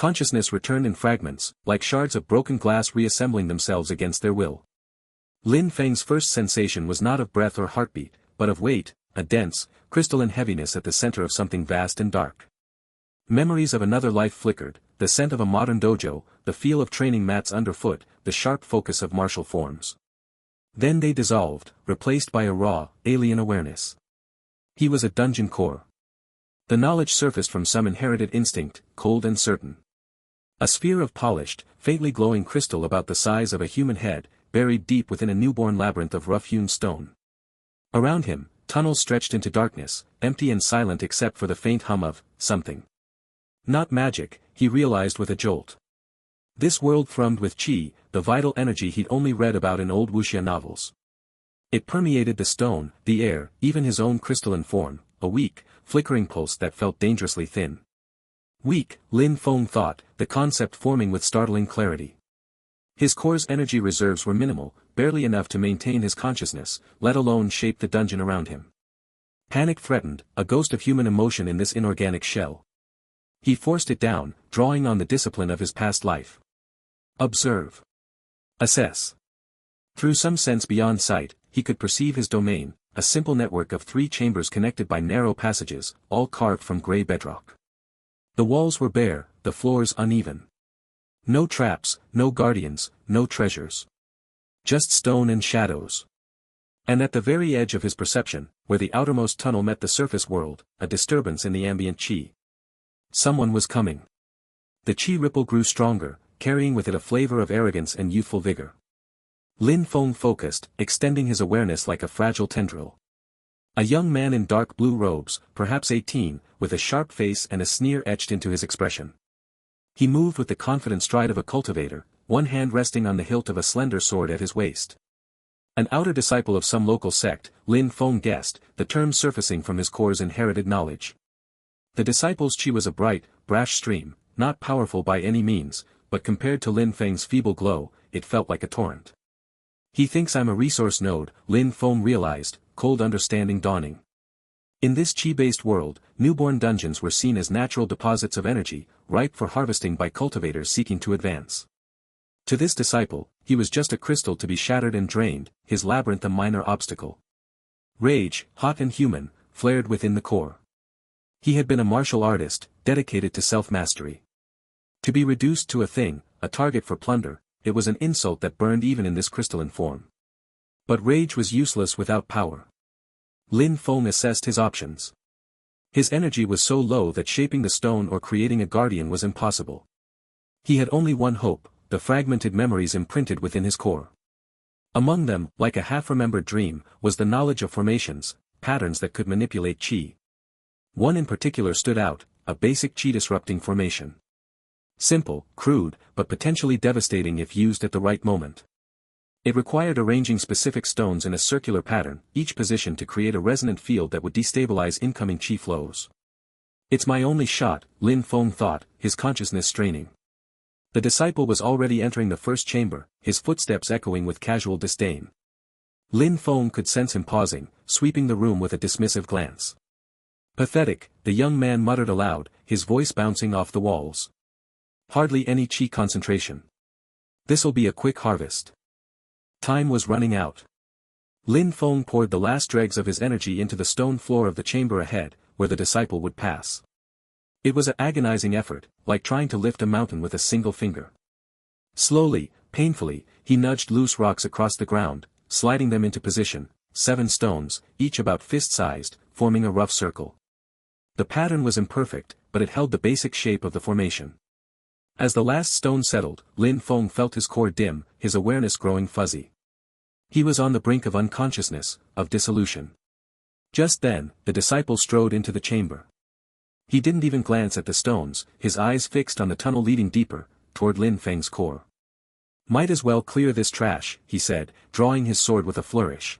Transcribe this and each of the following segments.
Consciousness returned in fragments, like shards of broken glass reassembling themselves against their will. Lin Feng's first sensation was not of breath or heartbeat, but of weight, a dense, crystalline heaviness at the center of something vast and dark. Memories of another life flickered, the scent of a modern dojo, the feel of training mats underfoot, the sharp focus of martial forms. Then they dissolved, replaced by a raw, alien awareness. He was a dungeon core. The knowledge surfaced from some inherited instinct, cold and certain. A sphere of polished, faintly glowing crystal about the size of a human head, buried deep within a newborn labyrinth of rough-hewn stone. Around him, tunnels stretched into darkness, empty and silent except for the faint hum of something. Not magic, he realized with a jolt. This world thrummed with qi, the vital energy he'd only read about in old wuxia novels. It permeated the stone, the air, even his own crystalline form, a weak, flickering pulse that felt dangerously thin. Weak, Lin Feng thought, the concept forming with startling clarity. His core's energy reserves were minimal, barely enough to maintain his consciousness, let alone shape the dungeon around him. Panic threatened, a ghost of human emotion in this inorganic shell. He forced it down, drawing on the discipline of his past life. Observe. Assess. Through some sense beyond sight, he could perceive his domain, a simple network of 3 chambers connected by narrow passages, all carved from gray bedrock. The walls were bare, the floors uneven. No traps, no guardians, no treasures. Just stone and shadows. And at the very edge of his perception, where the outermost tunnel met the surface world, a disturbance in the ambient qi. Someone was coming. The qi ripple grew stronger, carrying with it a flavor of arrogance and youthful vigor. Lin Feng focused, extending his awareness like a fragile tendril. A young man in dark blue robes, perhaps 18, with a sharp face and a sneer etched into his expression. He moved with the confident stride of a cultivator, one hand resting on the hilt of a slender sword at his waist. An outer disciple of some local sect, Lin Feng guessed, the term surfacing from his core's inherited knowledge. The disciple's qi was a bright, brash stream, not powerful by any means, but compared to Lin Feng's feeble glow, it felt like a torrent. He thinks I'm a resource node, Lin Feng realized, cold understanding dawning. In this qi-based world, newborn dungeons were seen as natural deposits of energy, ripe for harvesting by cultivators seeking to advance. To this disciple, he was just a crystal to be shattered and drained, his labyrinth a minor obstacle. Rage, hot and human, flared within the core. He had been a martial artist, dedicated to self-mastery. To be reduced to a thing, a target for plunder, it was an insult that burned even in this crystalline form. But rage was useless without power. Lin Feng assessed his options. His energy was so low that shaping the stone or creating a guardian was impossible. He had only one hope, the fragmented memories imprinted within his core. Among them, like a half-remembered dream, was the knowledge of formations, patterns that could manipulate qi. One in particular stood out, a basic qi-disrupting formation. Simple, crude, but potentially devastating if used at the right moment. It required arranging specific stones in a circular pattern, each position to create a resonant field that would destabilize incoming qi flows. It's my only shot, Lin Feng thought, his consciousness straining. The disciple was already entering the first chamber, his footsteps echoing with casual disdain. Lin Feng could sense him pausing, sweeping the room with a dismissive glance. Pathetic, the young man muttered aloud, his voice bouncing off the walls. Hardly any qi concentration. This'll be a quick harvest. Time was running out. Lin Feng poured the last dregs of his energy into the stone floor of the chamber ahead, where the disciple would pass. It was an agonizing effort, like trying to lift a mountain with a single finger. Slowly, painfully, he nudged loose rocks across the ground, sliding them into position, 7 stones, each about fist-sized, forming a rough circle. The pattern was imperfect, but it held the basic shape of the formation. As the last stone settled, Lin Feng felt his core dim, his awareness growing fuzzy. He was on the brink of unconsciousness, of dissolution. Just then, the disciple strode into the chamber. He didn't even glance at the stones, his eyes fixed on the tunnel leading deeper, toward Lin Feng's core. Might as well clear this trash, he said, drawing his sword with a flourish.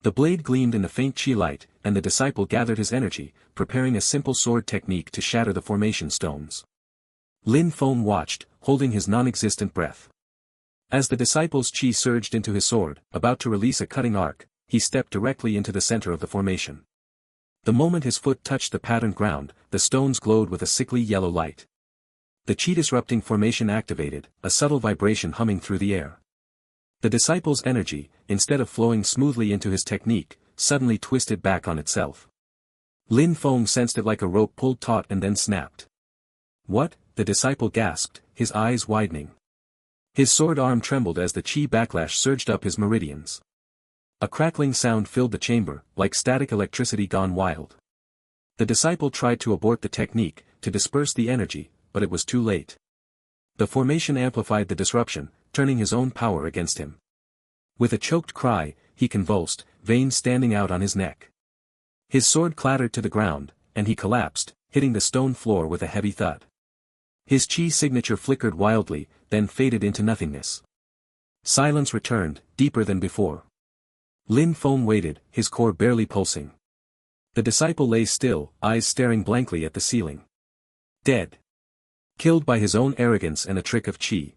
The blade gleamed in the faint qi light, and the disciple gathered his energy, preparing a simple sword technique to shatter the formation stones. Lin Feng watched, holding his non-existent breath. As the disciple's qi surged into his sword, about to release a cutting arc, he stepped directly into the center of the formation. The moment his foot touched the patterned ground, the stones glowed with a sickly yellow light. The Qi-Disrupting Formation activated, a subtle vibration humming through the air. The disciple's energy, instead of flowing smoothly into his technique, suddenly twisted back on itself. Lin Feng sensed it like a rope pulled taut and then snapped. What? The disciple gasped, his eyes widening. His sword arm trembled as the Qi backlash surged up his meridians. A crackling sound filled the chamber, like static electricity gone wild. The disciple tried to abort the technique, to disperse the energy, but it was too late. The formation amplified the disruption, turning his own power against him. With a choked cry, he convulsed, veins standing out on his neck. His sword clattered to the ground, and he collapsed, hitting the stone floor with a heavy thud. His Qi signature flickered wildly, then faded into nothingness. Silence returned, deeper than before. Lin Feng waited, his core barely pulsing. The disciple lay still, eyes staring blankly at the ceiling. Dead. Killed by his own arrogance and a trick of Qi.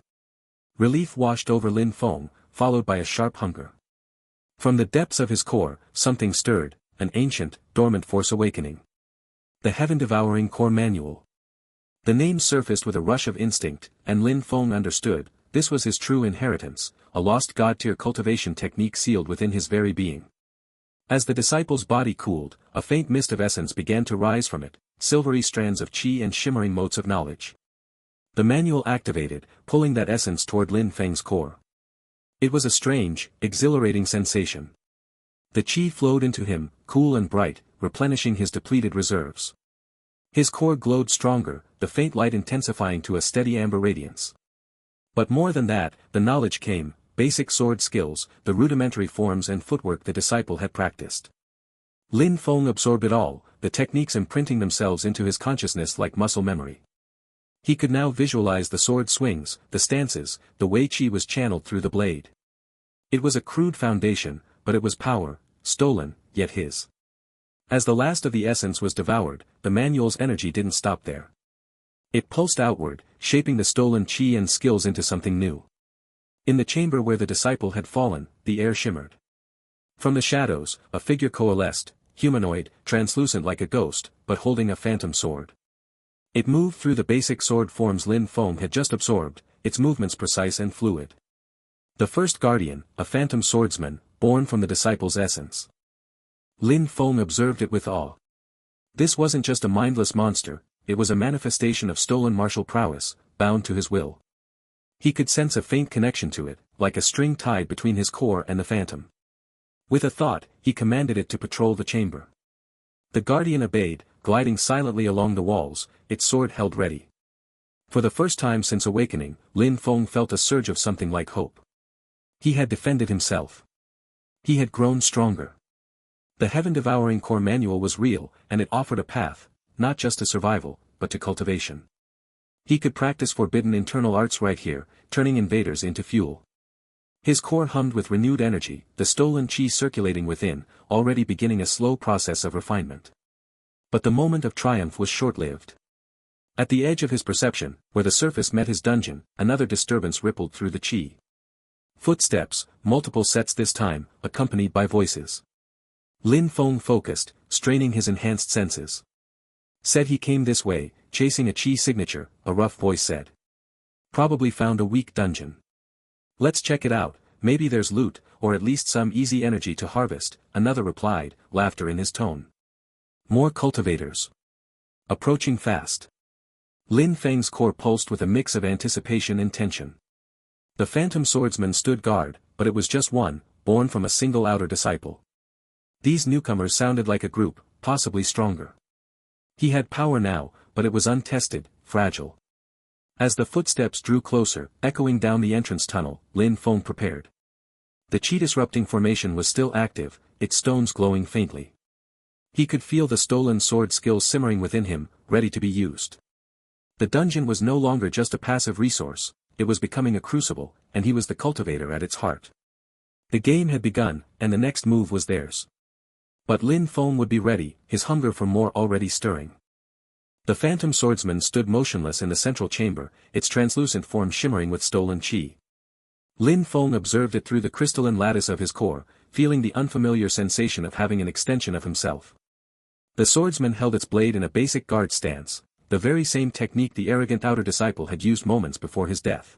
Relief washed over Lin Feng, followed by a sharp hunger. From the depths of his core, something stirred, an ancient, dormant force awakening. The Heaven-Devouring Core Manual. The name surfaced with a rush of instinct, and Lin Feng understood, this was his true inheritance, a lost god-tier cultivation technique sealed within his very being. As the disciple's body cooled, a faint mist of essence began to rise from it, silvery strands of Qi and shimmering motes of knowledge. The manual activated, pulling that essence toward Lin Feng's core. It was a strange, exhilarating sensation. The Qi flowed into him, cool and bright, replenishing his depleted reserves. His core glowed stronger, the faint light intensifying to a steady amber radiance. But more than that, the knowledge came, basic sword skills, the rudimentary forms and footwork the disciple had practiced. Lin Feng absorbed it all, the techniques imprinting themselves into his consciousness like muscle memory. He could now visualize the sword swings, the stances, the way Qi was channeled through the blade. It was a crude foundation, but it was power, stolen, yet his. As the last of the essence was devoured, the manual's energy didn't stop there. It pulsed outward, shaping the stolen Qi and skills into something new. In the chamber where the disciple had fallen, the air shimmered. From the shadows, a figure coalesced, humanoid, translucent like a ghost, but holding a phantom sword. It moved through the basic sword forms Lin Feng had just absorbed, its movements precise and fluid. The first guardian, a phantom swordsman, born from the disciple's essence. Lin Feng observed it with awe. This wasn't just a mindless monster, it was a manifestation of stolen martial prowess, bound to his will. He could sense a faint connection to it, like a string tied between his core and the phantom. With a thought, he commanded it to patrol the chamber. The guardian obeyed, gliding silently along the walls, its sword held ready. For the first time since awakening, Lin Feng felt a surge of something like hope. He had defended himself. He had grown stronger. The Heaven-Devouring Core Manual was real, and it offered a path, not just to survival, but to cultivation. He could practice forbidden internal arts right here, turning invaders into fuel. His core hummed with renewed energy, the stolen Qi circulating within, already beginning a slow process of refinement. But the moment of triumph was short-lived. At the edge of his perception, where the surface met his dungeon, another disturbance rippled through the Qi. Footsteps, multiple sets this time, accompanied by voices. Lin Feng focused, straining his enhanced senses. Said he came this way, chasing a Qi signature, a rough voice said. Probably found a weak dungeon. Let's check it out, maybe there's loot, or at least some easy energy to harvest, another replied, laughter in his tone. More cultivators. Approaching fast. Lin Feng's core pulsed with a mix of anticipation and tension. The phantom swordsman stood guard, but it was just one, born from a single outer disciple. These newcomers sounded like a group, possibly stronger. He had power now, but it was untested, fragile. As the footsteps drew closer, echoing down the entrance tunnel, Lin Feng prepared. The Qi-Disrupting Formation was still active, its stones glowing faintly. He could feel the stolen sword skills simmering within him, ready to be used. The dungeon was no longer just a passive resource, it was becoming a crucible, and he was the cultivator at its heart. The game had begun, and the next move was theirs. But Lin Feng would be ready, his hunger for more already stirring. The phantom swordsman stood motionless in the central chamber, its translucent form shimmering with stolen Qi. Lin Feng observed it through the crystalline lattice of his core, feeling the unfamiliar sensation of having an extension of himself. The swordsman held its blade in a basic guard stance, the very same technique the arrogant outer disciple had used moments before his death.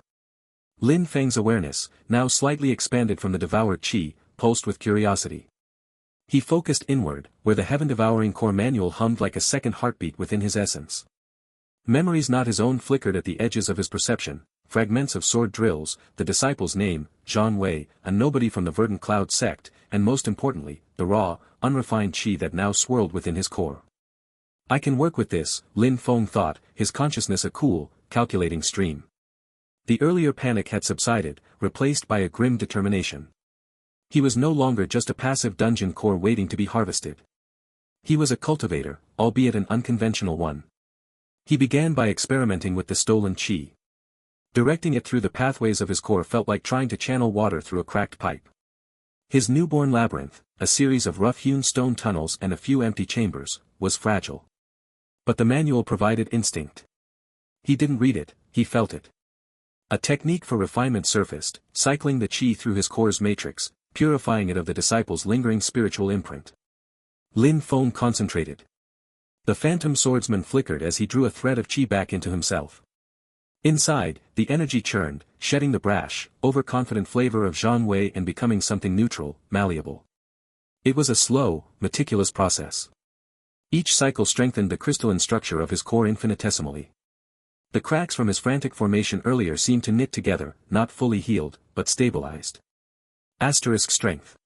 Lin Feng's awareness, now slightly expanded from the devoured qi, pulsed with curiosity. He focused inward, where the Heaven-Devouring Core Manual hummed like a second heartbeat within his essence. Memories not his own flickered at the edges of his perception, fragments of sword drills, the disciple's name, Zhan Wei, a nobody from the Verdant Cloud sect, and most importantly, the raw, unrefined qi that now swirled within his core. I can work with this, Lin Feng thought, his consciousness a cool, calculating stream. The earlier panic had subsided, replaced by a grim determination. He was no longer just a passive dungeon core waiting to be harvested. He was a cultivator, albeit an unconventional one. He began by experimenting with the stolen qi. Directing it through the pathways of his core felt like trying to channel water through a cracked pipe. His newborn labyrinth, a series of rough-hewn stone tunnels and a few empty chambers, was fragile. But the manual provided instinct. He didn't read it, he felt it. A technique for refinement surfaced, cycling the qi through his core's matrix, purifying it of the disciple's lingering spiritual imprint. Lin Feng concentrated. The Phantom Swordsman flickered as he drew a thread of qi back into himself. Inside, the energy churned, shedding the brash, overconfident flavor of Zhan Wei and becoming something neutral, malleable. It was a slow, meticulous process. Each cycle strengthened the crystalline structure of his core infinitesimally. The cracks from his frantic formation earlier seemed to knit together, not fully healed, but stabilized. Asterisk strength.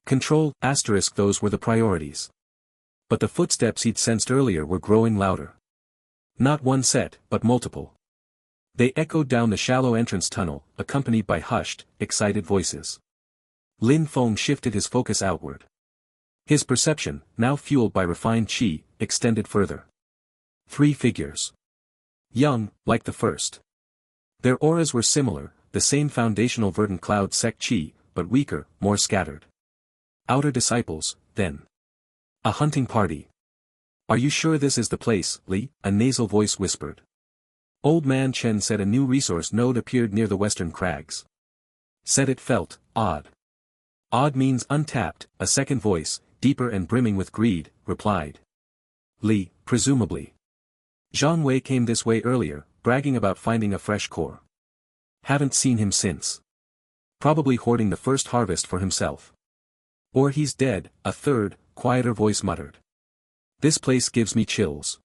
Control, asterisk those were the priorities. But the footsteps he'd sensed earlier were growing louder. Not one set, but multiple. They echoed down the shallow entrance tunnel, accompanied by hushed, excited voices. Lin Feng shifted his focus outward. His perception, now fueled by refined qi, extended further. 3 figures. Young, like the first. Their auras were similar, the same foundational Verdant Cloud sect qi, but weaker, more scattered. Outer disciples, then. A hunting party. Are you sure this is the place, Li? A nasal voice whispered. Old Man Chen said a new resource node appeared near the western crags. Said it felt odd. Odd means untapped, a second voice, deeper and brimming with greed, replied. Li, presumably. Zhan Wei came this way earlier, bragging about finding a fresh core. Haven't seen him since. Probably hoarding the first harvest for himself. Or he's dead, a third, quieter voice muttered. This place gives me chills.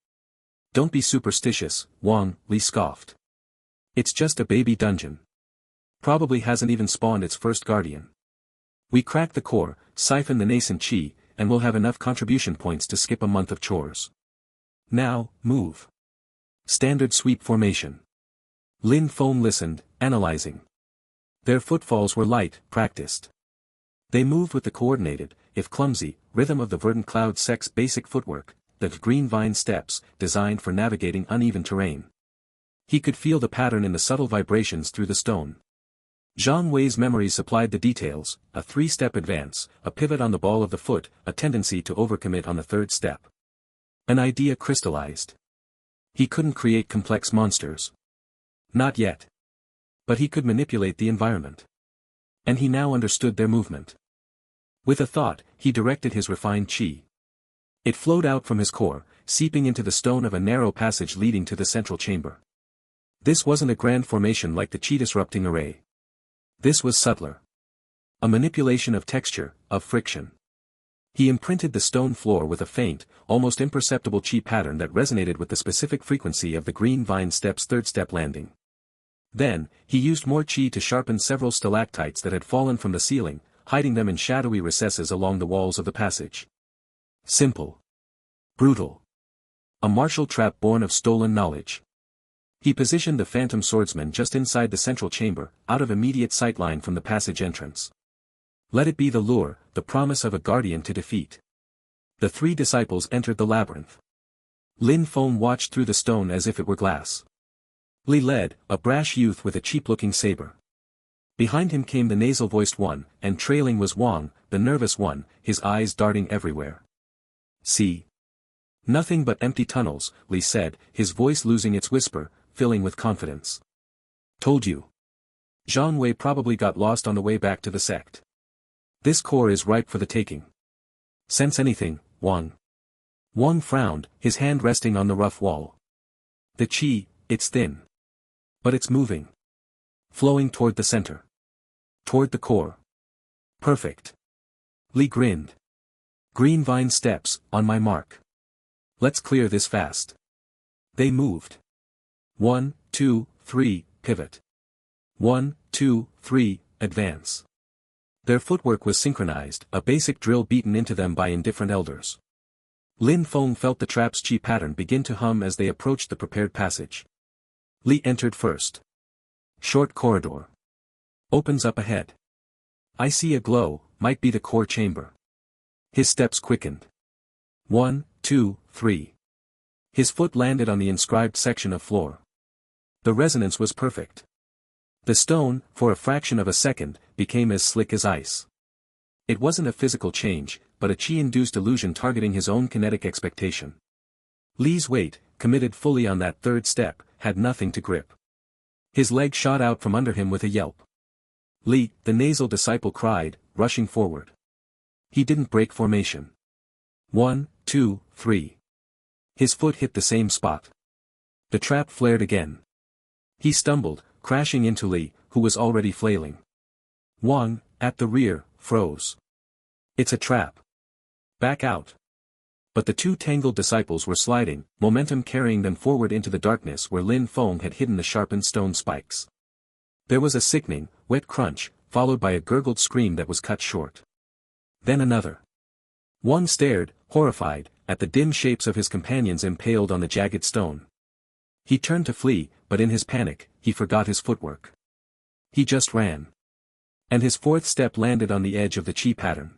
Don't be superstitious, Wang, Li scoffed. It's just a baby dungeon. Probably hasn't even spawned its first guardian. We crack the core, siphon the nascent qi, and we'll have enough contribution points to skip a month of chores. Now, move. Standard sweep formation. Lin Feng listened, analyzing. Their footfalls were light, practiced. They moved with the coordinated, if clumsy, rhythm of the Verdant Cloud sect's basic footwork, the green vine steps, designed for navigating uneven terrain. He could feel the pattern in the subtle vibrations through the stone. Zhang Wei's memory supplied the details, a 3-step advance, a pivot on the ball of the foot, a tendency to overcommit on the 3rd step. An idea crystallized. He couldn't create complex monsters. Not yet. But he could manipulate the environment. And he now understood their movement. With a thought, he directed his refined qi. It flowed out from his core, seeping into the stone of a narrow passage leading to the central chamber. This wasn't a grand formation like the qi-disrupting array. This was subtler. A manipulation of texture, of friction. He imprinted the stone floor with a faint, almost imperceptible qi pattern that resonated with the specific frequency of the green vine step's 3rd step landing. Then, he used more qi to sharpen several stalactites that had fallen from the ceiling, hiding them in shadowy recesses along the walls of the passage. Simple. Brutal. A martial trap born of stolen knowledge. He positioned the Phantom Swordsman just inside the central chamber, out of immediate sightline from the passage entrance. Let it be the lure, the promise of a guardian to defeat. The 3 disciples entered the labyrinth. Lin Feng watched through the stone as if it were glass. Li led, a brash youth with a cheap-looking saber. Behind him came the nasal-voiced one, and trailing was Wang, the nervous one, his eyes darting everywhere. See. Nothing but empty tunnels, Li said, his voice losing its whisper, filling with confidence. Told you. Zhan Wei probably got lost on the way back to the sect. This core is ripe for the taking. Sense anything, Wang? Wang frowned, his hand resting on the rough wall. The Qi, it's thin. But it's moving. Flowing toward the center. Toward the core. Perfect. Li grinned. Green vine steps, on my mark. Let's clear this fast. They moved. 1, 2, 3, pivot. 1, 2, 3, advance. Their footwork was synchronized, a basic drill beaten into them by indifferent elders. Lin Feng felt the trap's Qi pattern begin to hum as they approached the prepared passage. Li entered first. Short corridor. Opens up ahead. I see a glow, might be the core chamber. His steps quickened. 1, 2, 3. His foot landed on the inscribed section of floor. The resonance was perfect. The stone, for a fraction of a second, became as slick as ice. It wasn't a physical change, but a Qi-induced illusion targeting his own kinetic expectation. Li's weight, committed fully on that third step, had nothing to grip. His leg shot out from under him with a yelp. Li, the nasal disciple cried, rushing forward. He didn't break formation. 1, 2, 3. His foot hit the same spot. The trap flared again. He stumbled, crashing into Li, who was already flailing. Wang, at the rear, froze. It's a trap. Back out. But the two tangled disciples were sliding, momentum carrying them forward into the darkness where Lin Feng had hidden the sharpened stone spikes. There was a sickening, wet crunch, followed by a gurgled scream that was cut short. Then another. Wang stared, horrified, at the dim shapes of his companions impaled on the jagged stone. He turned to flee, but in his panic, he forgot his footwork. He just ran. And his fourth step landed on the edge of the Qi pattern.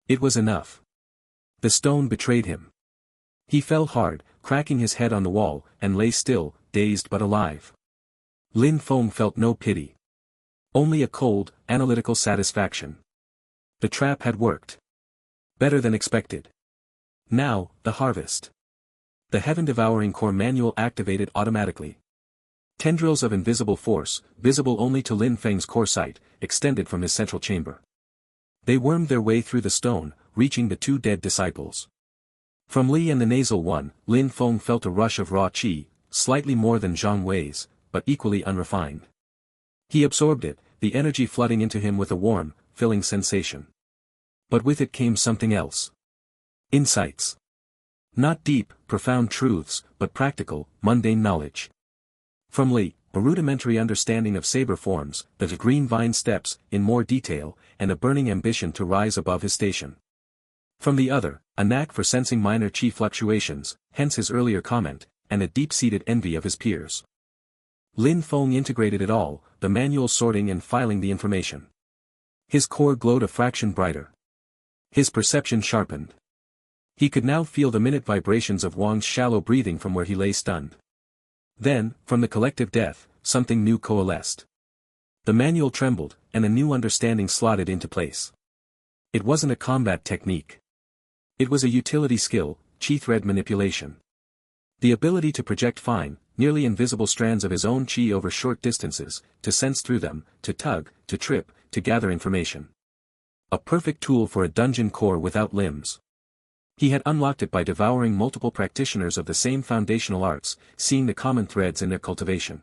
It was enough. The stone betrayed him. He fell hard, cracking his head on the wall, and lay still, dazed but alive. Lin Feng felt no pity. Only a cold, analytical satisfaction. The trap had worked. Better than expected. Now, the harvest. The Heaven-Devouring Core Manual activated automatically. Tendrils of invisible force, visible only to Lin Feng's core sight, extended from his central chamber. They wormed their way through the stone, reaching the two dead disciples. From Li and the nasal one, Lin Feng felt a rush of raw qi, slightly more than Zhang Wei's, but equally unrefined. He absorbed it, the energy flooding into him with a warm, filling sensation. But with it came something else. Insights. Not deep, profound truths, but practical, mundane knowledge. From Li, a rudimentary understanding of saber forms, the green vine steps, in more detail, and a burning ambition to rise above his station. From the other, a knack for sensing minor qi fluctuations, hence his earlier comment, and a deep-seated envy of his peers. Lin Feng integrated it all, the manual sorting and filing the information. His core glowed a fraction brighter. His perception sharpened. He could now feel the minute vibrations of Wang's shallow breathing from where he lay stunned. Then, from the collective death, something new coalesced. The manual trembled, and a new understanding slotted into place. It wasn't a combat technique. It was a utility skill, qi thread manipulation. The ability to project fine, nearly invisible strands of his own qi over short distances, to sense through them, to tug, to trip, to gather information. A perfect tool for a dungeon core without limbs. He had unlocked it by devouring multiple practitioners of the same foundational arts, seeing the common threads in their cultivation.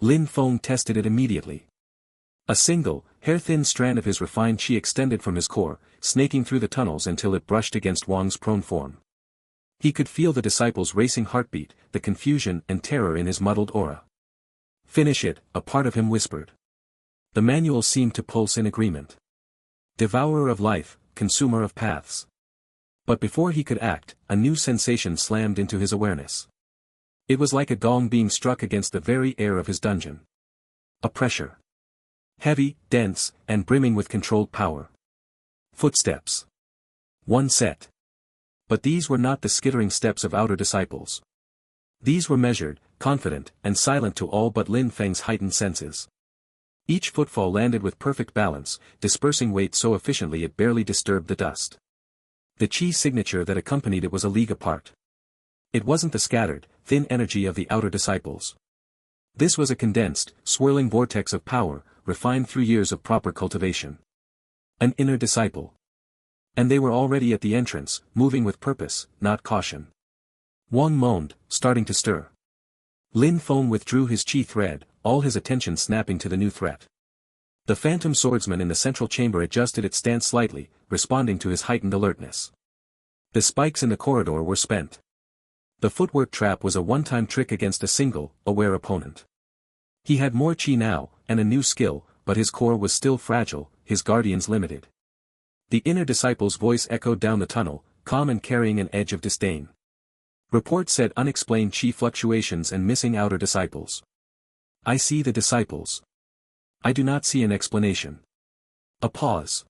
Lin Feng tested it immediately. A single, hair-thin strand of his refined qi extended from his core, snaking through the tunnels until it brushed against Wang's prone form. He could feel the disciple's racing heartbeat, the confusion and terror in his muddled aura. Finish it, a part of him whispered. The manual seemed to pulse in agreement. Devourer of life, consumer of paths. But before he could act, a new sensation slammed into his awareness. It was like a gong being struck against the very air of his dungeon. A pressure. Heavy, dense, and brimming with controlled power. Footsteps. One set. But these were not the skittering steps of outer disciples. These were measured, confident, and silent to all but Lin Feng's heightened senses. Each footfall landed with perfect balance, dispersing weight so efficiently it barely disturbed the dust. The qi signature that accompanied it was a league apart. It wasn't the scattered, thin energy of the outer disciples. This was a condensed, swirling vortex of power, refined through years of proper cultivation. An inner disciple. And they were already at the entrance, moving with purpose, not caution. Wang moaned, starting to stir. Lin Feng withdrew his Qi thread, all his attention snapping to the new threat. The Phantom Swordsman in the central chamber adjusted its stance slightly, responding to his heightened alertness. The spikes in the corridor were spent. The footwork trap was a one-time trick against a single, aware opponent. He had more Qi now, and a new skill, but his core was still fragile, his guardians limited. The inner disciple's voice echoed down the tunnel, calm and carrying an edge of disdain. Report said unexplained Qi fluctuations and missing outer disciples. I see the disciples. I do not see an explanation. A pause.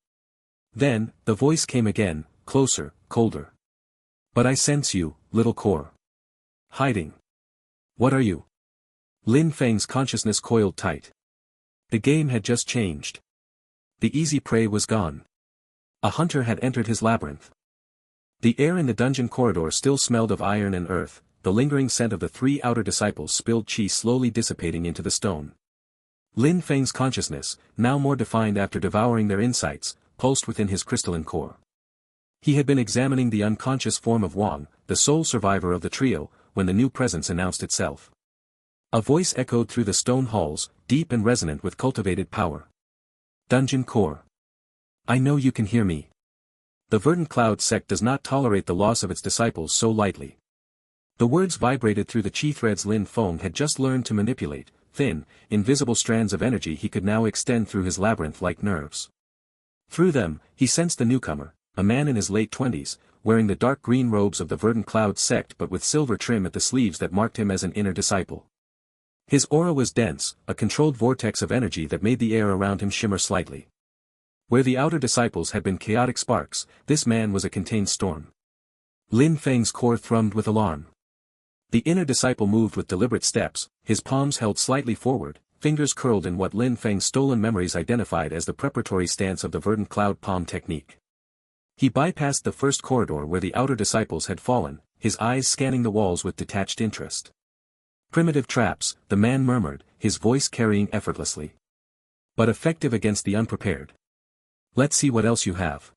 Then, the voice came again, closer, colder. But I sense you, little core. Hiding. What are you? Lin Feng's consciousness coiled tight. The game had just changed. The easy prey was gone. A hunter had entered his labyrinth. The air in the dungeon corridor still smelled of iron and earth, the lingering scent of the three outer disciples' spilled Qi slowly dissipating into the stone. Lin Feng's consciousness, now more defined after devouring their insights, pulsed within his crystalline core. He had been examining the unconscious form of Wang, the sole survivor of the trio, when the new presence announced itself. A voice echoed through the stone halls, deep and resonant with cultivated power. Dungeon Core. I know you can hear me. The Verdant Cloud sect does not tolerate the loss of its disciples so lightly. The words vibrated through the Qi threads Lin Feng had just learned to manipulate, thin, invisible strands of energy he could now extend through his labyrinth like nerves. Through them, he sensed the newcomer, a man in his late 20s, wearing the dark green robes of the Verdant Cloud sect but with silver trim at the sleeves that marked him as an inner disciple. His aura was dense, a controlled vortex of energy that made the air around him shimmer slightly. Where the outer disciples had been chaotic sparks, this man was a contained storm. Lin Feng's core thrummed with alarm. The inner disciple moved with deliberate steps, his palms held slightly forward, fingers curled in what Lin Feng's stolen memories identified as the preparatory stance of the Verdant Cloud palm technique. He bypassed the first corridor where the outer disciples had fallen, his eyes scanning the walls with detached interest. Primitive traps, the man murmured, his voice carrying effortlessly. But effective against the unprepared. Let's see what else you have.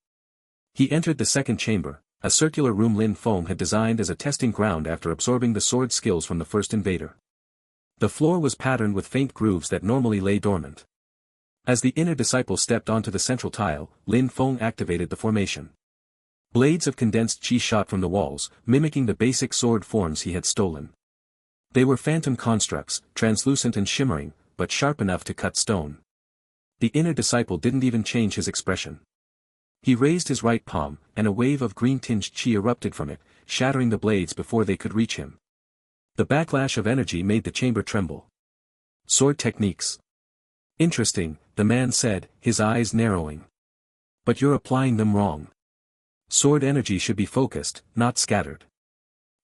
He entered the second chamber, a circular room Lin Feng had designed as a testing ground after absorbing the sword skills from the first invader. The floor was patterned with faint grooves that normally lay dormant. As the inner disciple stepped onto the central tile, Lin Feng activated the formation. Blades of condensed Qi shot from the walls, mimicking the basic sword forms he had stolen. They were phantom constructs, translucent and shimmering, but sharp enough to cut stone. The inner disciple didn't even change his expression. He raised his right palm, and a wave of green-tinged Qi erupted from it, shattering the blades before they could reach him. The backlash of energy made the chamber tremble. Sword techniques. Interesting, the man said, his eyes narrowing. But you're applying them wrong. Sword energy should be focused, not scattered.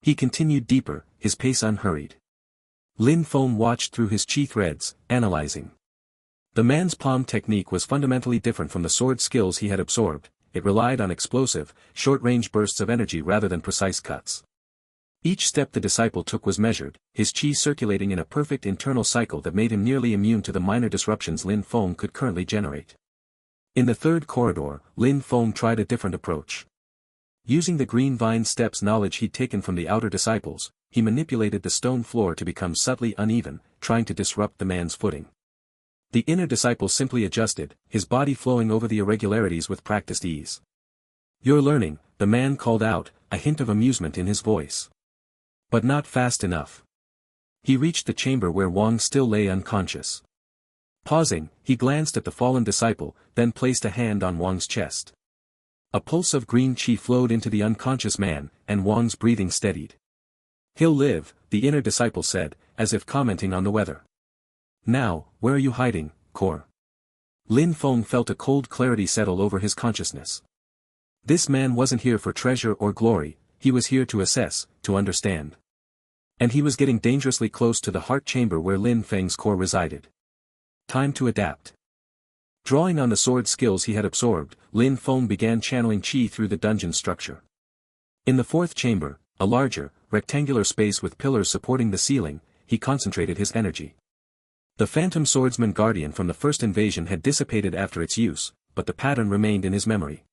He continued deeper, his pace unhurried. Lin Feng watched through his Qi threads, analyzing. The man's palm technique was fundamentally different from the sword skills he had absorbed. It relied on explosive, short-range bursts of energy rather than precise cuts. Each step the disciple took was measured, his Qi circulating in a perfect internal cycle that made him nearly immune to the minor disruptions Lin Feng could currently generate. In the third corridor, Lin Feng tried a different approach. Using the green vine steps knowledge he'd taken from the outer disciples, he manipulated the stone floor to become subtly uneven, trying to disrupt the man's footing. The inner disciple simply adjusted, his body flowing over the irregularities with practiced ease. You're learning, the man called out, a hint of amusement in his voice. But not fast enough. He reached the chamber where Wang still lay unconscious. Pausing, he glanced at the fallen disciple, then placed a hand on Wang's chest. A pulse of green Qi flowed into the unconscious man, and Wang's breathing steadied. He'll live, the inner disciple said, as if commenting on the weather. Now, where are you hiding, Core? Lin Feng felt a cold clarity settle over his consciousness. This man wasn't here for treasure or glory, he was here to assess, to understand. And he was getting dangerously close to the heart chamber where Lin Feng's core resided. Time to adapt. Drawing on the sword skills he had absorbed, Lin Feng began channeling Qi through the dungeon structure. In the fourth chamber, a larger, rectangular space with pillars supporting the ceiling, he concentrated his energy. The Phantom Swordsman Guardian from the first invasion had dissipated after its use, but the pattern remained in his memory.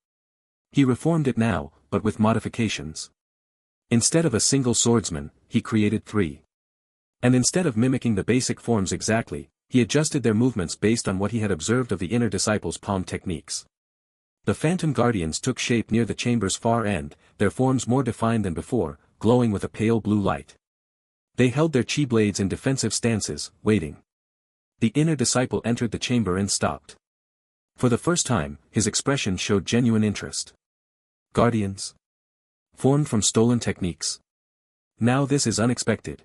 He reformed it now, but with modifications. Instead of a single swordsman, he created 3. And instead of mimicking the basic forms exactly, he adjusted their movements based on what he had observed of the inner disciples' palm techniques. The phantom guardians took shape near the chamber's far end, their forms more defined than before, glowing with a pale blue light. They held their chi blades in defensive stances, waiting. The inner disciple entered the chamber and stopped. For the first time, his expression showed genuine interest. Guardians? Formed from stolen techniques? Now this is unexpected.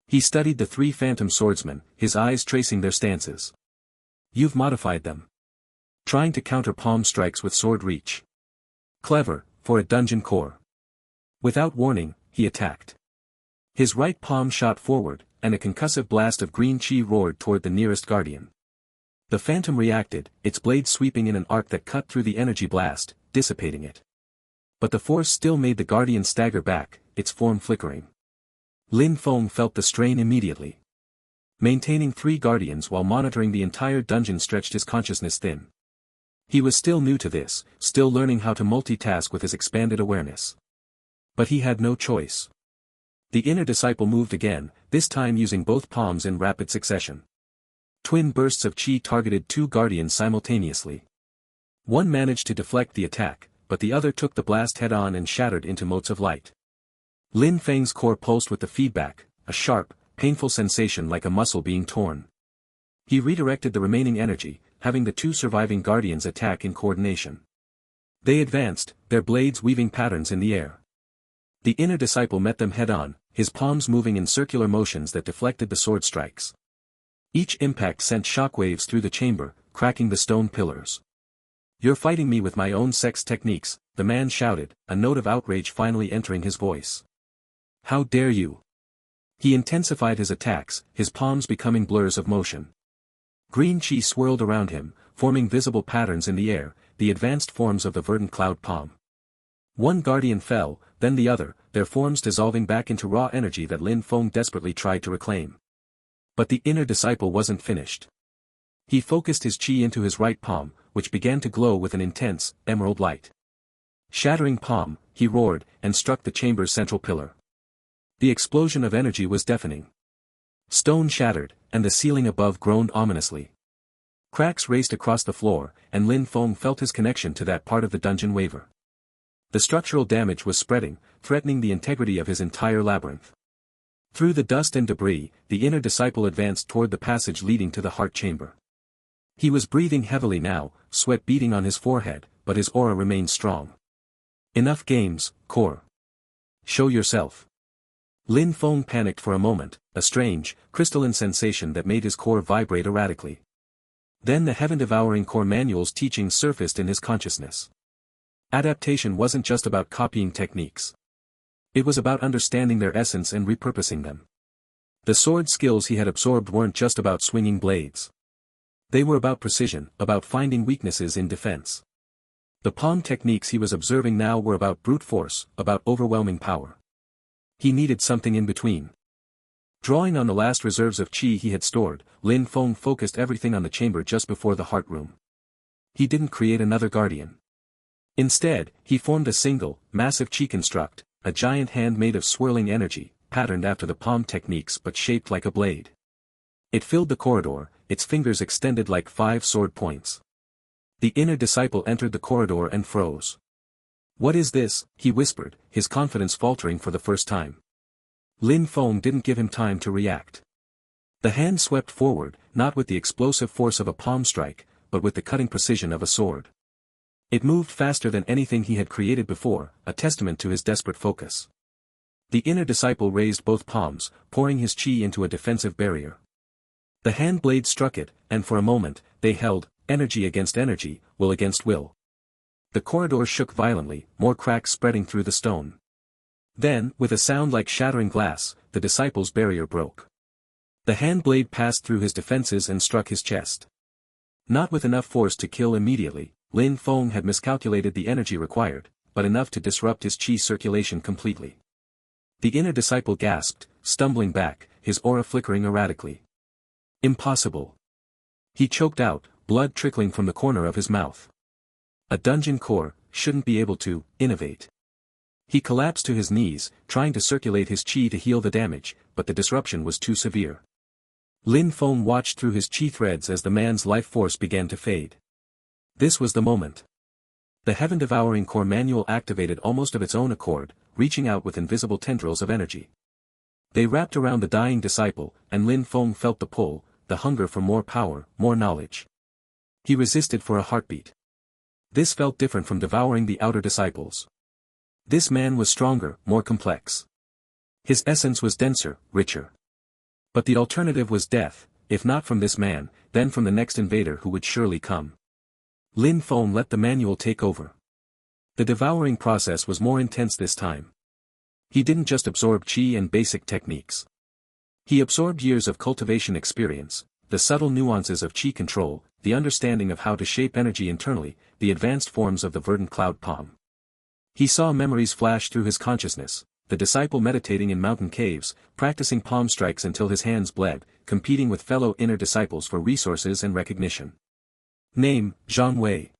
He studied the 3 phantom swordsmen, his eyes tracing their stances. You've modified them. Trying to counter palm strikes with sword reach. Clever, for a dungeon core. Without warning, he attacked. His right palm shot forward, and a concussive blast of green chi roared toward the nearest guardian. The phantom reacted, its blade sweeping in an arc that cut through the energy blast, dissipating it. But the force still made the guardian stagger back, its form flickering. Lin Feng felt the strain immediately. Maintaining 3 guardians while monitoring the entire dungeon stretched his consciousness thin. He was still new to this, still learning how to multitask with his expanded awareness. But he had no choice. The inner disciple moved again, this time using both palms in rapid succession. Twin bursts of chi targeted 2 guardians simultaneously. One managed to deflect the attack, but the other took the blast head-on and shattered into motes of light. Lin Feng's core pulsed with the feedback, a sharp, painful sensation like a muscle being torn. He redirected the remaining energy, having the 2 surviving guardians attack in coordination. They advanced, their blades weaving patterns in the air. The inner disciple met them head-on, his palms moving in circular motions that deflected the sword strikes. Each impact sent shockwaves through the chamber, cracking the stone pillars. You're fighting me with my own sex techniques, the man shouted, a note of outrage finally entering his voice. How dare you? He intensified his attacks, his palms becoming blurs of motion. Green chi swirled around him, forming visible patterns in the air, the advanced forms of the verdant cloud palm. One guardian fell, then the other, their forms dissolving back into raw energy that Lin Feng desperately tried to reclaim. But the inner disciple wasn't finished. He focused his chi into his right palm, which began to glow with an intense, emerald light. Shattering palm, he roared, and struck the chamber's central pillar. The explosion of energy was deafening. Stone shattered, and the ceiling above groaned ominously. Cracks raced across the floor, and Lin Feng felt his connection to that part of the dungeon waver. The structural damage was spreading, threatening the integrity of his entire labyrinth. Through the dust and debris, the inner disciple advanced toward the passage leading to the heart chamber. He was breathing heavily now, sweat beading on his forehead, but his aura remained strong. Enough games, core. Show yourself. Lin Feng panicked for a moment, a strange, crystalline sensation that made his core vibrate erratically. Then the Heaven-Devouring Core Manual's teachings surfaced in his consciousness. Adaptation wasn't just about copying techniques. It was about understanding their essence and repurposing them. The sword skills he had absorbed weren't just about swinging blades. They were about precision, about finding weaknesses in defense. The palm techniques he was observing now were about brute force, about overwhelming power. He needed something in between. Drawing on the last reserves of chi he had stored, Lin Feng focused everything on the chamber just before the heart room. He didn't create another guardian. Instead, he formed a single, massive chi construct, a giant hand made of swirling energy, patterned after the palm techniques but shaped like a blade. It filled the corridor, its fingers extended like 5 sword points. The inner disciple entered the corridor and froze. What is this? He whispered, his confidence faltering for the first time. Lin Feng didn't give him time to react. The hand swept forward, not with the explosive force of a palm strike, but with the cutting precision of a sword. It moved faster than anything he had created before, a testament to his desperate focus. The inner disciple raised both palms, pouring his chi into a defensive barrier. The hand blade struck it, and for a moment, they held, energy against energy, will against will. The corridor shook violently, more cracks spreading through the stone. Then, with a sound like shattering glass, the disciple's barrier broke. The hand blade passed through his defenses and struck his chest. Not with enough force to kill immediately, Lin Feng had miscalculated the energy required, but enough to disrupt his chi circulation completely. The inner disciple gasped, stumbling back, his aura flickering erratically. Impossible. He choked out, blood trickling from the corner of his mouth. A dungeon core shouldn't be able to innovate. He collapsed to his knees, trying to circulate his chi to heal the damage, but the disruption was too severe. Lin Feng watched through his Qi threads as the man's life force began to fade. This was the moment. The Heaven-Devouring Core Manual activated almost of its own accord, reaching out with invisible tendrils of energy. They wrapped around the dying disciple, and Lin Feng felt the pull, the hunger for more power, more knowledge. He resisted for a heartbeat. This felt different from devouring the outer disciples. This man was stronger, more complex. His essence was denser, richer. But the alternative was death, if not from this man, then from the next invader who would surely come. Lin Feng let the manual take over. The devouring process was more intense this time. He didn't just absorb Qi and basic techniques. He absorbed years of cultivation experience, the subtle nuances of Qi control, the understanding of how to shape energy internally, the advanced forms of the verdant cloud palm. He saw memories flash through his consciousness, the disciple meditating in mountain caves, practicing palm strikes until his hands bled, competing with fellow inner disciples for resources and recognition. Name, Zhang Wei.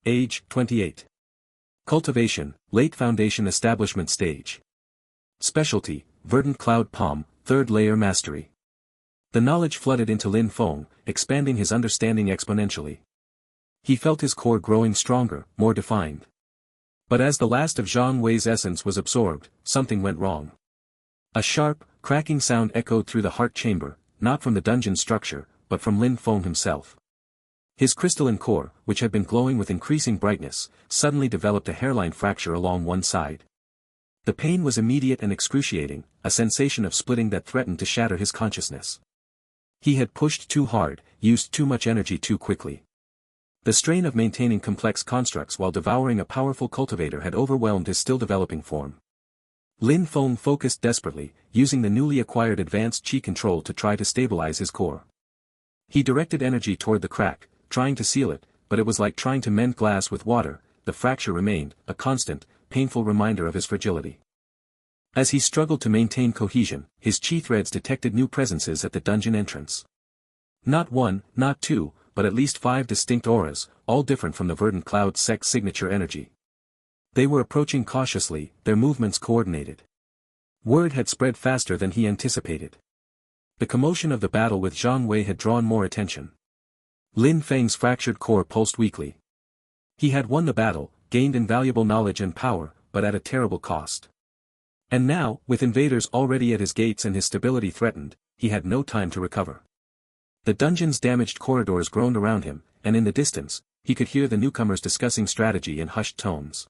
Age, 28. Cultivation, late foundation establishment stage. Specialty, verdant cloud palm, third layer mastery. The knowledge flooded into Lin Feng, expanding his understanding exponentially. He felt his core growing stronger, more defined. But as the last of Zhang Wei's essence was absorbed, something went wrong. A sharp, cracking sound echoed through the heart chamber, not from the dungeon structure, but from Lin Feng himself. His crystalline core, which had been glowing with increasing brightness, suddenly developed a hairline fracture along one side. The pain was immediate and excruciating, a sensation of splitting that threatened to shatter his consciousness. He had pushed too hard, used too much energy too quickly. The strain of maintaining complex constructs while devouring a powerful cultivator had overwhelmed his still developing form. Lin Feng focused desperately, using the newly acquired advanced Qi control to try to stabilize his core. He directed energy toward the crack, trying to seal it, but it was like trying to mend glass with water. The fracture remained, a constant, painful reminder of his fragility. As he struggled to maintain cohesion, his Qi threads detected new presences at the dungeon entrance. Not one, not two, but at least 5 distinct auras, all different from the verdant cloud sect's signature energy. They were approaching cautiously, their movements coordinated. Word had spread faster than he anticipated. The commotion of the battle with Zhang Wei had drawn more attention. Lin Feng's fractured core pulsed weakly. He had won the battle, gained invaluable knowledge and power, but at a terrible cost. And now, with invaders already at his gates and his stability threatened, he had no time to recover. The dungeon's damaged corridors groaned around him, and in the distance, he could hear the newcomers discussing strategy in hushed tones.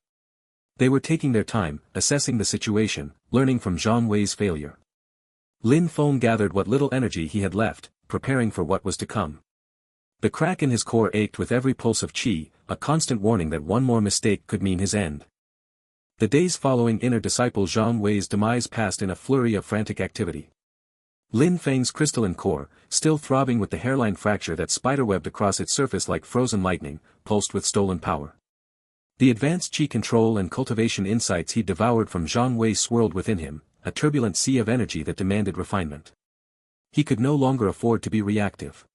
They were taking their time, assessing the situation, learning from Zhang Wei's failure. Lin Feng gathered what little energy he had left, preparing for what was to come. The crack in his core ached with every pulse of Qi, a constant warning that one more mistake could mean his end. The days following inner disciple Zhang Wei's demise passed in a flurry of frantic activity. Lin Feng's crystalline core, still throbbing with the hairline fracture that spiderwebbed across its surface like frozen lightning, pulsed with stolen power. The advanced Qi control and cultivation insights he devoured from Zhang Wei swirled within him, a turbulent sea of energy that demanded refinement. He could no longer afford to be reactive.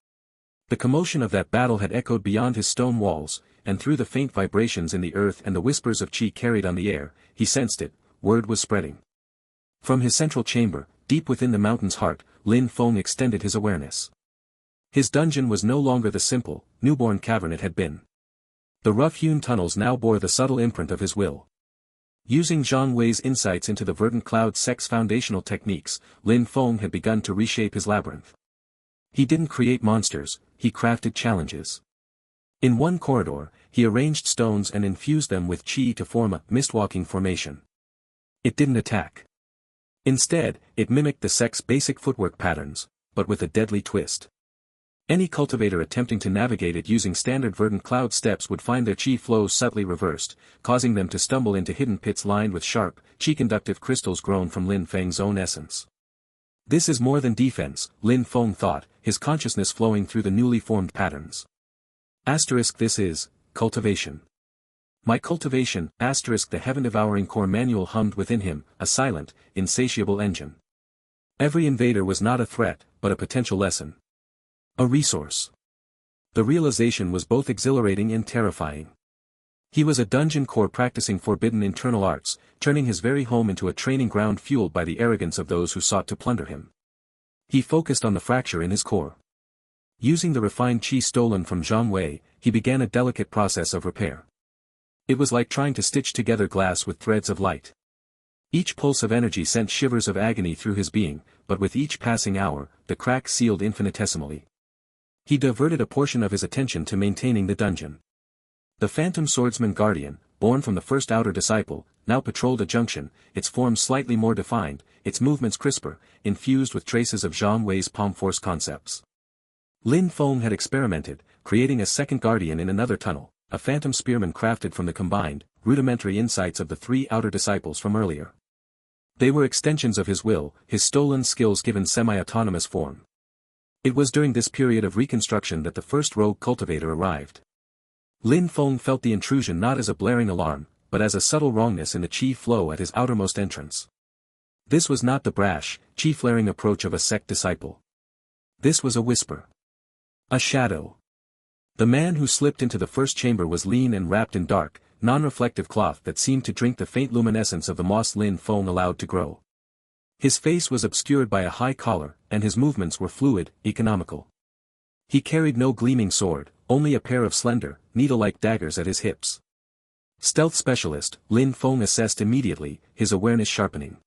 The commotion of that battle had echoed beyond his stone walls, and through the faint vibrations in the earth and the whispers of Qi carried on the air, he sensed it, word was spreading. From his central chamber, deep within the mountain's heart, Lin Feng extended his awareness. His dungeon was no longer the simple, newborn cavern it had been. The rough-hewn tunnels now bore the subtle imprint of his will. Using Zhang Wei's insights into the verdant cloud sect's foundational techniques, Lin Feng had begun to reshape his labyrinth. He didn't create monsters, he crafted challenges. In one corridor, he arranged stones and infused them with Qi to form a mist-walking formation. It didn't attack. Instead, it mimicked the sect's basic footwork patterns, but with a deadly twist. Any cultivator attempting to navigate it using standard verdant cloud steps would find their Qi flows subtly reversed, causing them to stumble into hidden pits lined with sharp, Qi-conductive crystals grown from Lin Feng's own essence. This is more than defense, Lin Feng thought, his consciousness flowing through the newly formed patterns. This is cultivation. My cultivation, the Heaven-Devouring Core Manual hummed within him, a silent, insatiable engine. Every invader was not a threat, but a potential lesson. A resource. The realization was both exhilarating and terrifying. He was a dungeon core practicing forbidden internal arts, turning his very home into a training ground fueled by the arrogance of those who sought to plunder him. He focused on the fracture in his core. Using the refined qi stolen from Zhang Wei, he began a delicate process of repair. It was like trying to stitch together glass with threads of light. Each pulse of energy sent shivers of agony through his being, but with each passing hour, the crack sealed infinitesimally. He diverted a portion of his attention to maintaining the dungeon. The Phantom Swordsman Guardian, born from the first outer disciple, now patrolled a junction, its form slightly more defined, its movements crisper, infused with traces of Zhang Wei's palm force concepts. Lin Feng had experimented, creating a second guardian in another tunnel, a phantom spearman crafted from the combined, rudimentary insights of the three outer disciples from earlier. They were extensions of his will, his stolen skills given semi-autonomous form. It was during this period of reconstruction that the first rogue cultivator arrived. Lin Feng felt the intrusion not as a blaring alarm, but as a subtle wrongness in the qi flow at his outermost entrance. This was not the brash, qi-flaring approach of a sect disciple. This was a whisper. A shadow. The man who slipped into the first chamber was lean and wrapped in dark, non-reflective cloth that seemed to drink the faint luminescence of the moss Lin Feng allowed to grow. His face was obscured by a high collar, and his movements were fluid, economical. He carried no gleaming sword, only a pair of slender, needle-like daggers at his hips. Stealth specialist, Lin Feng assessed immediately, his awareness sharpening.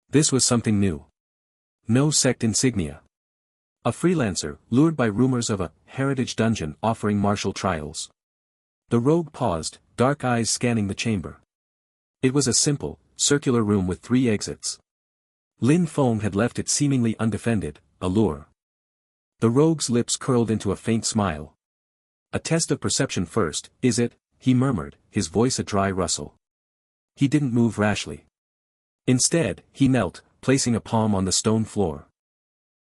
This was something new. No sect insignia. A freelancer, lured by rumors of a heritage dungeon offering martial trials. The rogue paused, dark eyes scanning the chamber. It was a simple, circular room with 3 exits. Lin Feng had left it seemingly undefended, a lure. The rogue's lips curled into a faint smile. A test of perception first, is it? He murmured, his voice a dry rustle. He didn't move rashly. Instead, he knelt, placing a palm on the stone floor.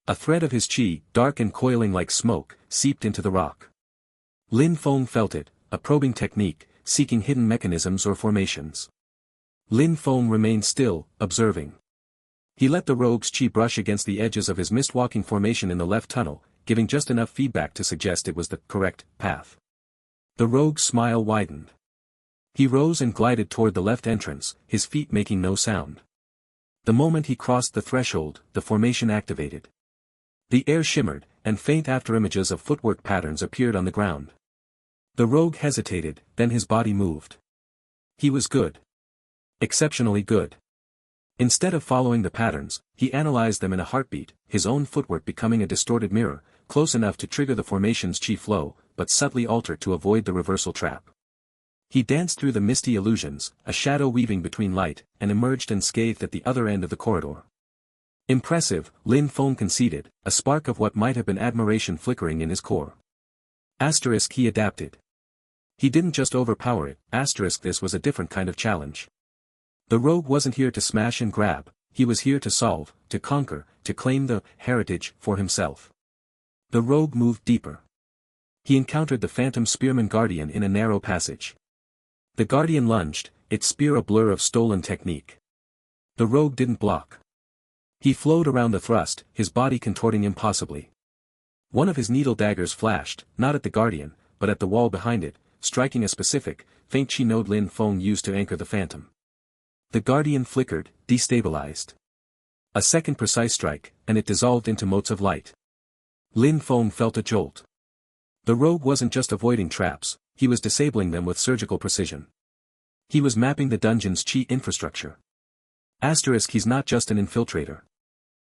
A thread of his qi, dark and coiling like smoke, seeped into the rock. Lin Feng felt it, a probing technique, seeking hidden mechanisms or formations. Lin Feng remained still, observing. He let the rogue's qi brush against the edges of his mist-walking formation in the left tunnel, giving just enough feedback to suggest it was the correct path. The rogue's smile widened. He rose and glided toward the left entrance, his feet making no sound. The moment he crossed the threshold, the formation activated. The air shimmered, and faint afterimages of footwork patterns appeared on the ground. The rogue hesitated, then his body moved. He was good. Exceptionally good. Instead of following the patterns, he analyzed them in a heartbeat, his own footwork becoming a distorted mirror, close enough to trigger the formation's qi flow, but subtly altered to avoid the reversal trap. He danced through the misty illusions, a shadow weaving between light, and emerged unscathed at the other end of the corridor. Impressive, Lin Feng conceded, a spark of what might have been admiration flickering in his core. Asterisk he adapted. He didn't just overpower it, asterisk this was a different kind of challenge. The rogue wasn't here to smash and grab, he was here to solve, to conquer, to claim the heritage for himself. The rogue moved deeper. He encountered the Phantom Spearman Guardian in a narrow passage. The Guardian lunged, its spear a blur of stolen technique. The rogue didn't block. He flowed around the thrust, his body contorting impossibly. One of his needle daggers flashed, not at the Guardian, but at the wall behind it, striking a specific, faint qi node Lin Feng used to anchor the Phantom. The Guardian flickered, destabilized. A second precise strike, and it dissolved into motes of light. Lin Feng felt a jolt. The rogue wasn't just avoiding traps, he was disabling them with surgical precision. He was mapping the dungeon's qi infrastructure. Asterisk he's not just an infiltrator.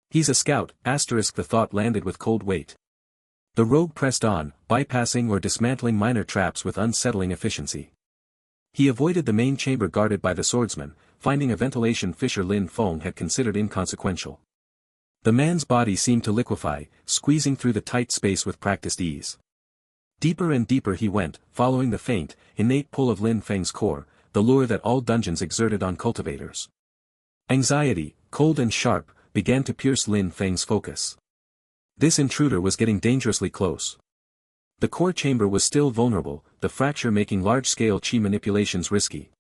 He's a scout, asterisk the thought landed with cold weight. The rogue pressed on, bypassing or dismantling minor traps with unsettling efficiency. He avoided the main chamber guarded by the swordsman, finding a ventilation fissure Lin Feng had considered inconsequential. The man's body seemed to liquefy, squeezing through the tight space with practiced ease. Deeper and deeper he went, following the faint, innate pull of Lin Feng's core, the lure that all dungeons exerted on cultivators. Anxiety, cold and sharp, began to pierce Lin Feng's focus. This intruder was getting dangerously close. The core chamber was still vulnerable, the fracture making large-scale qi manipulations risky.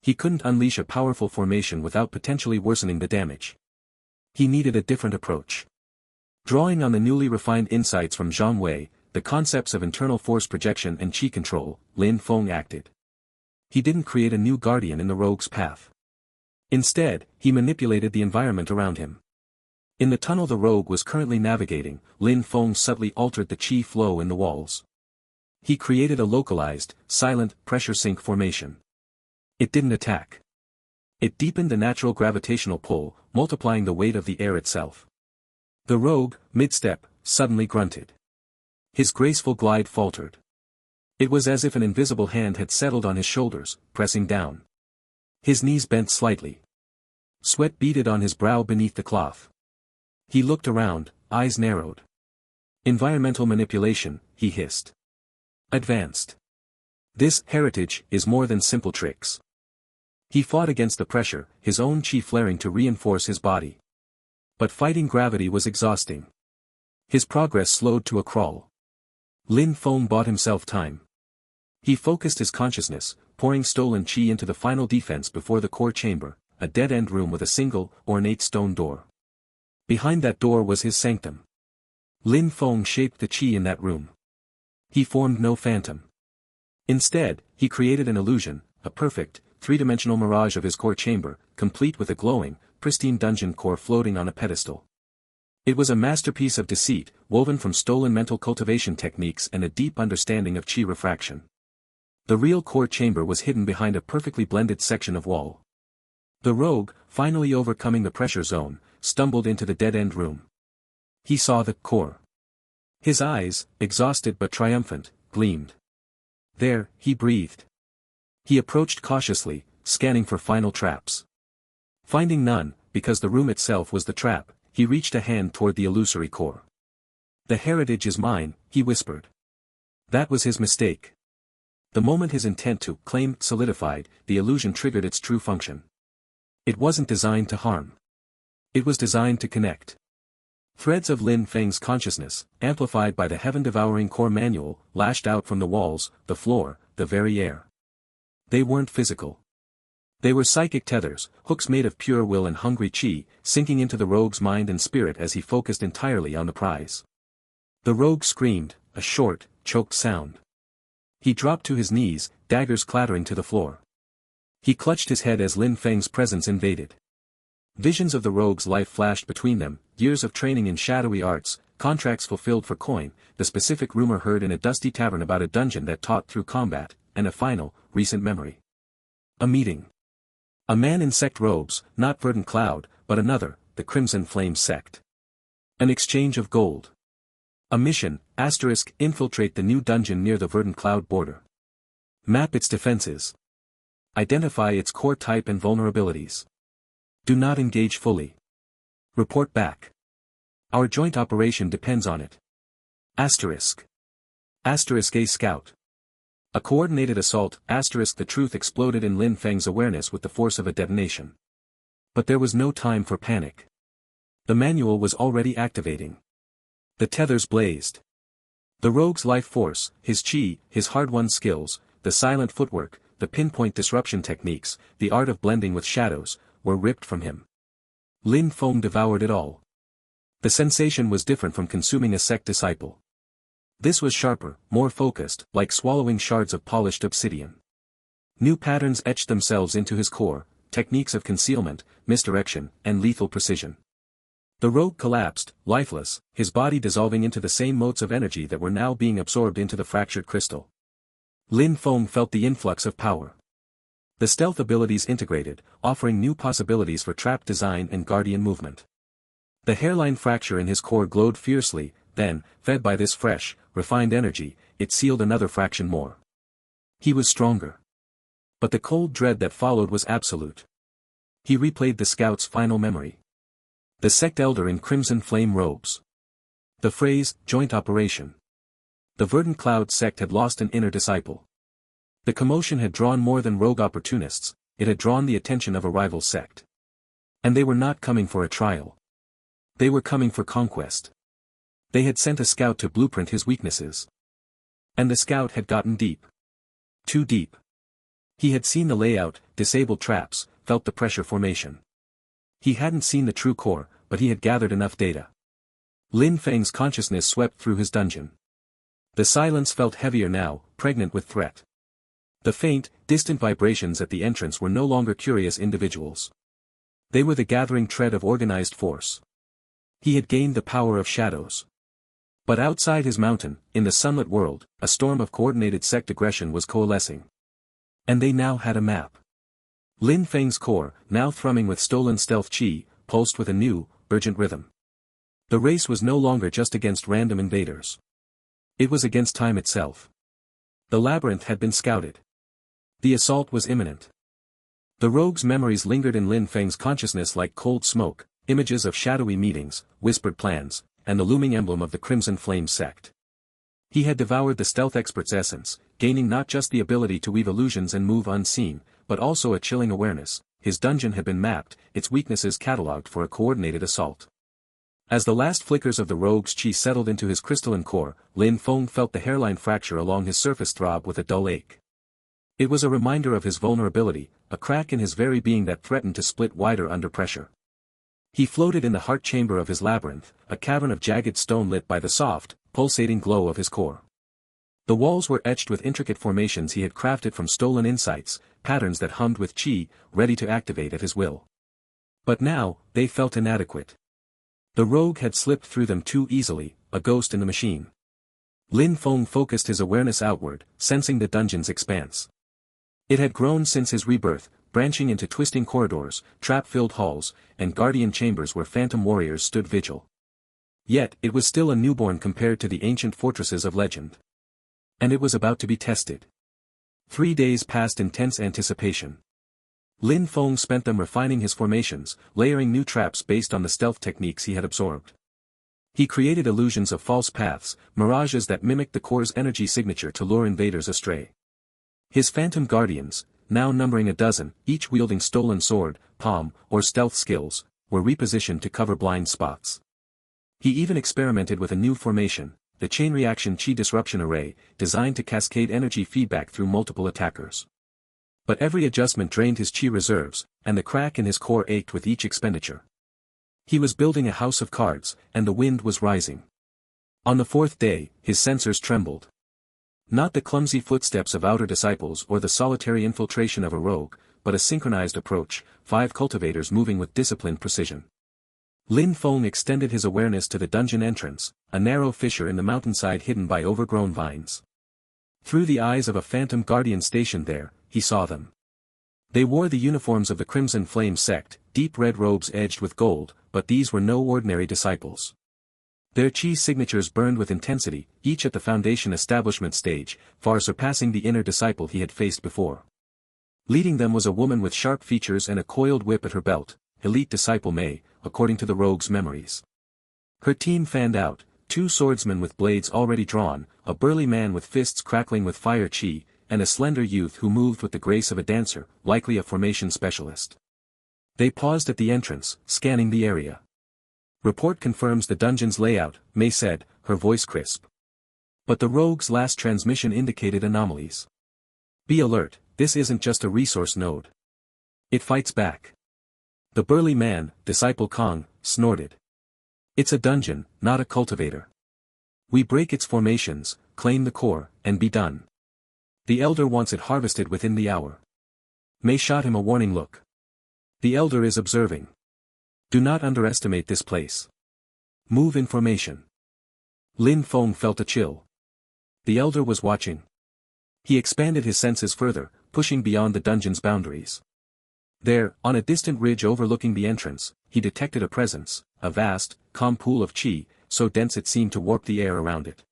He couldn't unleash a powerful formation without potentially worsening the damage. He needed a different approach. Drawing on the newly refined insights from Zhang Wei, the concepts of internal force projection and qi control, Lin Feng acted. he didn't create a new guardian in the rogue's path. Instead, he manipulated the environment around him. In the tunnel the rogue was currently navigating, Lin Feng subtly altered the qi flow in the walls. He created a localized, silent, pressure sink formation. It didn't attack. It deepened the natural gravitational pull, multiplying the weight of the air itself. The rogue, mid-step, suddenly grunted. His graceful glide faltered. It was as if an invisible hand had settled on his shoulders, pressing down. His knees bent slightly. Sweat beaded on his brow beneath the cloth. He looked around, eyes narrowed. Environmental manipulation, he hissed. Advanced. This heritage is more than simple tricks. He fought against the pressure, his own qi flaring to reinforce his body. But fighting gravity was exhausting. His progress slowed to a crawl. Lin Feng bought himself time. He focused his consciousness, pouring stolen qi into the final defense before the core chamber, a dead-end room with a single, ornate stone door. Behind that door was his sanctum. Lin Feng shaped the qi in that room. He formed no phantom. Instead, he created an illusion, a perfect, three-dimensional mirage of his core chamber, complete with a glowing, pristine dungeon core floating on a pedestal. It was a masterpiece of deceit, woven from stolen mental cultivation techniques and a deep understanding of qi refraction. The real core chamber was hidden behind a perfectly blended section of wall. The rogue, finally overcoming the pressure zone, stumbled into the dead-end room. He saw the core. His eyes, exhausted but triumphant, gleamed. There, he breathed. He approached cautiously, scanning for final traps. Finding none, because the room itself was the trap, he reached a hand toward the illusory core. "The heritage is mine," he whispered. That was his mistake. The moment his intent to claim solidified, the illusion triggered its true function. It wasn't designed to harm. It was designed to connect. Threads of Lin Feng's consciousness, amplified by the Heaven-Devouring Core Manual, lashed out from the walls, the floor, the very air. They weren't physical. They were psychic tethers, hooks made of pure will and hungry qi, sinking into the rogue's mind and spirit as he focused entirely on the prize. The rogue screamed, a short, choked sound. He dropped to his knees, daggers clattering to the floor. He clutched his head as Lin Feng's presence invaded. Visions of the rogue's life flashed between them, years of training in shadowy arts, contracts fulfilled for coin, the specific rumor heard in a dusty tavern about a dungeon that taught through combat, and a final, recent memory. A meeting. A man in sect robes, not Verdant Cloud, but another, the Crimson Flame sect. An exchange of gold. A mission, infiltrate the new dungeon near the Verdant Cloud border. Map its defenses. Identify its core type and vulnerabilities. Do not engage fully. Report back. Our joint operation depends on it. A scout. A coordinated assault, the truth exploded in Lin Feng's awareness with the force of a detonation. But there was no time for panic. The manual was already activating. The tethers blazed. The rogue's life force, his qi, his hard-won skills, the silent footwork, the pinpoint disruption techniques, the art of blending with shadows, were ripped from him. Lin Feng devoured it all. The sensation was different from consuming a sect disciple. This was sharper, more focused, like swallowing shards of polished obsidian. New patterns etched themselves into his core, techniques of concealment, misdirection, and lethal precision. The rogue collapsed, lifeless, his body dissolving into the same motes of energy that were now being absorbed into the fractured crystal. Lin Feng felt the influx of power. The stealth abilities integrated, offering new possibilities for trap design and guardian movement. The hairline fracture in his core glowed fiercely, then, fed by this fresh, refined energy, it sealed another fraction more. He was stronger. But the cold dread that followed was absolute. He replayed the scout's final memory. The sect elder in crimson flame robes. The phrase, joint operation. The Verdant Cloud sect had lost an inner disciple. The commotion had drawn more than rogue opportunists, it had drawn the attention of a rival sect. And they were not coming for a trial. They were coming for conquest. They had sent a scout to blueprint his weaknesses. And the scout had gotten deep. Too deep. He had seen the layout, disabled traps, felt the pressure formation. He hadn't seen the true core, but he had gathered enough data. Lin Feng's consciousness swept through his dungeon. The silence felt heavier now, pregnant with threat. The faint, distant vibrations at the entrance were no longer curious individuals. They were the gathering tread of organized force. He had gained the power of shadows. But outside his mountain, in the sunlit world, a storm of coordinated sect aggression was coalescing. And they now had a map. Lin Feng's core, now thrumming with stolen stealth qi, pulsed with a new, urgent rhythm. The race was no longer just against random invaders. It was against time itself. The labyrinth had been scouted. The assault was imminent. The rogue's memories lingered in Lin Feng's consciousness like cold smoke, images of shadowy meetings, whispered plans, and the looming emblem of the Crimson Flame sect. He had devoured the stealth expert's essence, gaining not just the ability to weave illusions and move unseen, but also a chilling awareness. His dungeon had been mapped, its weaknesses catalogued for a coordinated assault. As the last flickers of the rogue's qi settled into his crystalline core, Lin Feng felt the hairline fracture along his surface throb with a dull ache. It was a reminder of his vulnerability, a crack in his very being that threatened to split wider under pressure. He floated in the heart chamber of his labyrinth, a cavern of jagged stone lit by the soft, pulsating glow of his core. The walls were etched with intricate formations he had crafted from stolen insights, patterns that hummed with qi, ready to activate at his will. But now, they felt inadequate. The rogue had slipped through them too easily, a ghost in the machine. Lin Feng focused his awareness outward, sensing the dungeon's expanse. It had grown since his rebirth, branching into twisting corridors, trap-filled halls, and guardian chambers where phantom warriors stood vigil. Yet, it was still a newborn compared to the ancient fortresses of legend. And it was about to be tested. 3 days passed in tense anticipation. Lin Feng spent them refining his formations, layering new traps based on the stealth techniques he had absorbed. He created illusions of false paths, mirages that mimicked the core's energy signature to lure invaders astray. His phantom guardians, now numbering a dozen, each wielding stolen sword, palm, or stealth skills, were repositioned to cover blind spots. He even experimented with a new formation, the chain reaction qi disruption array, designed to cascade energy feedback through multiple attackers. But every adjustment drained his qi reserves, and the crack in his core ached with each expenditure. He was building a house of cards, and the wind was rising. On the 4th day, his sensors trembled. Not the clumsy footsteps of outer disciples or the solitary infiltration of a rogue, but a synchronized approach, 5 cultivators moving with disciplined precision. Lin Feng extended his awareness to the dungeon entrance, a narrow fissure in the mountainside hidden by overgrown vines. Through the eyes of a phantom guardian stationed there, he saw them. They wore the uniforms of the Crimson Flame sect, deep red robes edged with gold, but these were no ordinary disciples. Their qi signatures burned with intensity, each at the foundation establishment stage, far surpassing the inner disciple he had faced before. Leading them was a woman with sharp features and a coiled whip at her belt, elite disciple Mei, according to the rogue's memories. Her team fanned out, 2 swordsmen with blades already drawn, a burly man with fists crackling with fire qi, and a slender youth who moved with the grace of a dancer, likely a formation specialist. They paused at the entrance, scanning the area. "Report confirms the dungeon's layout," Mei said, her voice crisp. But the rogue's last transmission indicated anomalies. "Be alert, this isn't just a resource node. It fights back." The burly man, Disciple Kong, snorted. "It's a dungeon, not a cultivator. We break its formations, claim the core, and be done. The elder wants it harvested within the hour." Mei shot him a warning look. "The elder is observing. Do not underestimate this place. Move in formation." Lin Feng felt a chill. The elder was watching. He expanded his senses further, pushing beyond the dungeon's boundaries. There, on a distant ridge overlooking the entrance, he detected a presence, a vast, calm pool of qi, so dense it seemed to warp the air around it.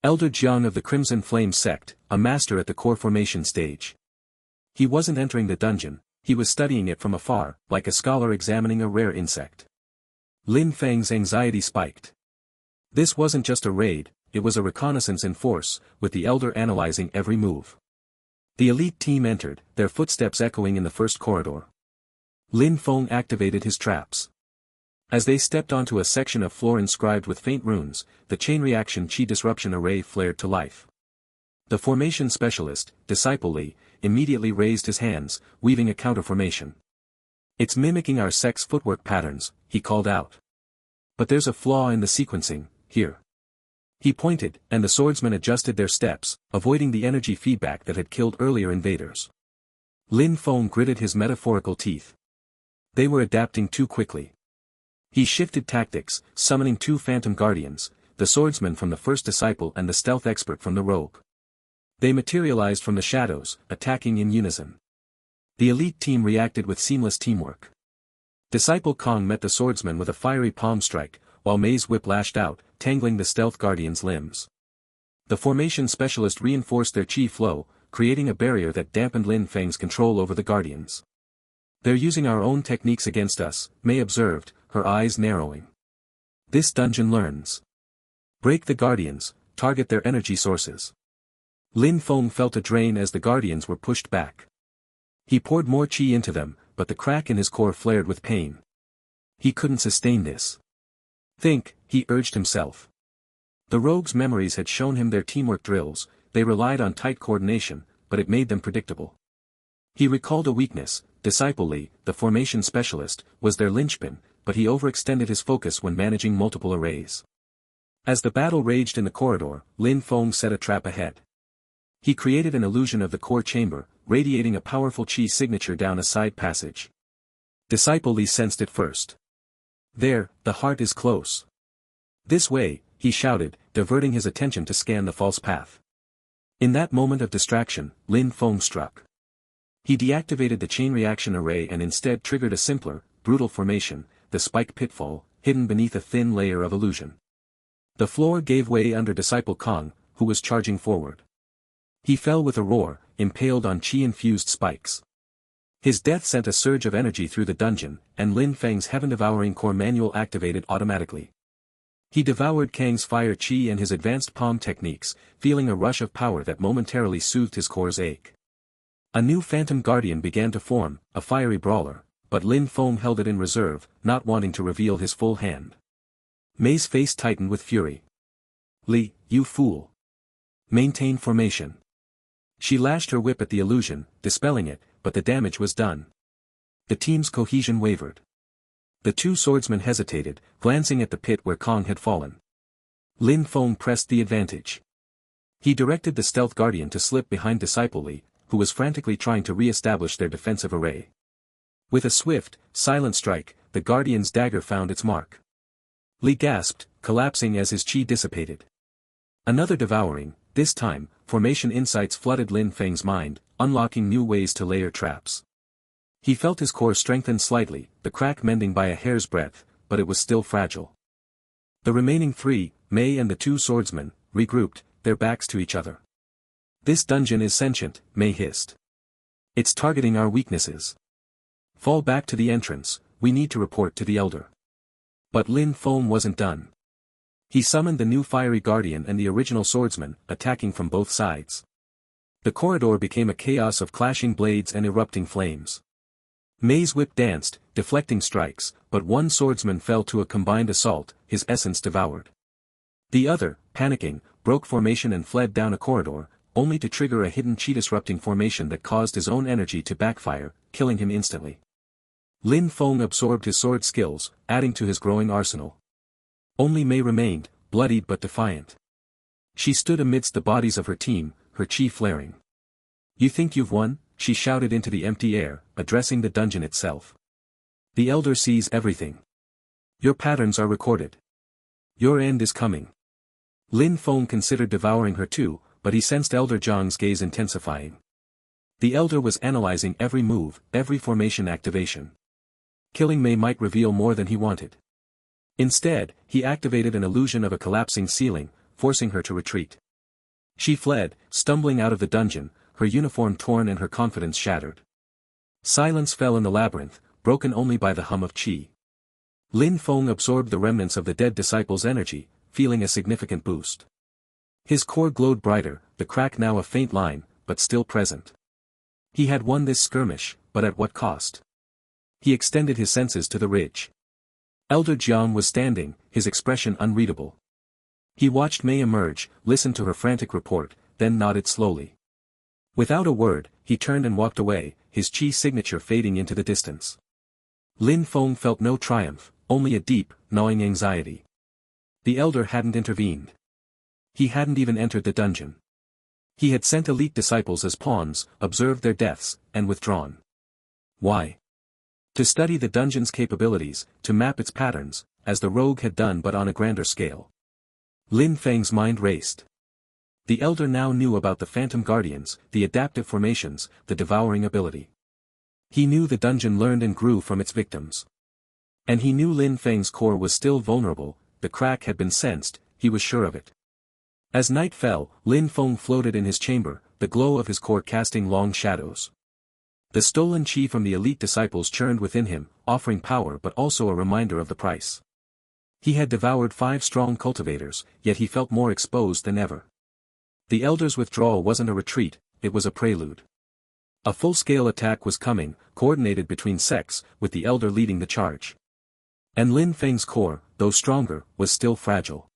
Elder Jiang of the Crimson Flame sect, a master at the core formation stage. He wasn't entering the dungeon, he was studying it from afar, like a scholar examining a rare insect. Lin Feng's anxiety spiked. This wasn't just a raid, it was a reconnaissance in force, with the elder analyzing every move. The elite team entered, their footsteps echoing in the first corridor. Lin Feng activated his traps. As they stepped onto a section of floor inscribed with faint runes, the chain reaction qi disruption array flared to life. The formation specialist, Disciple Li, immediately raised his hands, weaving a counterformation. "It's mimicking our sect's footwork patterns," he called out. "But there's a flaw in the sequencing, here." He pointed, and the swordsmen adjusted their steps, avoiding the energy feedback that had killed earlier invaders. Lin Feng gritted his metaphorical teeth. They were adapting too quickly. He shifted tactics, summoning 2 phantom guardians, the swordsman from the first disciple and the stealth expert from the rogue. They materialized from the shadows, attacking in unison. The elite team reacted with seamless teamwork. Disciple Kong met the swordsman with a fiery palm strike, while Mei's whip lashed out, tangling the stealth guardian's limbs. The formation specialist reinforced their chi flow, creating a barrier that dampened Lin Feng's control over the guardians. They're using our own techniques against us, Mei observed, her eyes narrowing. This dungeon learns. Break the guardians, target their energy sources. Lin Feng felt a drain as the guardians were pushed back. He poured more chi into them, but the crack in his core flared with pain. He couldn't sustain this. Think, he urged himself. The rogue's memories had shown him their teamwork drills, they relied on tight coordination, but it made them predictable. He recalled a weakness. Disciple Li, the formation specialist, was their linchpin, but he overextended his focus when managing multiple arrays. As the battle raged in the corridor, Lin Feng set a trap ahead. He created an illusion of the core chamber, radiating a powerful chi signature down a side passage. Disciple Li sensed it first. There, the heart is close. This way, he shouted, diverting his attention to scan the false path. In that moment of distraction, Lin Feng struck. He deactivated the chain reaction array and instead triggered a simpler, brutal formation, the spike pitfall, hidden beneath a thin layer of illusion. The floor gave way under Disciple Kong, who was charging forward. He fell with a roar, impaled on chi-infused spikes. His death sent a surge of energy through the dungeon, and Lin Feng's Heaven-Devouring Core Manual activated automatically. He devoured Kang's fire chi and his advanced palm techniques, feeling a rush of power that momentarily soothed his core's ache. A new phantom guardian began to form, a fiery brawler, but Lin Feng held it in reserve, not wanting to reveal his full hand. Mei's face tightened with fury. Li, you fool. Maintain formation. She lashed her whip at the illusion, dispelling it, but the damage was done. The team's cohesion wavered. The 2 swordsmen hesitated, glancing at the pit where Kong had fallen. Lin Feng pressed the advantage. He directed the stealth guardian to slip behind Disciple Li, who was frantically trying to re-establish their defensive array. With a swift, silent strike, the guardian's dagger found its mark. Li gasped, collapsing as his chi dissipated. Another devouring, this time, formation insights flooded Lin Feng's mind, unlocking new ways to layer traps. He felt his core strengthen slightly, the crack mending by a hair's breadth, but it was still fragile. The remaining 3, Mei and the 2 swordsmen, regrouped, their backs to each other. This dungeon is sentient, Mei hissed. It's targeting our weaknesses. Fall back to the entrance, we need to report to the Elder. But Lin Feng wasn't done. He summoned the new fiery guardian and the original swordsman, attacking from both sides. The corridor became a chaos of clashing blades and erupting flames. Mei's whip danced, deflecting strikes, but one swordsman fell to a combined assault, his essence devoured. The other, panicking, broke formation and fled down a corridor, only to trigger a hidden chi-disrupting formation that caused his own energy to backfire, killing him instantly. Lin Feng absorbed his sword skills, adding to his growing arsenal. Only Mei remained, bloodied but defiant. She stood amidst the bodies of her team, her chi flaring. You think you've won? She shouted into the empty air, addressing the dungeon itself. The Elder sees everything. Your patterns are recorded. Your end is coming. Lin Feng considered devouring her too, but he sensed Elder Zhang's gaze intensifying. The Elder was analyzing every move, every formation activation. Killing Mei might reveal more than he wanted. Instead, he activated an illusion of a collapsing ceiling, forcing her to retreat. She fled, stumbling out of the dungeon, her uniform torn and her confidence shattered. Silence fell in the labyrinth, broken only by the hum of qi. Lin Feng absorbed the remnants of the dead disciple's energy, feeling a significant boost. His core glowed brighter, the crack now a faint line, but still present. He had won this skirmish, but at what cost? He extended his senses to the ridge. Elder Jiang was standing, his expression unreadable. He watched Mei emerge, listened to her frantic report, then nodded slowly. Without a word, he turned and walked away, his chi signature fading into the distance. Lin Feng felt no triumph, only a deep, gnawing anxiety. The Elder hadn't intervened. He hadn't even entered the dungeon. He had sent elite disciples as pawns, observed their deaths, and withdrawn. Why? To study the dungeon's capabilities, to map its patterns, as the rogue had done but on a grander scale. Lin Feng's mind raced. The elder now knew about the Phantom Guardians, the adaptive formations, the devouring ability. He knew the dungeon learned and grew from its victims. And he knew Lin Feng's core was still vulnerable, the crack had been sensed, he was sure of it. As night fell, Lin Feng floated in his chamber, the glow of his core casting long shadows. The stolen qi from the elite disciples churned within him, offering power but also a reminder of the price. He had devoured 5 strong cultivators, yet he felt more exposed than ever. The elder's withdrawal wasn't a retreat, it was a prelude. A full-scale attack was coming, coordinated between sects, with the elder leading the charge. And Lin Feng's core, though stronger, was still fragile.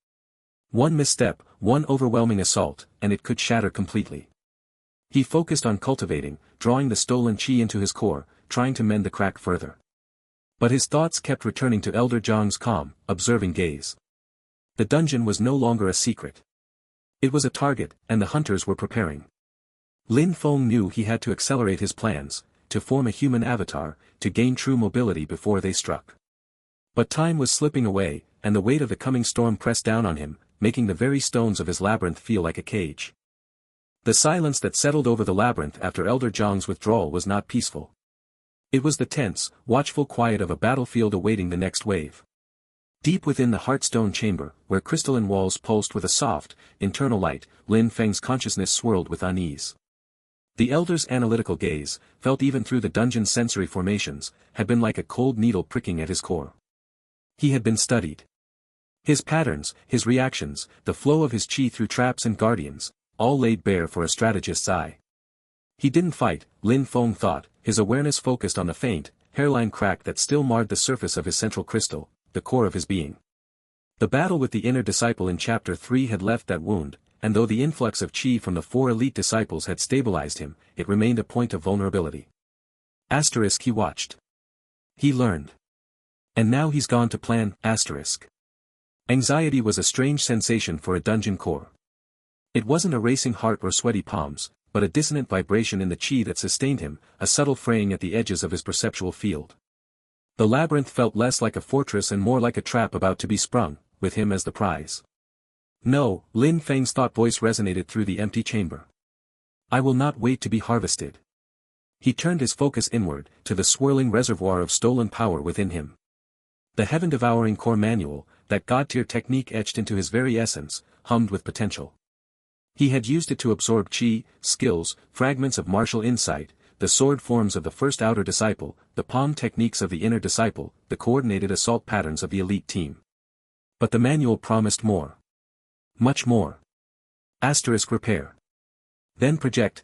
One misstep, one overwhelming assault, and it could shatter completely. He focused on cultivating, drawing the stolen qi into his core, trying to mend the crack further. But his thoughts kept returning to Elder Zhang's calm, observing gaze. The dungeon was no longer a secret. It was a target, and the hunters were preparing. Lin Feng knew he had to accelerate his plans, to form a human avatar, to gain true mobility before they struck. But time was slipping away, and the weight of the coming storm pressed down on him, making the very stones of his labyrinth feel like a cage. The silence that settled over the labyrinth after Elder Zhang's withdrawal was not peaceful. It was the tense, watchful quiet of a battlefield awaiting the next wave. Deep within the Heartstone chamber, where crystalline walls pulsed with a soft, internal light, Lin Feng's consciousness swirled with unease. The elder's analytical gaze, felt even through the dungeon's sensory formations, had been like a cold needle pricking at his core. He had been studied. His patterns, his reactions, the flow of his qi through traps and guardians, all laid bare for a strategist's eye. He didn't fight, Lin Feng thought, his awareness focused on the faint, hairline crack that still marred the surface of his central crystal, the core of his being. The battle with the inner disciple in Chapter 3 had left that wound, and though the influx of qi from the 4 elite disciples had stabilized him, it remained a point of vulnerability. He watched. He learned. And now he's gone to plan. Anxiety was a strange sensation for a dungeon core. It wasn't a racing heart or sweaty palms, but a dissonant vibration in the qi that sustained him, a subtle fraying at the edges of his perceptual field. The labyrinth felt less like a fortress and more like a trap about to be sprung, with him as the prize. No, Lin Feng's thought voice resonated through the empty chamber. I will not wait to be harvested. He turned his focus inward, to the swirling reservoir of stolen power within him. The Heaven-Devouring Core Manual, that god-tier technique etched into his very essence, hummed with potential. He had used it to absorb qi, skills, fragments of martial insight, the sword forms of the first outer disciple, the palm techniques of the inner disciple, the coordinated assault patterns of the elite team. But the manual promised more. Much more. Repair. Then project,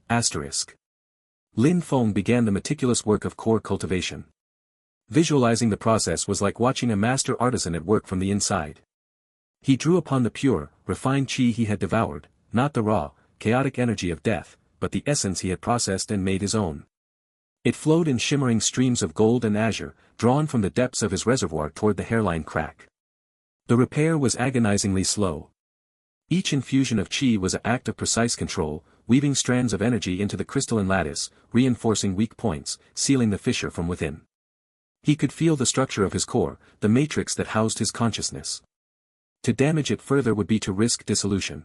Lin Feng began the meticulous work of core cultivation. Visualizing the process was like watching a master artisan at work from the inside. He drew upon the pure, refined qi he had devoured, not the raw, chaotic energy of death, but the essence he had processed and made his own. It flowed in shimmering streams of gold and azure, drawn from the depths of his reservoir toward the hairline crack. The repair was agonizingly slow. Each infusion of qi was an act of precise control, weaving strands of energy into the crystalline lattice, reinforcing weak points, sealing the fissure from within. He could feel the structure of his core, the matrix that housed his consciousness. To damage it further would be to risk dissolution.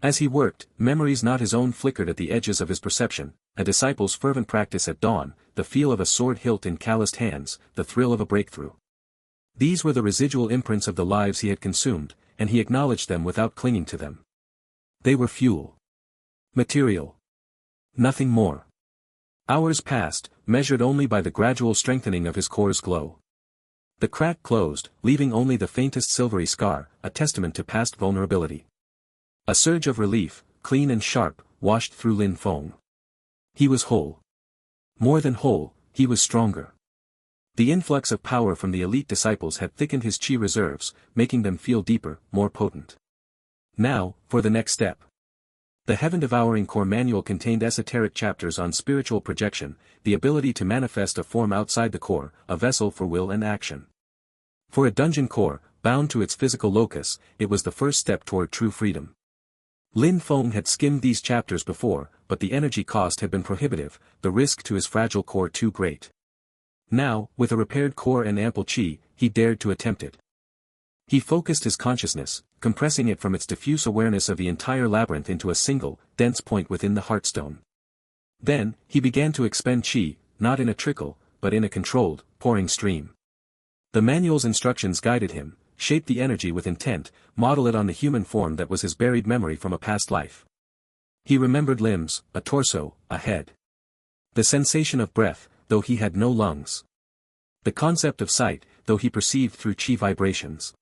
As he worked, memories not his own flickered at the edges of his perception, a disciple's fervent practice at dawn, the feel of a sword hilt in calloused hands, the thrill of a breakthrough. These were the residual imprints of the lives he had consumed, and he acknowledged them without clinging to them. They were fuel. Material. Nothing more. Hours passed, measured only by the gradual strengthening of his core's glow. The crack closed, leaving only the faintest silvery scar, a testament to past vulnerability. A surge of relief, clean and sharp, washed through Lin Feng. He was whole. More than whole, he was stronger. The influx of power from the elite disciples had thickened his qi reserves, making them feel deeper, more potent. Now, for the next step. The Heaven-Devouring Core Manual contained esoteric chapters on spiritual projection, the ability to manifest a form outside the core, a vessel for will and action. For a dungeon core, bound to its physical locus, it was the first step toward true freedom. Lin Feng had skimmed these chapters before, but the energy cost had been prohibitive, the risk to his fragile core too great. Now, with a repaired core and ample qi, he dared to attempt it. He focused his consciousness, compressing it from its diffuse awareness of the entire labyrinth into a single, dense point within the heartstone. Then, he began to expend qi, not in a trickle, but in a controlled, pouring stream. The manual's instructions guided him: shape the energy with intent, model it on the human form that was his buried memory from a past life. He remembered limbs, a torso, a head. The sensation of breath, though he had no lungs. The concept of sight, though he perceived through qi vibrations.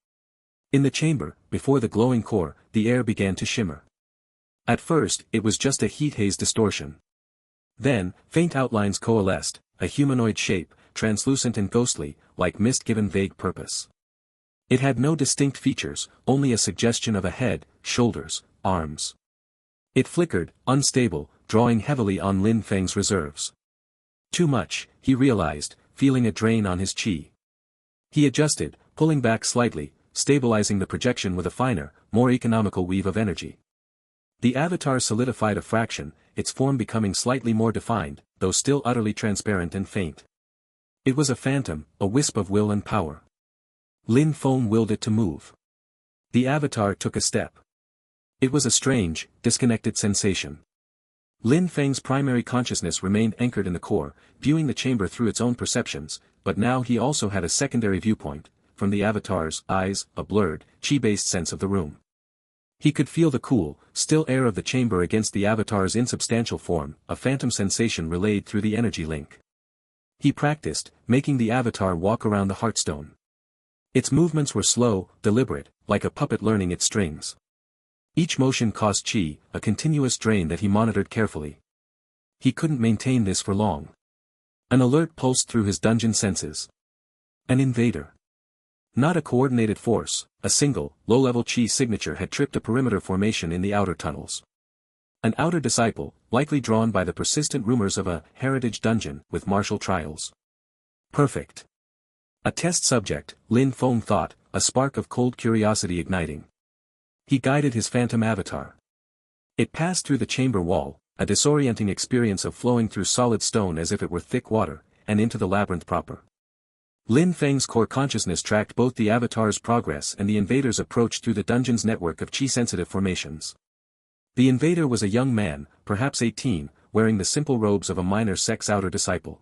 In the chamber, before the glowing core, the air began to shimmer. At first, it was just a heat haze distortion. Then, faint outlines coalesced, a humanoid shape, translucent and ghostly, like mist given vague purpose. It had no distinct features, only a suggestion of a head, shoulders, arms. It flickered, unstable, drawing heavily on Lin Feng's reserves. Too much, he realized, feeling a drain on his qi. He adjusted, pulling back slightly, stabilizing the projection with a finer, more economical weave of energy. The avatar solidified a fraction, its form becoming slightly more defined, though still utterly transparent and faint. It was a phantom, a wisp of will and power. Lin Feng willed it to move. The avatar took a step. It was a strange, disconnected sensation. Lin Feng's primary consciousness remained anchored in the core, viewing the chamber through its own perceptions, but now he also had a secondary viewpoint, from the avatar's eyes, a blurred, qi-based sense of the room. He could feel the cool, still air of the chamber against the avatar's insubstantial form, a phantom sensation relayed through the energy link. He practiced, making the avatar walk around the heartstone. Its movements were slow, deliberate, like a puppet learning its strings. Each motion cost qi, a continuous drain that he monitored carefully. He couldn't maintain this for long. An alert pulsed through his dungeon senses. An invader. Not a coordinated force, a single, low-level qi signature had tripped a perimeter formation in the outer tunnels. An outer disciple, likely drawn by the persistent rumors of a heritage dungeon with martial trials. Perfect. A test subject, Lin Feng thought, a spark of cold curiosity igniting. He guided his phantom avatar. It passed through the chamber wall, a disorienting experience of flowing through solid stone as if it were thick water, and into the labyrinth proper. Lin Feng's core consciousness tracked both the avatar's progress and the invader's approach through the dungeon's network of qi-sensitive formations. The invader was a young man, perhaps 18, wearing the simple robes of a minor sect's outer disciple.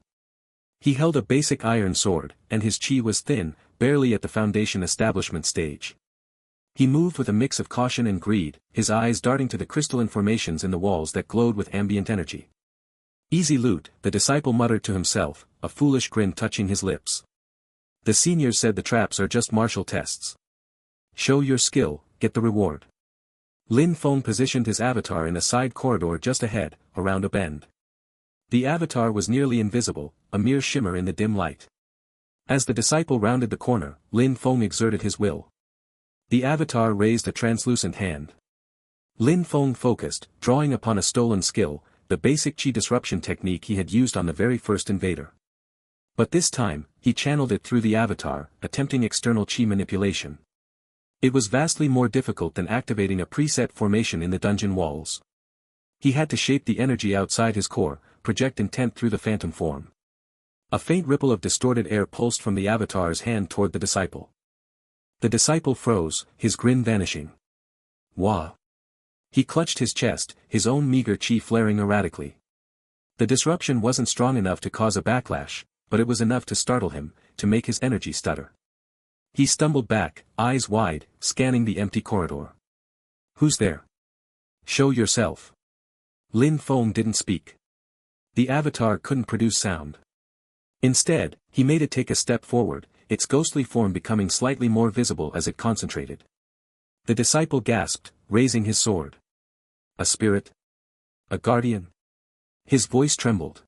He held a basic iron sword, and his qi was thin, barely at the foundation establishment stage. He moved with a mix of caution and greed, his eyes darting to the crystalline formations in the walls that glowed with ambient energy. Easy loot, the disciple muttered to himself, a foolish grin touching his lips. The seniors said the traps are just martial tests. Show your skill, get the reward. Lin Feng positioned his avatar in a side corridor just ahead, around a bend. The avatar was nearly invisible, a mere shimmer in the dim light. As the disciple rounded the corner, Lin Feng exerted his will. The avatar raised a translucent hand. Lin Feng focused, drawing upon a stolen skill, the basic qi disruption technique he had used on the very first invader. But this time, he channeled it through the avatar, attempting external qi manipulation. It was vastly more difficult than activating a preset formation in the dungeon walls. He had to shape the energy outside his core, project intent through the phantom form. A faint ripple of distorted air pulsed from the avatar's hand toward the disciple. The disciple froze, his grin vanishing. Wah! He clutched his chest, his own meager qi flaring erratically. The disruption wasn't strong enough to cause a backlash, but it was enough to startle him, to make his energy stutter. He stumbled back, eyes wide, scanning the empty corridor. Who's there? Show yourself. Lin Feng didn't speak. The avatar couldn't produce sound. Instead, he made it take a step forward, its ghostly form becoming slightly more visible as it concentrated. The disciple gasped, raising his sword. A spirit? A guardian? His voice trembled.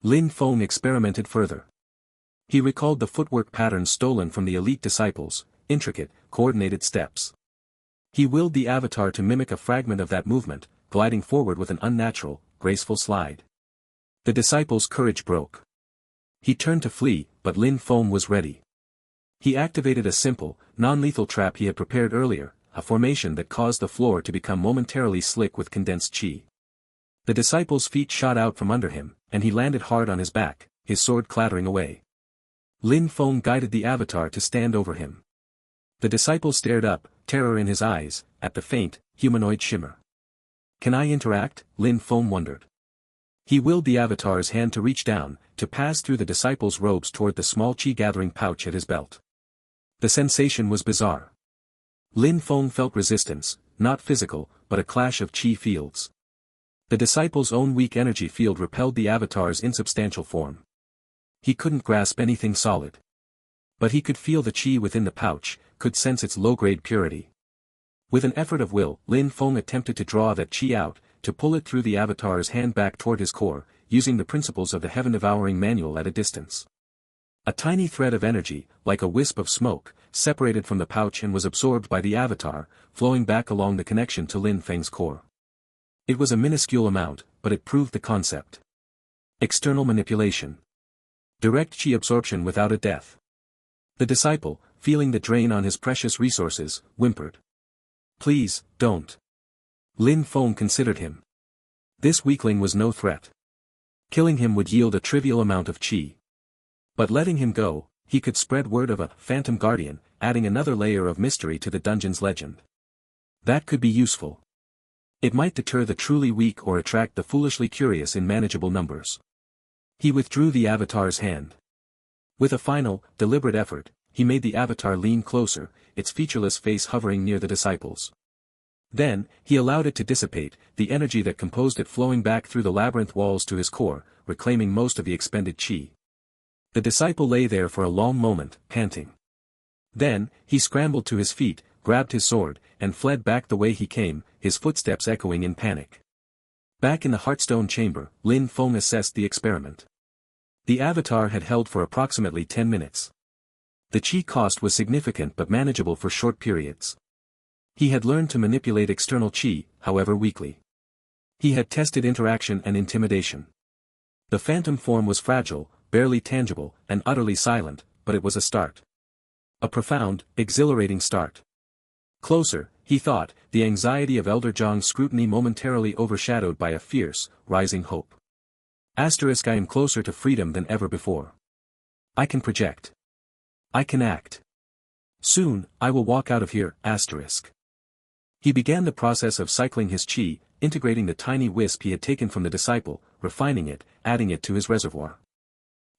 Lin Feng experimented further. He recalled the footwork patterns stolen from the elite disciples, intricate, coordinated steps. He willed the avatar to mimic a fragment of that movement, gliding forward with an unnatural, graceful slide. The disciple's courage broke. He turned to flee, but Lin Feng was ready. He activated a simple, non-lethal trap he had prepared earlier, a formation that caused the floor to become momentarily slick with condensed qi. The disciple's feet shot out from under him, and he landed hard on his back, his sword clattering away. Lin Feng guided the avatar to stand over him. The disciple stared up, terror in his eyes, at the faint, humanoid shimmer. "Can I interact?" Lin Feng wondered. He willed the avatar's hand to reach down, to pass through the disciple's robes toward the small qi-gathering pouch at his belt. The sensation was bizarre. Lin Feng felt resistance, not physical, but a clash of qi fields. The disciple's own weak energy field repelled the avatar's insubstantial form. He couldn't grasp anything solid. But he could feel the qi within the pouch, could sense its low-grade purity. With an effort of will, Lin Feng attempted to draw that qi out, to pull it through the avatar's hand back toward his core, using the principles of the Heaven-Devouring Manual at a distance. A tiny thread of energy, like a wisp of smoke, separated from the pouch and was absorbed by the avatar, flowing back along the connection to Lin Feng's core. It was a minuscule amount, but it proved the concept. External manipulation. Direct qi absorption without a death. The disciple, feeling the drain on his precious resources, whimpered. "Please, don't." Lin Feng considered him. This weakling was no threat. Killing him would yield a trivial amount of qi. But letting him go, he could spread word of a phantom guardian, adding another layer of mystery to the dungeon's legend. That could be useful. It might deter the truly weak or attract the foolishly curious in manageable numbers. He withdrew the avatar's hand. With a final, deliberate effort, he made the avatar lean closer, its featureless face hovering near the disciple's. Then, he allowed it to dissipate, the energy that composed it flowing back through the labyrinth walls to his core, reclaiming most of the expended qi. The disciple lay there for a long moment, panting. Then, he scrambled to his feet, grabbed his sword, and fled back the way he came, his footsteps echoing in panic. Back in the Heartstone chamber, Lin Feng assessed the experiment. The avatar had held for approximately 10 minutes. The qi cost was significant but manageable for short periods. He had learned to manipulate external qi, however weakly. He had tested interaction and intimidation. The phantom form was fragile, barely tangible, and utterly silent, but it was a start. A profound, exhilarating start. Closer, he thought, the anxiety of Elder Zhang's scrutiny momentarily overshadowed by a fierce, rising hope. I am closer to freedom than ever before. I can project. I can act. Soon, I will walk out of here, He began the process of cycling his qi, integrating the tiny wisp he had taken from the disciple, refining it, adding it to his reservoir.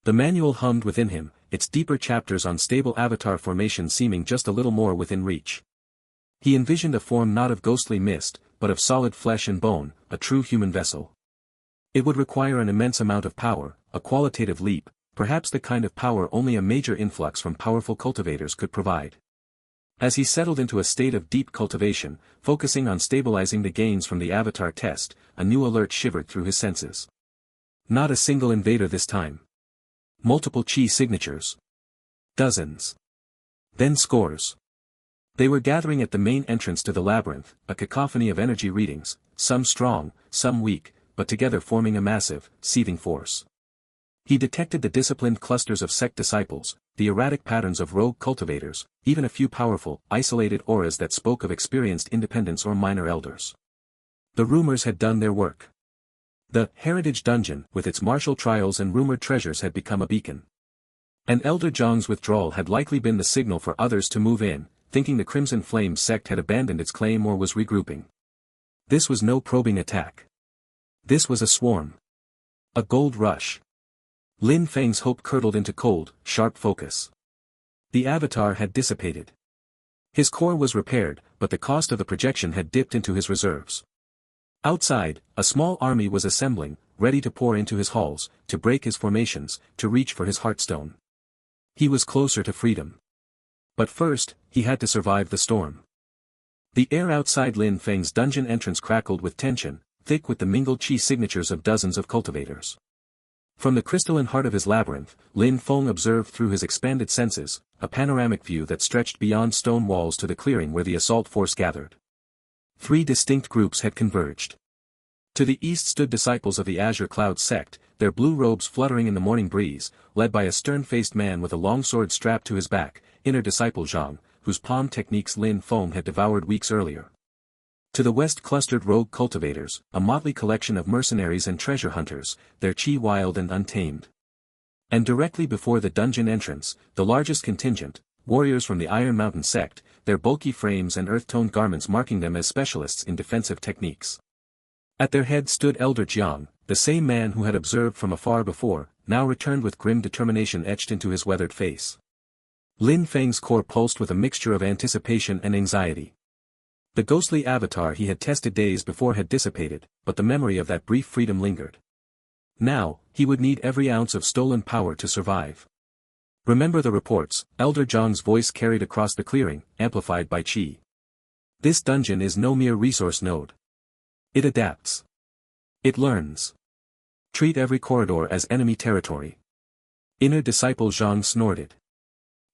The manual hummed within him, its deeper chapters on stable avatar formation seeming just a little more within reach. He envisioned a form not of ghostly mist, but of solid flesh and bone, a true human vessel. It would require an immense amount of power, a qualitative leap, perhaps the kind of power only a major influx from powerful cultivators could provide. As he settled into a state of deep cultivation, focusing on stabilizing the gains from the avatar test, a new alert shivered through his senses. Not a single invader this time. Multiple qi signatures. Dozens. Then scores. They were gathering at the main entrance to the labyrinth, a cacophony of energy readings, some strong, some weak, but together forming a massive, seething force. He detected the disciplined clusters of sect disciples, the erratic patterns of rogue cultivators, even a few powerful, isolated auras that spoke of experienced independents or minor elders. The rumors had done their work. The Heritage Dungeon, with its martial trials and rumored treasures, had become a beacon. And Elder Zhang's withdrawal had likely been the signal for others to move in, thinking the Crimson Flame sect had abandoned its claim or was regrouping. This was no probing attack. This was a swarm. A gold rush. Lin Feng's hope curdled into cold, sharp focus. The avatar had dissipated. His core was repaired, but the cost of the projection had dipped into his reserves. Outside, a small army was assembling, ready to pour into his halls, to break his formations, to reach for his heartstone. He was closer to freedom. But first, he had to survive the storm. The air outside Lin Feng's dungeon entrance crackled with tension, thick with the mingled qi signatures of dozens of cultivators. From the crystalline heart of his labyrinth, Lin Feng observed through his expanded senses, a panoramic view that stretched beyond stone walls to the clearing where the assault force gathered. 3 distinct groups had converged. To the east stood disciples of the Azure Cloud sect, their blue robes fluttering in the morning breeze, led by a stern-faced man with a long sword strapped to his back, inner disciple Zhang, whose palm techniques Lin Feng had devoured weeks earlier. To the west clustered rogue cultivators, a motley collection of mercenaries and treasure hunters, their Qi wild and untamed. And directly before the dungeon entrance, the largest contingent, warriors from the Iron Mountain sect, their bulky frames and earth-toned garments marking them as specialists in defensive techniques. At their head stood Elder Jiang, the same man who had observed from afar before, now returned with grim determination etched into his weathered face. Lin Feng's core pulsed with a mixture of anticipation and anxiety. The ghostly avatar he had tested days before had dissipated, but the memory of that brief freedom lingered. Now, he would need every ounce of stolen power to survive. Remember the reports, Elder Jiang's voice carried across the clearing, amplified by Qi. This dungeon is no mere resource node. It adapts. It learns. Treat every corridor as enemy territory. Inner disciple Zhang snorted.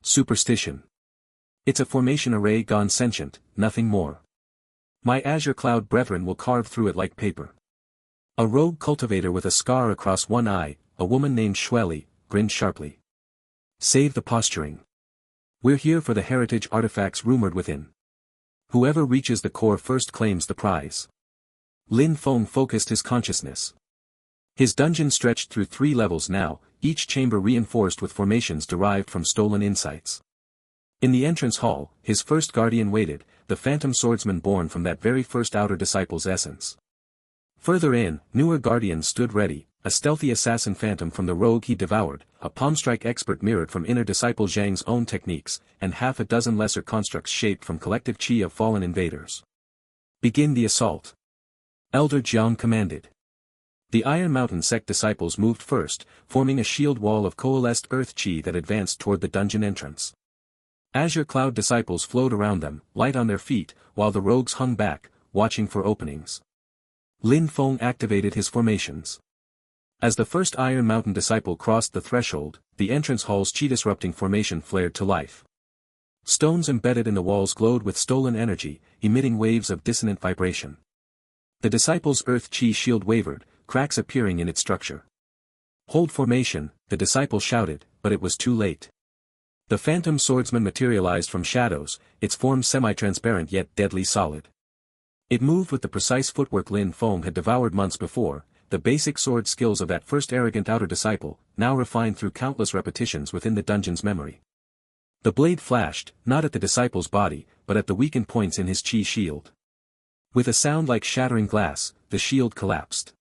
Superstition. It's a formation array gone sentient, nothing more. My azure cloud brethren will carve through it like paper. A rogue cultivator with a scar across one eye, a woman named Shueli, grinned sharply. Save the posturing. We're here for the heritage artifacts rumored within. Whoever reaches the core first claims the prize. Lin Feng focused his consciousness. His dungeon stretched through 3 levels now, each chamber reinforced with formations derived from stolen insights. In the entrance hall, his first guardian waited, the Phantom Swordsman born from that very first outer disciple's essence. Further in, newer guardians stood ready, a stealthy assassin phantom from the rogue he devoured, a palm-strike expert mirrored from inner disciple Zhang's own techniques, and half a dozen lesser constructs shaped from collective Qi of fallen invaders. Begin the assault. Elder Jiang commanded. The Iron Mountain sect disciples moved first, forming a shield wall of coalesced earth Qi that advanced toward the dungeon entrance. Azure Cloud disciples flowed around them, light on their feet, while the rogues hung back, watching for openings. Lin Feng activated his formations. As the first Iron Mountain disciple crossed the threshold, the entrance hall's Qi-disrupting formation flared to life. Stones embedded in the walls glowed with stolen energy, emitting waves of dissonant vibration. The disciple's earth Qi shield wavered, cracks appearing in its structure. Hold formation, the disciple shouted, but it was too late. The Phantom Swordsman materialized from shadows, its form semi-transparent yet deadly solid. It moved with the precise footwork Lin Feng had devoured months before, the basic sword skills of that first arrogant outer disciple, now refined through countless repetitions within the dungeon's memory. The blade flashed, not at the disciple's body, but at the weakened points in his Qi shield. With a sound like shattering glass, the shield collapsed.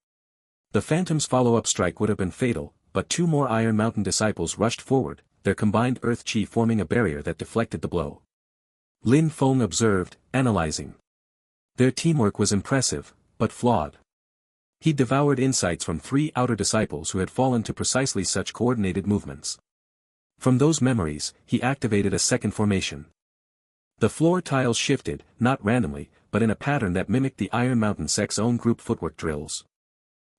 The Phantom's follow-up strike would have been fatal, but 2 more Iron Mountain disciples rushed forward, their combined earth Qi forming a barrier that deflected the blow. Lin Feng observed, analyzing. Their teamwork was impressive, but flawed. He devoured insights from 3 outer disciples who had fallen to precisely such coordinated movements. From those memories, he activated a second formation. The floor tiles shifted, not randomly, but in a pattern that mimicked the Iron Mountain sect's own group footwork drills.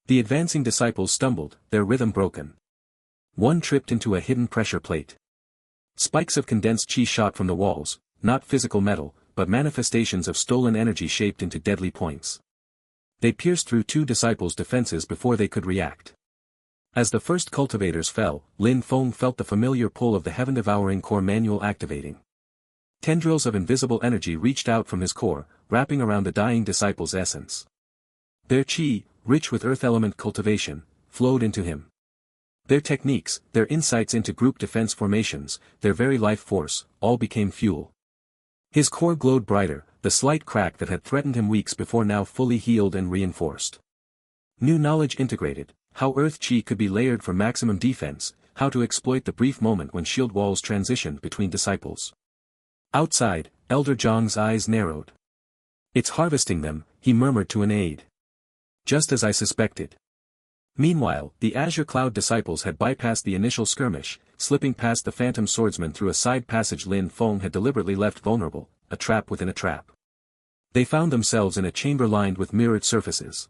The advancing disciples stumbled, their rhythm broken. One tripped into a hidden pressure plate. Spikes of condensed Qi shot from the walls, not physical metal, but manifestations of stolen energy shaped into deadly points. They pierced through 2 disciples' defenses before they could react. As the first cultivators fell, Lin Feng felt the familiar pull of the Heaven-Devouring Core Manual activating. Tendrils of invisible energy reached out from his core, wrapping around the dying disciple's essence. Their Qi, rich with earth element cultivation, flowed into him. Their techniques, their insights into group defense formations, their very life force, all became fuel. His core glowed brighter, the slight crack that had threatened him weeks before now fully healed and reinforced. New knowledge integrated, how earth Qi could be layered for maximum defense, how to exploit the brief moment when shield walls transitioned between disciples. Outside, Elder Jiang's eyes narrowed. It's harvesting them, he murmured to an aide. Just as I suspected. Meanwhile, the Azure Cloud disciples had bypassed the initial skirmish, slipping past the Phantom Swordsman through a side passage Lin Feng had deliberately left vulnerable, a trap within a trap. They found themselves in a chamber lined with mirrored surfaces.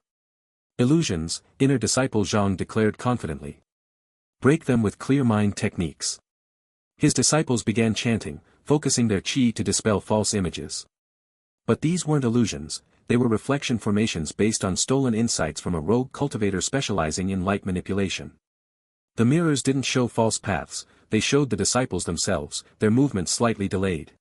Illusions, inner disciple Zhang declared confidently. Break them with clear mind techniques. His disciples began chanting, focusing their Qi to dispel false images. But these weren't illusions, they were reflection formations based on stolen insights from a rogue cultivator specializing in light manipulation. The mirrors didn't show false paths, they showed the disciples themselves, their movements slightly delayed.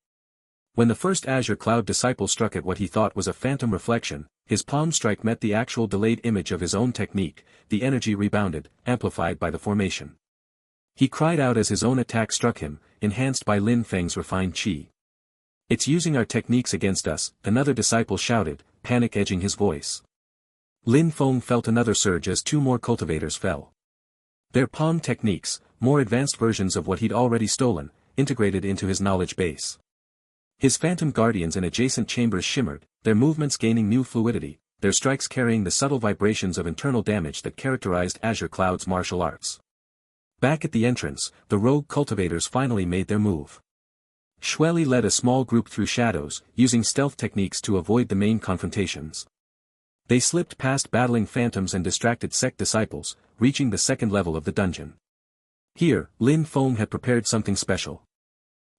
When the first azure cloud disciple struck at what he thought was a phantom reflection, his palm strike met the actual delayed image of his own technique, the energy rebounded, amplified by the formation. He cried out as his own attack struck him, enhanced by Lin Feng's refined qi. "It's using our techniques against us," another disciple shouted, panic edging his voice. Lin Feng felt another surge as two more cultivators fell. Their palm techniques, more advanced versions of what he'd already stolen, integrated into his knowledge base. His phantom guardians in adjacent chambers shimmered, their movements gaining new fluidity, their strikes carrying the subtle vibrations of internal damage that characterized Azure Cloud's martial arts. Back at the entrance, the rogue cultivators finally made their move. Xueli led a small group through shadows, using stealth techniques to avoid the main confrontations. They slipped past battling phantoms and distracted sect disciples, reaching the second level of the dungeon. Here, Lin Feng had prepared something special.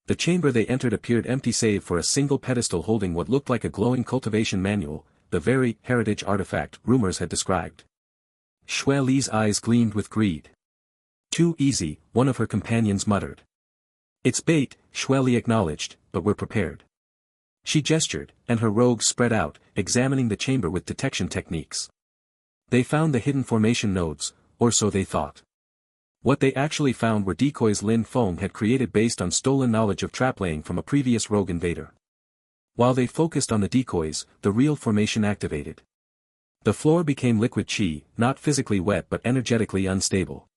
The chamber they entered appeared empty save for a single pedestal holding what looked like a glowing cultivation manual, the very heritage artifact rumors had described. Xueli's eyes gleamed with greed. "Too easy," one of her companions muttered. "It's bait," Xueli acknowledged, "but we're prepared." She gestured, and her rogues spread out, examining the chamber with detection techniques. They found the hidden formation nodes, or so they thought. What they actually found were decoys Lin Feng had created based on stolen knowledge of trap-laying from a previous rogue invader. While they focused on the decoys, the real formation activated. The floor became liquid qi, not physically wet but energetically unstable.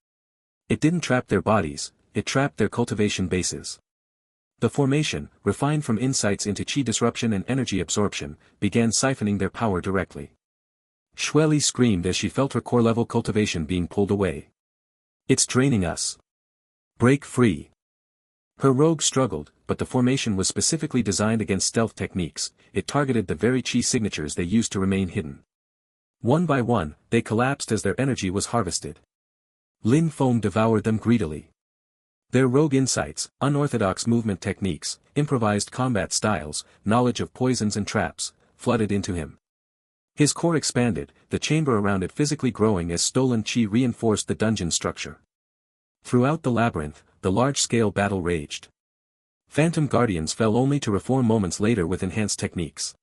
It didn't trap their bodies, it trapped their cultivation bases. The formation, refined from insights into qi disruption and energy absorption, began siphoning their power directly. Xueli screamed as she felt her core-level cultivation being pulled away. "It's draining us. Break free." Her rogue struggled, but the formation was specifically designed against stealth techniques, it targeted the very qi signatures they used to remain hidden. One by one, they collapsed as their energy was harvested. Lin Feng devoured them greedily. Their rogue insights, unorthodox movement techniques, improvised combat styles, knowledge of poisons and traps, flooded into him. His core expanded, the chamber around it physically growing as stolen qi reinforced the dungeon structure. Throughout the labyrinth, the large-scale battle raged. Phantom guardians fell only to reform moments later with enhanced techniques.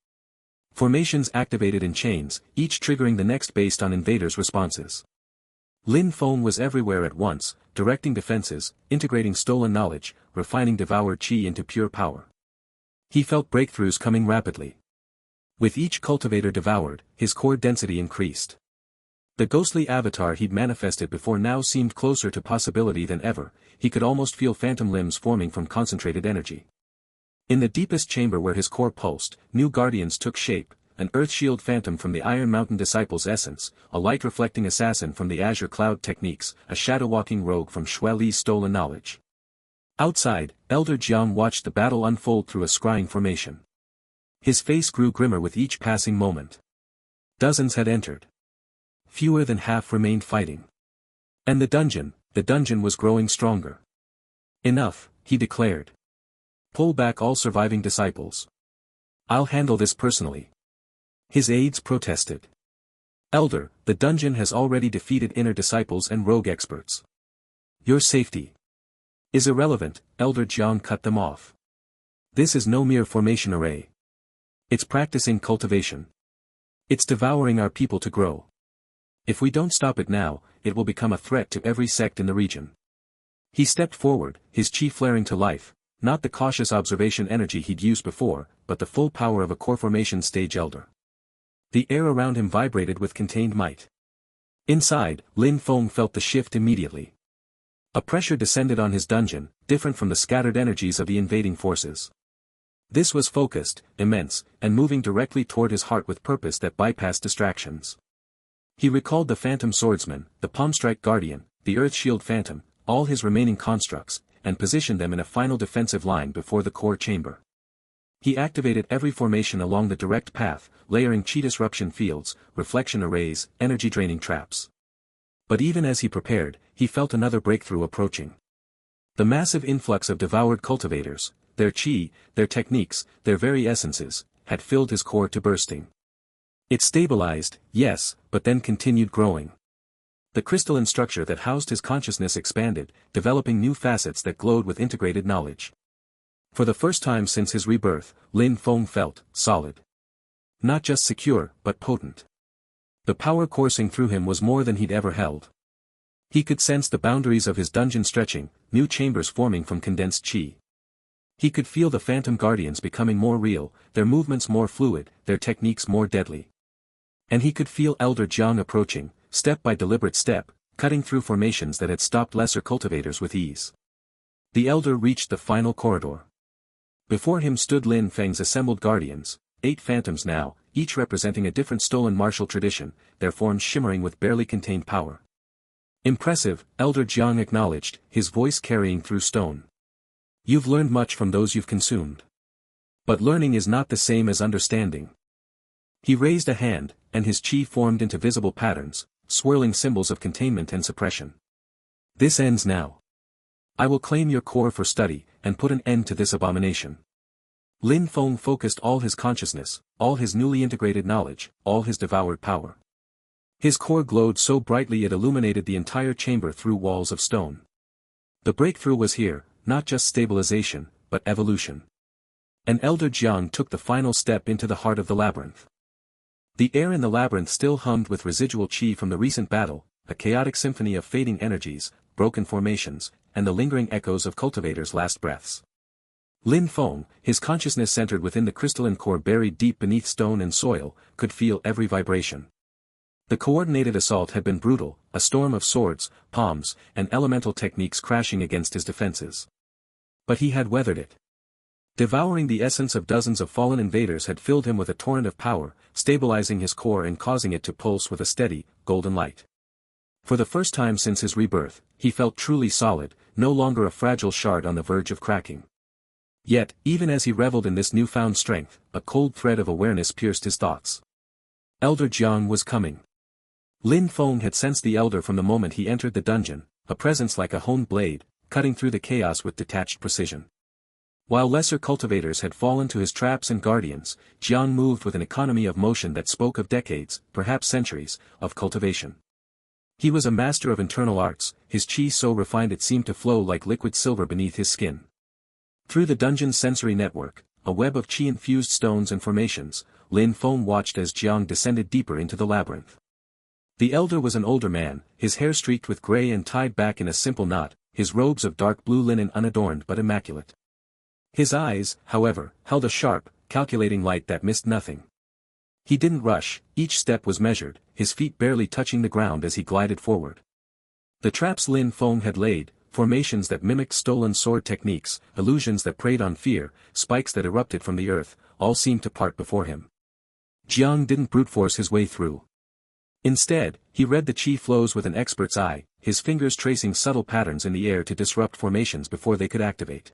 Formations activated in chains, each triggering the next based on invaders' responses. Lin Feng was everywhere at once, directing defenses, integrating stolen knowledge, refining devoured qi into pure power. He felt breakthroughs coming rapidly. With each cultivator devoured, his core density increased. The ghostly avatar he'd manifested before now seemed closer to possibility than ever, he could almost feel phantom limbs forming from concentrated energy. In the deepest chamber where his core pulsed, new guardians took shape, an Earthshield phantom from the Iron Mountain Disciples' essence, a light-reflecting assassin from the Azure Cloud techniques, a shadow-walking rogue from Xueli's stolen knowledge. Outside, Elder Jiang watched the battle unfold through a scrying formation. His face grew grimmer with each passing moment. Dozens had entered. Fewer than half remained fighting. And the dungeon was growing stronger. "Enough," he declared. "Pull back all surviving disciples. I'll handle this personally." His aides protested. "Elder, the dungeon has already defeated inner disciples and rogue experts. Your safety is irrelevant," Elder Jiang cut them off. "This is no mere formation array. It's practicing cultivation. It's devouring our people to grow. If we don't stop it now, it will become a threat to every sect in the region." He stepped forward, his qi flaring to life, not the cautious observation energy he'd used before, but the full power of a core formation stage elder. The air around him vibrated with contained might. Inside, Lin Feng felt the shift immediately. A pressure descended on his dungeon, different from the scattered energies of the invading forces. This was focused, immense, and moving directly toward his heart with purpose that bypassed distractions. He recalled the Phantom Swordsmen, the Palmstrike Guardian, the Earthshield Phantom, all his remaining constructs, and positioned them in a final defensive line before the core chamber. He activated every formation along the direct path, layering qi disruption fields, reflection arrays, energy-draining traps. But even as he prepared, he felt another breakthrough approaching. The massive influx of devoured cultivators, their qi, their techniques, their very essences, had filled his core to bursting. It stabilized, yes, but then continued growing. The crystalline structure that housed his consciousness expanded, developing new facets that glowed with integrated knowledge. For the first time since his rebirth, Lin Feng felt solid. Not just secure, but potent. The power coursing through him was more than he'd ever held. He could sense the boundaries of his dungeon stretching, new chambers forming from condensed qi. He could feel the phantom guardians becoming more real, their movements more fluid, their techniques more deadly. And he could feel Elder Jiang approaching, step by deliberate step, cutting through formations that had stopped lesser cultivators with ease. The Elder reached the final corridor. Before him stood Lin Feng's assembled guardians, 8 phantoms now, each representing a different stolen martial tradition, their forms shimmering with barely contained power. Impressive, Elder Jiang acknowledged, his voice carrying through stone. You've learned much from those you've consumed. But learning is not the same as understanding. He raised a hand, and his qi formed into visible patterns, swirling symbols of containment and suppression. This ends now. I will claim your core for study, and put an end to this abomination. Lin Feng focused all his consciousness, all his newly integrated knowledge, all his devoured power. His core glowed so brightly it illuminated the entire chamber through walls of stone. The breakthrough was here, not just stabilization, but evolution. And Elder Jiang took the final step into the heart of the labyrinth. The air in the labyrinth still hummed with residual qi from the recent battle, a chaotic symphony of fading energies, broken formations, and the lingering echoes of cultivators' last breaths. Lin Feng, his consciousness centered within the crystalline core buried deep beneath stone and soil, could feel every vibration. The coordinated assault had been brutal, a storm of swords, palms, and elemental techniques crashing against his defenses. But he had weathered it. Devouring the essence of dozens of fallen invaders had filled him with a torrent of power, stabilizing his core and causing it to pulse with a steady, golden light. For the first time since his rebirth, he felt truly solid, no longer a fragile shard on the verge of cracking. Yet, even as he reveled in this newfound strength, a cold thread of awareness pierced his thoughts. Elder Jiang was coming. Lin Feng had sensed the Elder from the moment he entered the dungeon, a presence like a honed blade, cutting through the chaos with detached precision. While lesser cultivators had fallen to his traps and guardians, Jiang moved with an economy of motion that spoke of decades, perhaps centuries, of cultivation. He was a master of internal arts, his qi so refined it seemed to flow like liquid silver beneath his skin. Through the dungeon's sensory network, a web of qi-infused stones and formations, Lin Feng watched as Jiang descended deeper into the labyrinth. The Elder was an older man, his hair streaked with gray and tied back in a simple knot, his robes of dark blue linen unadorned but immaculate. His eyes, however, held a sharp, calculating light that missed nothing. He didn't rush, each step was measured, his feet barely touching the ground as he glided forward. The traps Lin Feng had laid, formations that mimicked stolen sword techniques, illusions that preyed on fear, spikes that erupted from the earth, all seemed to part before him. Jiang didn't brute force his way through. Instead, he read the qi flows with an expert's eye, his fingers tracing subtle patterns in the air to disrupt formations before they could activate.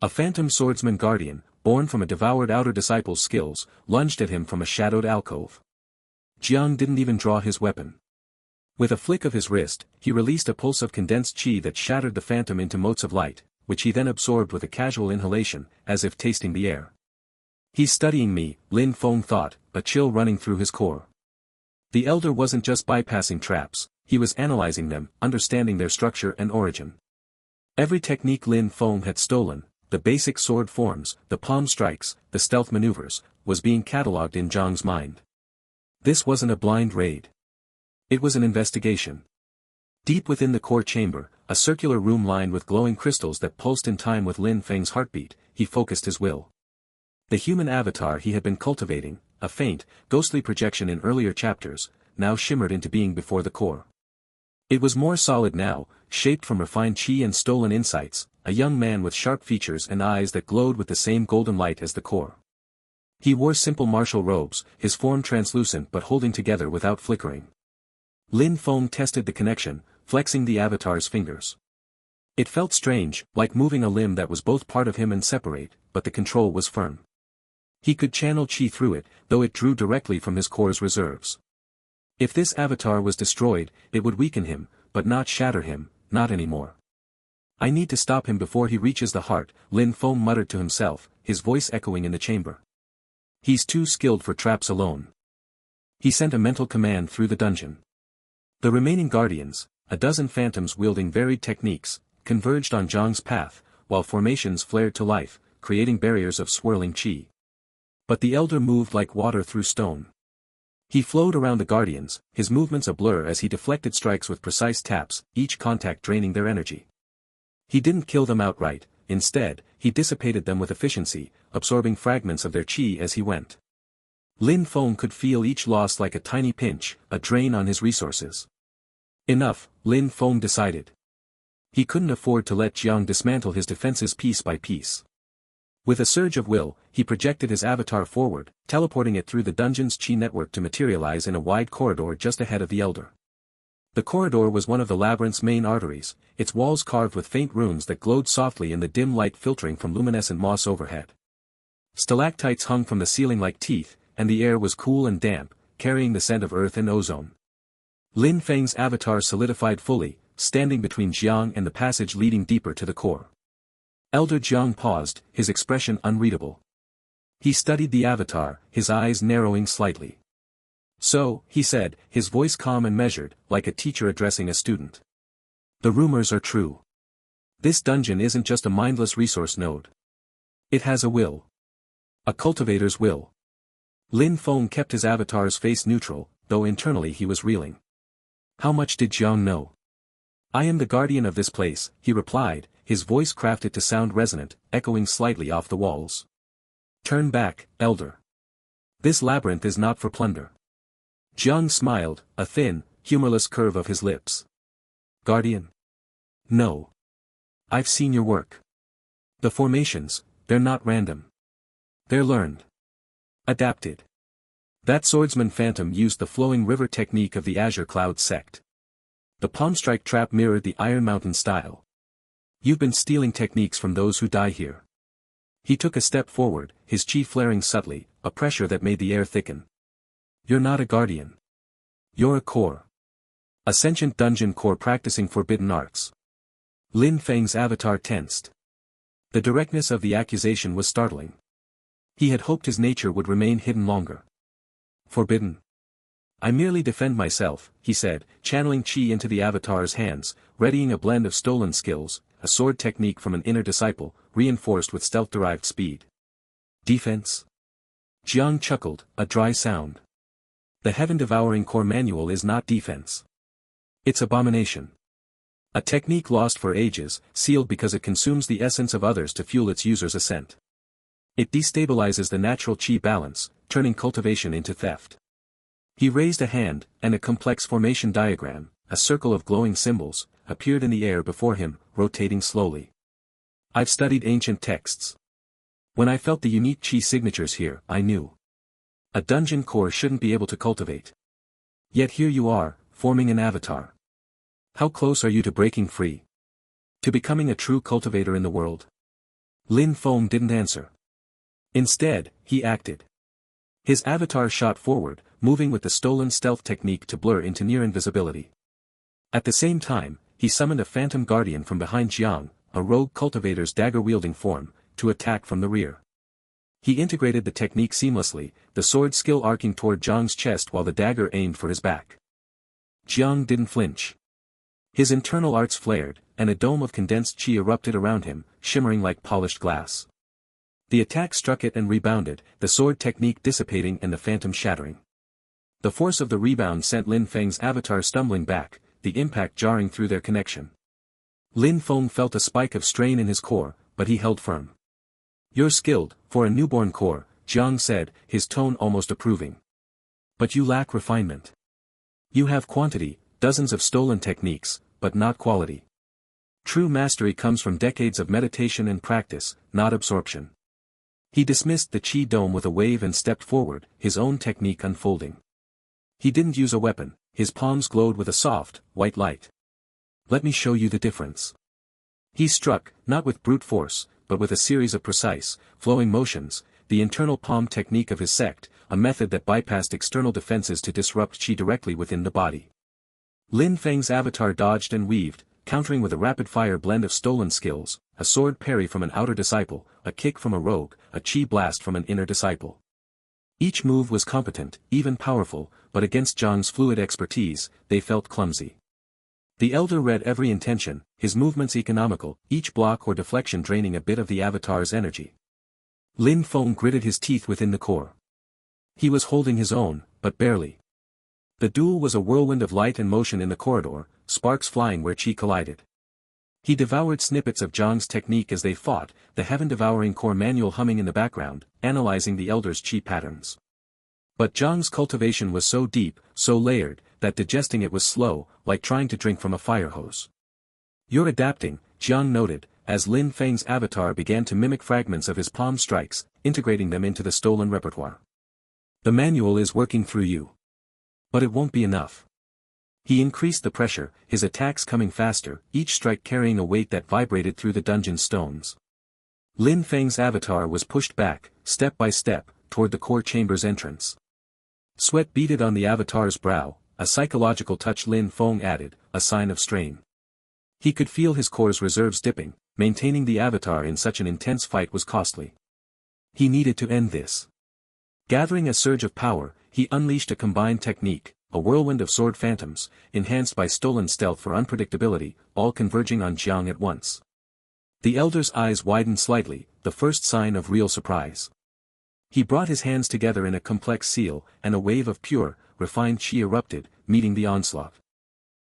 A phantom swordsman guardian, born from a devoured outer disciple's skills, lunged at him from a shadowed alcove. Jiang didn't even draw his weapon. With a flick of his wrist, he released a pulse of condensed qi that shattered the phantom into motes of light, which he then absorbed with a casual inhalation, as if tasting the air. He's studying me, Lin Feng thought, a chill running through his core. The Elder wasn't just bypassing traps, he was analyzing them, understanding their structure and origin. Every technique Lin Feng had stolen, the basic sword forms, the palm strikes, the stealth maneuvers, was being catalogued in Jiang's mind. This wasn't a blind raid. It was an investigation. Deep within the core chamber, a circular room lined with glowing crystals that pulsed in time with Lin Feng's heartbeat, he focused his will. The human avatar he had been cultivating, a faint, ghostly projection in earlier chapters, now shimmered into being before the core. It was more solid now, shaped from refined qi and stolen insights, a young man with sharp features and eyes that glowed with the same golden light as the core. He wore simple martial robes, his form translucent but holding together without flickering. Lin Feng tested the connection, flexing the avatar's fingers. It felt strange, like moving a limb that was both part of him and separate, but the control was firm. He could channel qi through it, though it drew directly from his core's reserves. If this avatar was destroyed, it would weaken him, but not shatter him, not anymore. I need to stop him before he reaches the heart, Lin Feng muttered to himself, his voice echoing in the chamber. He's too skilled for traps alone. He sent a mental command through the dungeon. The remaining guardians, a dozen phantoms wielding varied techniques, converged on Jiang's path, while formations flared to life, creating barriers of swirling Qi. But the elder moved like water through stone. He flowed around the guardians, his movements a blur as he deflected strikes with precise taps, each contact draining their energy. He didn't kill them outright, instead, he dissipated them with efficiency, absorbing fragments of their Qi as he went. Lin Feng could feel each loss like a tiny pinch, a drain on his resources. Enough, Lin Feng decided. He couldn't afford to let Jiang dismantle his defenses piece by piece. With a surge of will, he projected his avatar forward, teleporting it through the dungeon's Qi network to materialize in a wide corridor just ahead of the elder. The corridor was one of the labyrinth's main arteries, its walls carved with faint runes that glowed softly in the dim light filtering from luminescent moss overhead. Stalactites hung from the ceiling like teeth, and the air was cool and damp, carrying the scent of earth and ozone. Lin Feng's avatar solidified fully, standing between Jiang and the passage leading deeper to the core. Elder Jiang paused, his expression unreadable. He studied the avatar, his eyes narrowing slightly. So, he said, his voice calm and measured, like a teacher addressing a student. The rumors are true. This dungeon isn't just a mindless resource node. It has a will. A cultivator's will. Lin Feng kept his avatar's face neutral, though internally he was reeling. How much did Jiang know? I am the guardian of this place, he replied, his voice crafted to sound resonant, echoing slightly off the walls. Turn back, elder. This labyrinth is not for plunder. Jiang smiled, a thin, humorless curve of his lips. Guardian? No. I've seen your work. The formations, they're not random. They're learned. Adapted. That swordsman Phantom used the flowing river technique of the Azure Cloud sect. The palm strike trap mirrored the Iron Mountain style. You've been stealing techniques from those who die here. He took a step forward, his Qi flaring subtly, a pressure that made the air thicken. You're not a guardian. You're a core. A sentient dungeon core practicing forbidden arts. Lin Feng's avatar tensed. The directness of the accusation was startling. He had hoped his nature would remain hidden longer. Forbidden. I merely defend myself, he said, channeling Qi into the avatar's hands, readying a blend of stolen skills, a sword technique from an inner disciple, reinforced with stealth-derived speed. Defense? Jiang chuckled, a dry sound. The Heaven-Devouring Core Manual is not defense. It's abomination. A technique lost for ages, sealed because it consumes the essence of others to fuel its user's ascent. It destabilizes the natural Qi balance, turning cultivation into theft. He raised a hand, and a complex formation diagram, a circle of glowing symbols, appeared in the air before him, rotating slowly. I've studied ancient texts. When I felt the unique Qi signatures here, I knew. A dungeon core shouldn't be able to cultivate. Yet here you are, forming an avatar. How close are you to breaking free? To becoming a true cultivator in the world? Lin Feng didn't answer. Instead, he acted. His avatar shot forward, moving with the stolen stealth technique to blur into near invisibility. At the same time, he summoned a phantom guardian from behind Jiang, a rogue cultivator's dagger-wielding form, to attack from the rear. He integrated the technique seamlessly, the sword skill arcing toward Jiang's chest while the dagger aimed for his back. Jiang didn't flinch. His internal arts flared, and a dome of condensed Qi erupted around him, shimmering like polished glass. The attack struck it and rebounded, the sword technique dissipating and the phantom shattering. The force of the rebound sent Lin Feng's avatar stumbling back, the impact jarring through their connection. Lin Feng felt a spike of strain in his core, but he held firm. You're skilled, for a newborn core, Jiang said, his tone almost approving. But you lack refinement. You have quantity, dozens of stolen techniques, but not quality. True mastery comes from decades of meditation and practice, not absorption. He dismissed the Qi dome with a wave and stepped forward, his own technique unfolding. He didn't use a weapon, his palms glowed with a soft, white light. Let me show you the difference. He struck, not with brute force, but with a series of precise, flowing motions, the internal palm technique of his sect, a method that bypassed external defenses to disrupt Qi directly within the body. Lin Feng's avatar dodged and weaved, countering with a rapid-fire blend of stolen skills, a sword parry from an outer disciple, a kick from a rogue, a Qi blast from an inner disciple. Each move was competent, even powerful, but against Jiang's fluid expertise, they felt clumsy. The elder read every intention, his movements economical, each block or deflection draining a bit of the avatar's energy. Lin Feng gritted his teeth within the core. He was holding his own, but barely. The duel was a whirlwind of light and motion in the corridor, sparks flying where Qi collided. He devoured snippets of Zhang's technique as they fought, the Heaven-Devouring Core Manual humming in the background, analyzing the Elder's Qi patterns. But Zhang's cultivation was so deep, so layered, that digesting it was slow, like trying to drink from a fire hose. "You're adapting," Jiang noted, as Lin Feng's avatar began to mimic fragments of his palm strikes, integrating them into the stolen repertoire. "The manual is working through you. But it won't be enough." He increased the pressure, his attacks coming faster, each strike carrying a weight that vibrated through the dungeon's stones. Lin Feng's avatar was pushed back, step by step, toward the core chamber's entrance. Sweat beaded on the avatar's brow, a psychological touch Lin Feng added, a sign of strain. He could feel his core's reserves dipping, maintaining the avatar in such an intense fight was costly. He needed to end this. Gathering a surge of power, he unleashed a combined technique, a whirlwind of sword phantoms, enhanced by stolen stealth for unpredictability, all converging on Jiang at once. The elder's eyes widened slightly, the first sign of real surprise. He brought his hands together in a complex seal, and a wave of pure, refined Qi erupted, meeting the onslaught.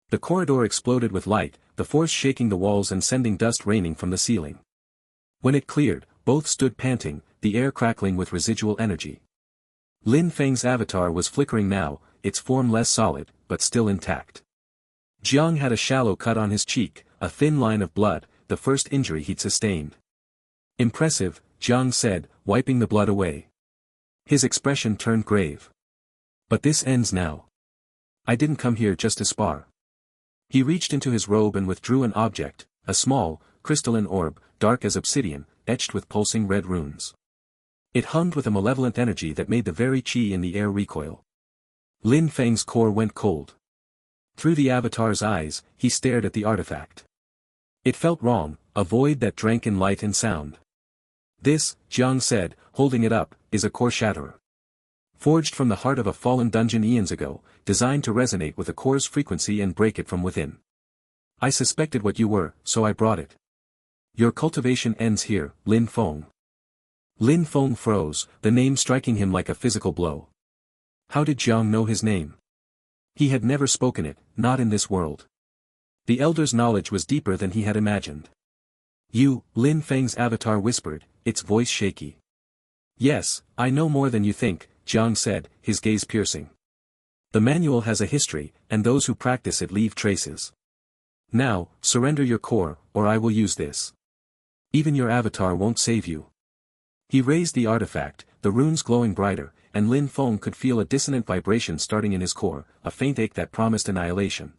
The corridor exploded with light, the force shaking the walls and sending dust raining from the ceiling. When it cleared, both stood panting, the air crackling with residual energy. Lin Feng's avatar was flickering now, its form less solid, but still intact. Jiang had a shallow cut on his cheek, a thin line of blood, the first injury he'd sustained. "Impressive," Jiang said, wiping the blood away. His expression turned grave. "But this ends now. I didn't come here just to spar." He reached into his robe and withdrew an object, a small, crystalline orb, dark as obsidian, etched with pulsing red runes. It hummed with a malevolent energy that made the very Qi in the air recoil. Lin Feng's core went cold. Through the avatar's eyes, he stared at the artifact. It felt wrong, a void that drank in light and sound. "This," Jiang said, holding it up, "is a core shatterer. Forged from the heart of a fallen dungeon eons ago, designed to resonate with a core's frequency and break it from within. I suspected what you were, so I brought it. Your cultivation ends here, Lin Feng." Lin Feng froze, the name striking him like a physical blow. How did Jiang know his name? He had never spoken it, not in this world. The elder's knowledge was deeper than he had imagined. "You," Lin Feng's avatar whispered, its voice shaky. "Yes, I know more than you think," Jiang said, his gaze piercing. "The manual has a history, and those who practice it leave traces. Now, surrender your core, or I will use this. Even your avatar won't save you." He raised the artifact, the runes glowing brighter, and Lin Feng could feel a dissonant vibration starting in his core, a faint ache that promised annihilation.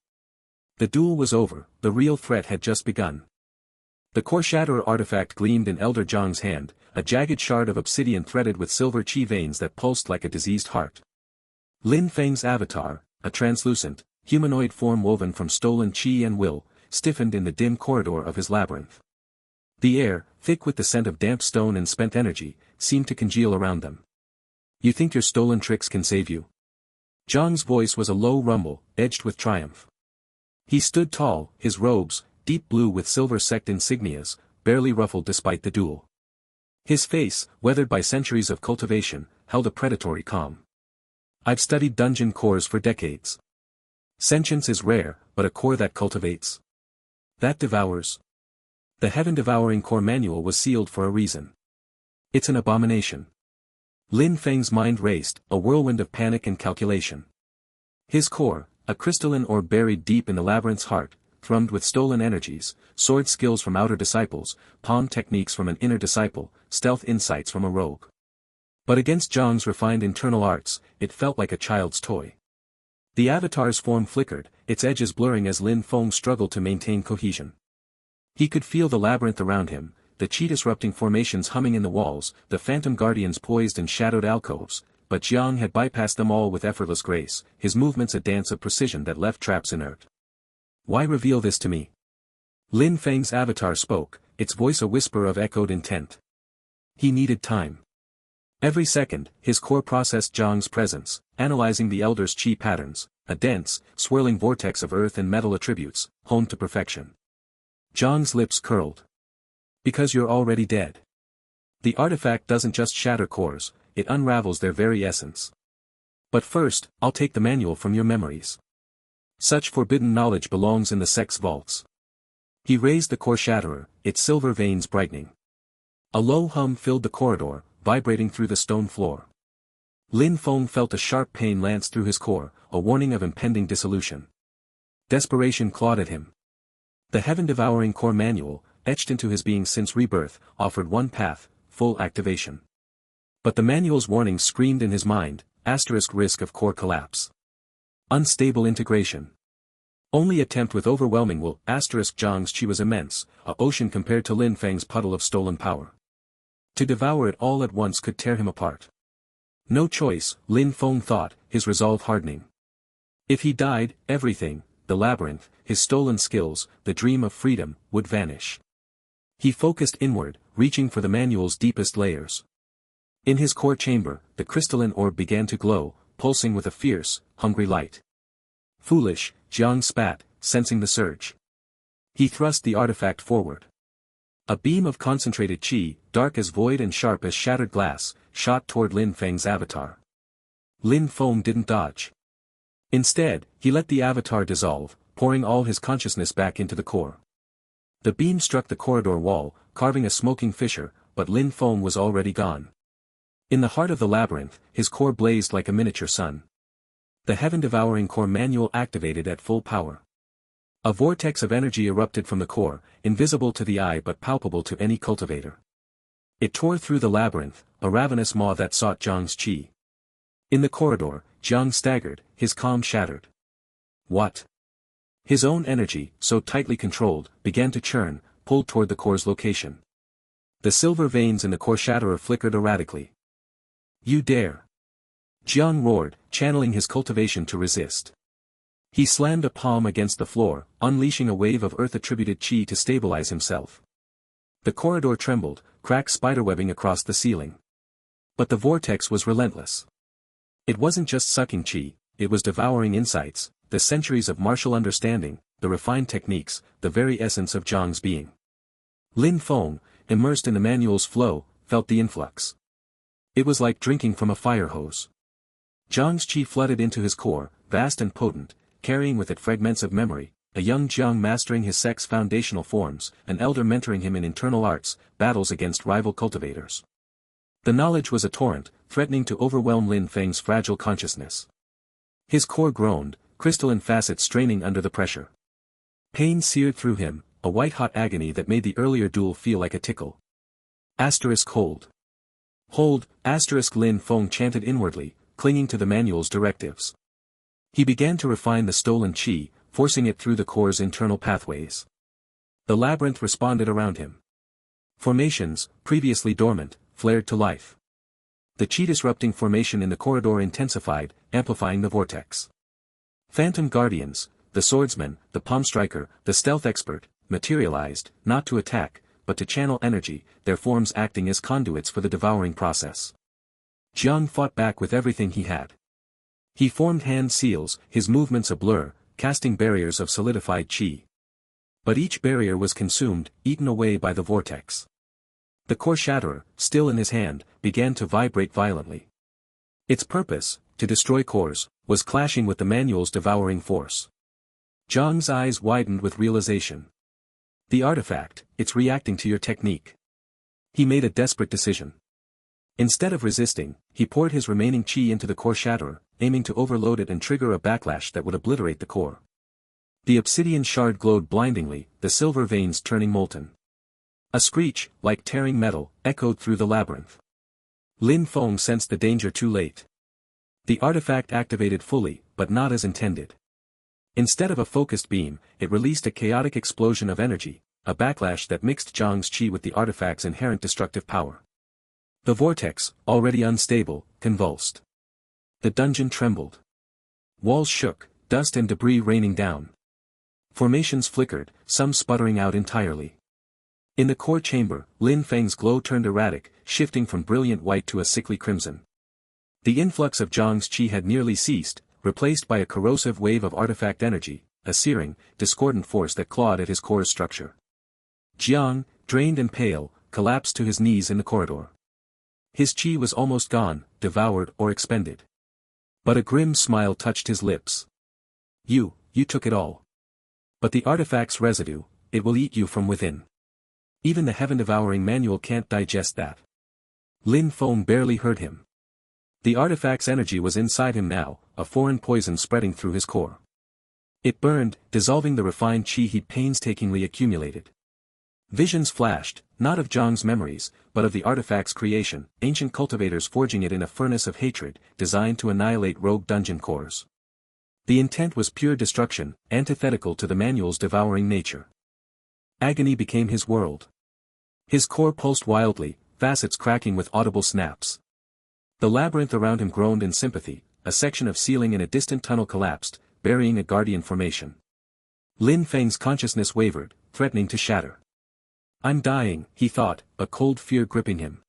The duel was over, the real threat had just begun. The core shatterer artifact gleamed in Elder Zhang's hand, a jagged shard of obsidian threaded with silver Qi veins that pulsed like a diseased heart. Lin Feng's avatar, a translucent, humanoid form woven from stolen Qi and will, stiffened in the dim corridor of his labyrinth. The air, thick with the scent of damp stone and spent energy, seemed to congeal around them. "You think your stolen tricks can save you?" Zhang's voice was a low rumble, edged with triumph. He stood tall, his robes, deep blue with silver sect insignias, barely ruffled despite the duel. His face, weathered by centuries of cultivation, held a predatory calm. "I've studied dungeon cores for decades. Sentience is rare, but a core that cultivates. That devours. The Heaven-Devouring Core Manual was sealed for a reason. It's an abomination." Lin Feng's mind raced, a whirlwind of panic and calculation. His core, a crystalline orb buried deep in the labyrinth's heart, thrummed with stolen energies, sword skills from outer disciples, palm techniques from an inner disciple, stealth insights from a rogue. But against Zhang's refined internal arts, it felt like a child's toy. The avatar's form flickered, its edges blurring as Lin Feng struggled to maintain cohesion. He could feel the labyrinth around him, the Qi-disrupting formations humming in the walls, the phantom guardians poised in shadowed alcoves, but Jiang had bypassed them all with effortless grace, his movements a dance of precision that left traps inert. "Why reveal this to me?" Lin Feng's avatar spoke, its voice a whisper of echoed intent. He needed time. Every second, his core processed Zhang's presence, analyzing the elder's Qi patterns, a dense, swirling vortex of earth and metal attributes, honed to perfection. Zhang's lips curled. "Because you're already dead." The artifact doesn't just shatter cores, it unravels their very essence. But first, I'll take the manual from your memories. Such forbidden knowledge belongs in the sect's vaults. He raised the core shatterer, its silver veins brightening. A low hum filled the corridor, vibrating through the stone floor. Lin Feng felt a sharp pain lance through his core, a warning of impending dissolution. Desperation clawed at him. The Heaven-Devouring Core Manual, etched into his being since rebirth, offered one path, full activation. But the manual's warning screamed in his mind, risk of core collapse. Unstable integration. Only attempt with overwhelming will. Jiang's Qi was immense, a ocean compared to Lin Feng's puddle of stolen power. To devour it all at once could tear him apart. No choice, Lin Feng thought, his resolve hardening. If he died, everything, the labyrinth, his stolen skills, the dream of freedom, would vanish. He focused inward, reaching for the manual's deepest layers. In his core chamber, the crystalline orb began to glow, pulsing with a fierce, hungry light. Foolish, Jiang spat, sensing the surge. He thrust the artifact forward. A beam of concentrated qi, dark as void and sharp as shattered glass, shot toward Lin Feng's avatar. Lin Feng didn't dodge. Instead, he let the avatar dissolve, pouring all his consciousness back into the core. The beam struck the corridor wall, carving a smoking fissure, but Lin Feng was already gone. In the heart of the labyrinth, his core blazed like a miniature sun. The Heaven-Devouring Core Manual activated at full power. A vortex of energy erupted from the core, invisible to the eye but palpable to any cultivator. It tore through the labyrinth, a ravenous maw that sought Jiang's qi. In the corridor, Jiang staggered, his calm shattered. What? His own energy, so tightly controlled, began to churn, pulled toward the core's location. The silver veins in the core shatterer flickered erratically. You dare! Jiang roared, channeling his cultivation to resist. He slammed a palm against the floor, unleashing a wave of earth-attributed qi to stabilize himself. The corridor trembled, cracked spiderwebbing across the ceiling. But the vortex was relentless. It wasn't just sucking qi, it was devouring insights, the centuries of martial understanding, the refined techniques, the very essence of Jiang's being. Lin Feng, immersed in the manual's flow, felt the influx. It was like drinking from a fire hose. Jiang's qi flooded into his core, vast and potent, carrying with it fragments of memory, a young Jiang mastering his sect's foundational forms, an elder mentoring him in internal arts, battles against rival cultivators. The knowledge was a torrent, threatening to overwhelm Lin Feng's fragile consciousness. His core groaned, crystalline facets straining under the pressure. Pain seared through him, a white-hot agony that made the earlier duel feel like a tickle. Hold. Hold, Lin Feng chanted inwardly, clinging to the manual's directives. He began to refine the stolen qi, forcing it through the core's internal pathways. The labyrinth responded around him. Formations, previously dormant, flared to life. The qi-disrupting formation in the corridor intensified, amplifying the vortex. Phantom guardians, the swordsman, the palm striker, the stealth expert, materialized, not to attack, but to channel energy, their forms acting as conduits for the devouring process. Jiang fought back with everything he had. He formed hand seals, his movements a blur, casting barriers of solidified qi. But each barrier was consumed, eaten away by the vortex. The core shatterer, still in his hand, began to vibrate violently. Its purpose, to destroy cores, was clashing with the manual's devouring force. Jiang's eyes widened with realization. The artifact, it's reacting to your technique. He made a desperate decision. Instead of resisting, he poured his remaining qi into the core shatterer, aiming to overload it and trigger a backlash that would obliterate the core. The obsidian shard glowed blindingly, the silver veins turning molten. A screech, like tearing metal, echoed through the labyrinth. Lin Feng sensed the danger too late. The artifact activated fully, but not as intended. Instead of a focused beam, it released a chaotic explosion of energy, a backlash that mixed Jiang's qi with the artifact's inherent destructive power. The vortex, already unstable, convulsed. The dungeon trembled. Walls shook, dust and debris raining down. Formations flickered, some sputtering out entirely. In the core chamber, Lin Feng's glow turned erratic, shifting from brilliant white to a sickly crimson. The influx of Jiang's qi had nearly ceased, replaced by a corrosive wave of artifact energy, a searing, discordant force that clawed at his core's structure. Jiang, drained and pale, collapsed to his knees in the corridor. His qi was almost gone, devoured or expended. But a grim smile touched his lips. You took it all. But the artifact's residue, it will eat you from within. Even the Heaven-Devouring Manual can't digest that. Lin Feng barely heard him. The artifact's energy was inside him now, a foreign poison spreading through his core. It burned, dissolving the refined qi he'd painstakingly accumulated. Visions flashed, not of Zhang's memories, but of the artifact's creation, ancient cultivators forging it in a furnace of hatred, designed to annihilate rogue dungeon cores. The intent was pure destruction, antithetical to the manual's devouring nature. Agony became his world. His core pulsed wildly, facets cracking with audible snaps. The labyrinth around him groaned in sympathy, a section of ceiling in a distant tunnel collapsed, burying a guardian formation. Lin Feng's consciousness wavered, threatening to shatter. I'm dying, he thought, a cold fear gripping him.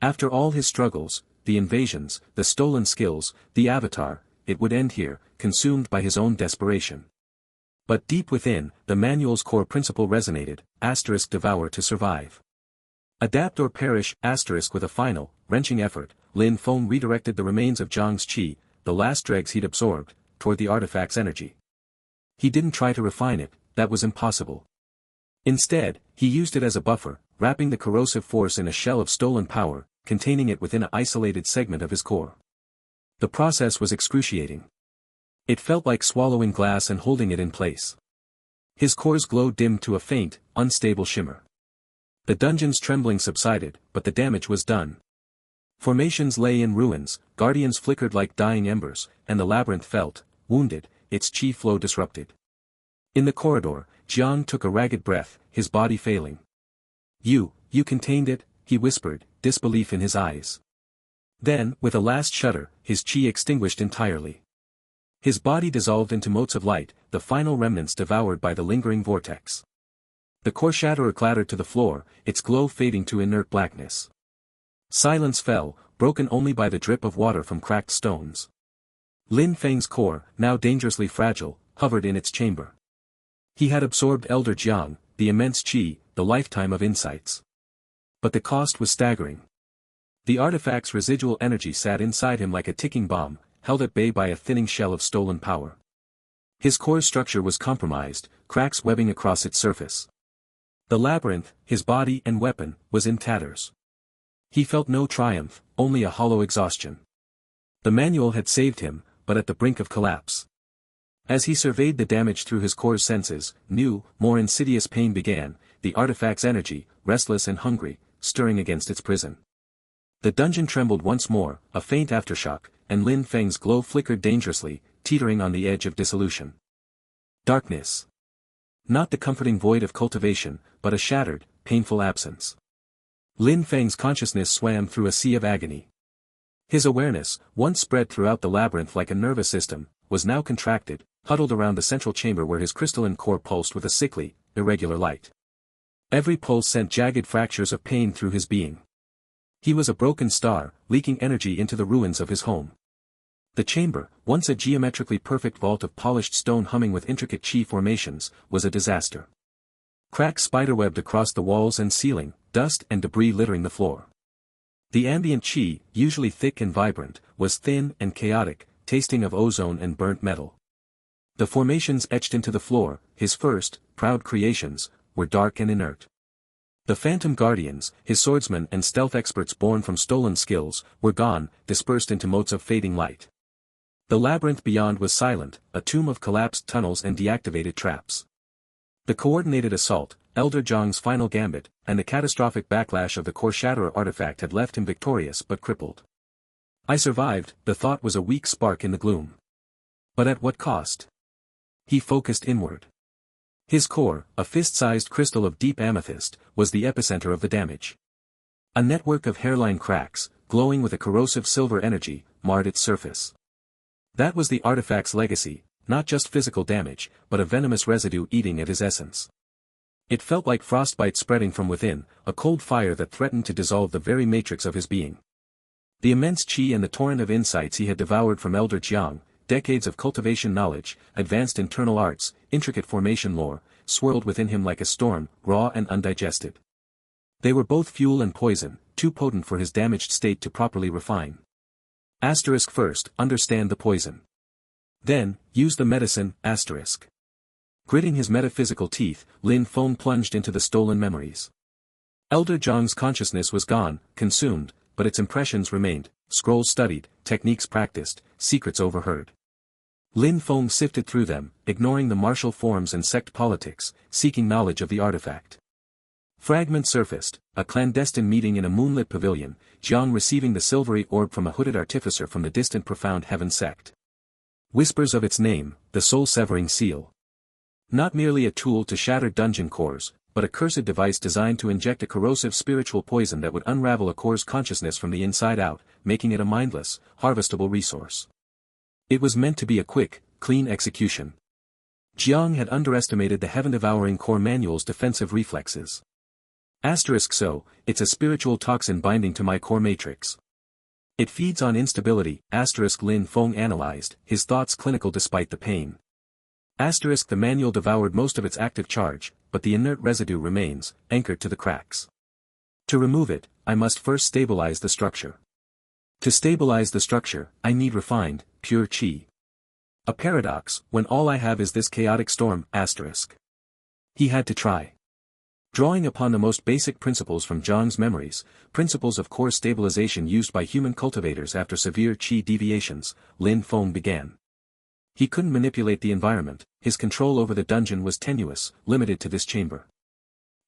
After all his struggles, the invasions, the stolen skills, the avatar, it would end here, consumed by his own desperation. But deep within, the manual's core principle resonated, devour to survive. Adapt or perish, with a final, wrenching effort, Lin Feng redirected the remains of Zhang's qi, the last dregs he'd absorbed, toward the artifact's energy. He didn't try to refine it, that was impossible. Instead, he used it as a buffer, wrapping the corrosive force in a shell of stolen power, containing it within an isolated segment of his core. The process was excruciating. It felt like swallowing glass and holding it in place. His core's glow dimmed to a faint, unstable shimmer. The dungeon's trembling subsided, but the damage was done. Formations lay in ruins, guardians flickered like dying embers, and the labyrinth felt, wounded, its qi flow disrupted. In the corridor, Jiang took a ragged breath, his body failing. You contained it, he whispered, disbelief in his eyes. Then, with a last shudder, his qi extinguished entirely. His body dissolved into motes of light, the final remnants devoured by the lingering vortex. The core shatterer clattered to the floor, its glow fading to inert blackness. Silence fell, broken only by the drip of water from cracked stones. Lin Feng's core, now dangerously fragile, hovered in its chamber. He had absorbed Elder Jiang, the immense qi, the lifetime of insights. But the cost was staggering. The artifact's residual energy sat inside him like a ticking bomb, held at bay by a thinning shell of stolen power. His core's structure was compromised, cracks webbing across its surface. The labyrinth, his body and weapon, was in tatters. He felt no triumph, only a hollow exhaustion. The manual had saved him, but at the brink of collapse. As he surveyed the damage through his core's senses, new, more insidious pain began, the artifact's energy, restless and hungry, stirring against its prison. The dungeon trembled once more, a faint aftershock, and Lin Feng's glow flickered dangerously, teetering on the edge of dissolution. Darkness. Not the comforting void of cultivation, but a shattered, painful absence. Lin Feng's consciousness swam through a sea of agony. His awareness, once spread throughout the labyrinth like a nervous system, was now contracted, huddled around the central chamber where his crystalline core pulsed with a sickly, irregular light. Every pulse sent jagged fractures of pain through his being. He was a broken star, leaking energy into the ruins of his home. The chamber, once a geometrically perfect vault of polished stone humming with intricate Qi-Formations, was a disaster. Cracks spiderwebbed across the walls and ceiling, dust and debris littering the floor. The ambient Qi, usually thick and vibrant, was thin and chaotic, tasting of ozone and burnt metal. The formations etched into the floor, his first, proud creations, were dark and inert. The phantom guardians, his swordsmen and stealth experts born from stolen skills, were gone, dispersed into motes of fading light. The labyrinth beyond was silent, a tomb of collapsed tunnels and deactivated traps. The coordinated assault, Elder Zhang's final gambit, and the catastrophic backlash of the core shatterer artifact had left him victorious but crippled. I survived, the thought was a weak spark in the gloom. But at what cost? He focused inward. His core, a fist-sized crystal of deep amethyst, was the epicenter of the damage. A network of hairline cracks, glowing with a corrosive silver energy, marred its surface. That was the artifact's legacy, not just physical damage, but a venomous residue eating at his essence. It felt like frostbite spreading from within, a cold fire that threatened to dissolve the very matrix of his being. The immense qi and the torrent of insights he had devoured from Elder Jiang, decades of cultivation knowledge, advanced internal arts, intricate formation lore, swirled within him like a storm, raw and undigested. They were both fuel and poison, too potent for his damaged state to properly refine. First, understand the poison. Then, use the medicine, Gritting his metaphysical teeth, Lin Feng plunged into the stolen memories. Elder Zhang's consciousness was gone, consumed, but its impressions remained, scrolls studied, techniques practiced, secrets overheard. Lin Feng sifted through them, ignoring the martial forms and sect politics, seeking knowledge of the artifact. Fragment surfaced, a clandestine meeting in a moonlit pavilion, Jiang receiving the silvery orb from a hooded artificer from the distant profound heaven sect. Whispers of its name, the soul-severing seal. Not merely a tool to shatter dungeon cores, but a cursed device designed to inject a corrosive spiritual poison that would unravel a core's consciousness from the inside out, making it a mindless, harvestable resource. It was meant to be a quick, clean execution. Jiang had underestimated the Heaven-Devouring Core Manual's defensive reflexes. So, it's a spiritual toxin binding to my core matrix. It feeds on instability, Lin Feng analyzed, his thoughts clinical despite the pain. The manual devoured most of its active charge, but the inert residue remains, anchored to the cracks. To remove it, I must first stabilize the structure. To stabilize the structure, I need refined, pure qi. A paradox, when all I have is this chaotic storm, He had to try. Drawing upon the most basic principles from Zhang's memories, principles of core stabilization used by human cultivators after severe qi deviations, Lin Feng began. He couldn't manipulate the environment, his control over the dungeon was tenuous, limited to this chamber.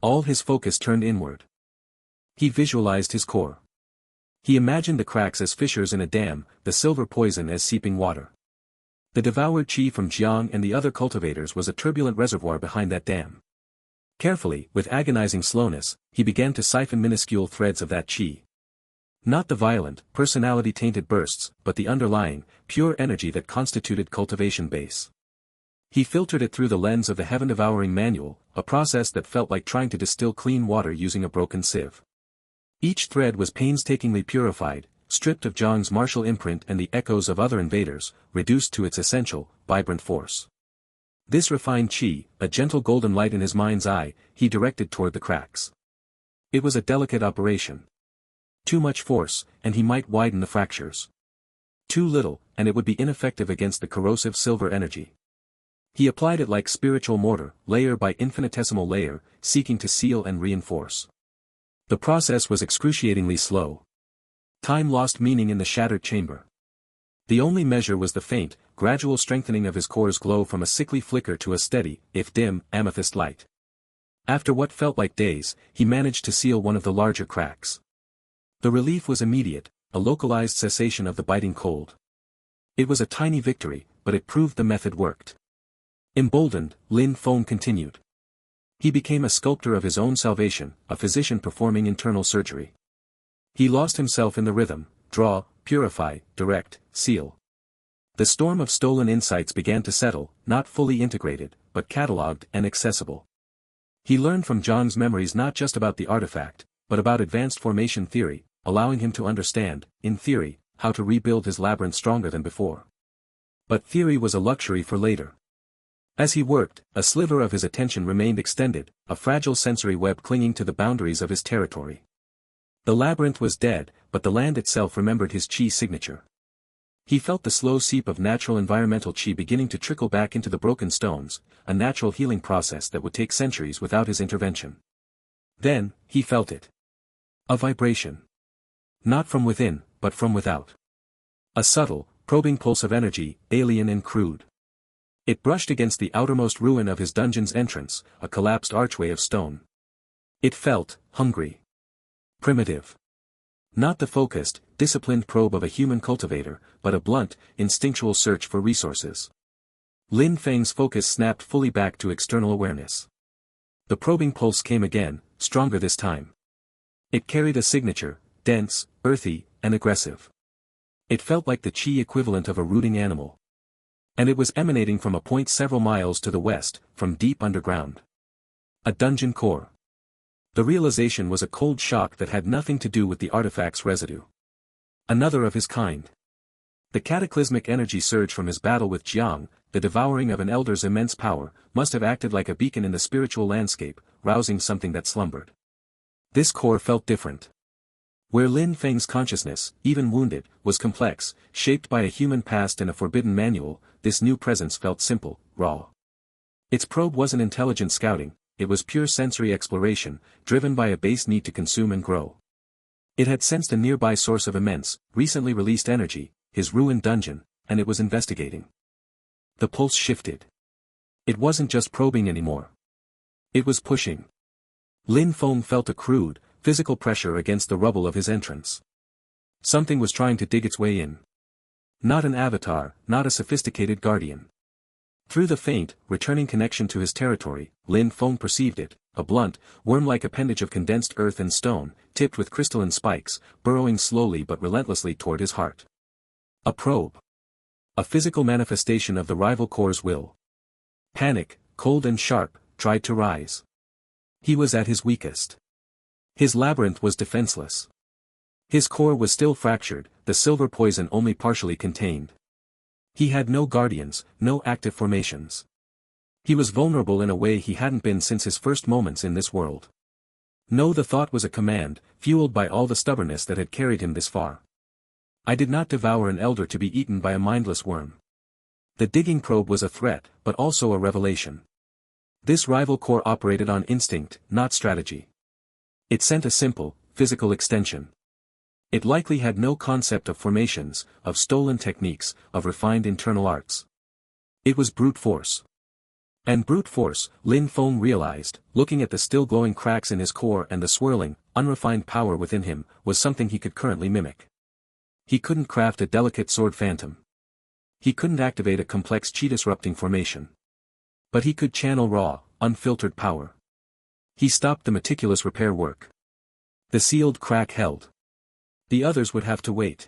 All his focus turned inward. He visualized his core. He imagined the cracks as fissures in a dam, the silver poison as seeping water. The devoured qi from Jiang and the other cultivators was a turbulent reservoir behind that dam. Carefully, with agonizing slowness, he began to siphon minuscule threads of that qi. Not the violent, personality-tainted bursts, but the underlying, pure energy that constituted cultivation base. He filtered it through the lens of the Heaven-Devouring Manual, a process that felt like trying to distill clean water using a broken sieve. Each thread was painstakingly purified, stripped of Zhang's martial imprint and the echoes of other invaders, reduced to its essential, vibrant force. This refined qi, a gentle golden light in his mind's eye, he directed toward the cracks. It was a delicate operation. Too much force, and he might widen the fractures. Too little, and it would be ineffective against the corrosive silver energy. He applied it like spiritual mortar, layer by infinitesimal layer, seeking to seal and reinforce. The process was excruciatingly slow. Time lost meaning in the shattered chamber. The only measure was the faint, gradual strengthening of his core's glow from a sickly flicker to a steady, if dim, amethyst light. After what felt like days, he managed to seal one of the larger cracks. The relief was immediate, a localized cessation of the biting cold. It was a tiny victory, but it proved the method worked. Emboldened, Lin Feng continued. He became a sculptor of his own salvation, a physician performing internal surgery. He lost himself in the rhythm, draw, purify, direct, seal. The storm of stolen insights began to settle, not fully integrated, but catalogued and accessible. He learned from Zhang's memories not just about the artifact, but about advanced formation theory, allowing him to understand, in theory, how to rebuild his labyrinth stronger than before. But theory was a luxury for later. As he worked, a sliver of his attention remained extended, a fragile sensory web clinging to the boundaries of his territory. The labyrinth was dead, but the land itself remembered his qi signature. He felt the slow seep of natural environmental qi beginning to trickle back into the broken stones, a natural healing process that would take centuries without his intervention. Then, he felt it. A vibration. Not from within, but from without. A subtle, probing pulse of energy, alien and crude. It brushed against the outermost ruin of his dungeon's entrance, a collapsed archway of stone. It felt hungry. Primitive. Not the focused, disciplined probe of a human cultivator, but a blunt, instinctual search for resources. Lin Feng's focus snapped fully back to external awareness. The probing pulse came again, stronger this time. It carried a signature, dense, earthy, and aggressive. It felt like the qi equivalent of a rooting animal. And it was emanating from a point several miles to the west, from deep underground. A dungeon core. The realization was a cold shock that had nothing to do with the artifact's residue. Another of his kind. The cataclysmic energy surge from his battle with Jiang, the devouring of an elder's immense power, must have acted like a beacon in the spiritual landscape, rousing something that slumbered. This core felt different. Where Lin Feng's consciousness, even wounded, was complex, shaped by a human past and a forbidden manual, this new presence felt simple, raw. Its probe wasn't intelligent scouting, it was pure sensory exploration, driven by a base need to consume and grow. It had sensed a nearby source of immense, recently released energy, his ruined dungeon, and it was investigating. The pulse shifted. It wasn't just probing anymore. It was pushing. Lin Feng felt a crude, physical pressure against the rubble of his entrance. Something was trying to dig its way in. Not an avatar, not a sophisticated guardian. Through the faint, returning connection to his territory, Lin Feng perceived it, a blunt, worm-like appendage of condensed earth and stone, tipped with crystalline spikes, burrowing slowly but relentlessly toward his heart. A probe. A physical manifestation of the rival core's will. Panic, cold and sharp, tried to rise. He was at his weakest. His labyrinth was defenseless. His core was still fractured, the silver poison only partially contained. He had no guardians, no active formations. He was vulnerable in a way he hadn't been since his first moments in this world. No, the thought was a command, fueled by all the stubbornness that had carried him this far. I did not devour an elder to be eaten by a mindless worm. The digging probe was a threat, but also a revelation. This rival core operated on instinct, not strategy. It sent a simple, physical extension. It likely had no concept of formations, of stolen techniques, of refined internal arts. It was brute force. And brute force, Lin Feng realized, looking at the still glowing cracks in his core and the swirling, unrefined power within him, was something he could currently mimic. He couldn't craft a delicate sword phantom. He couldn't activate a complex chi-disrupting formation. But he could channel raw, unfiltered power. He stopped the meticulous repair work. The sealed crack held. The others would have to wait.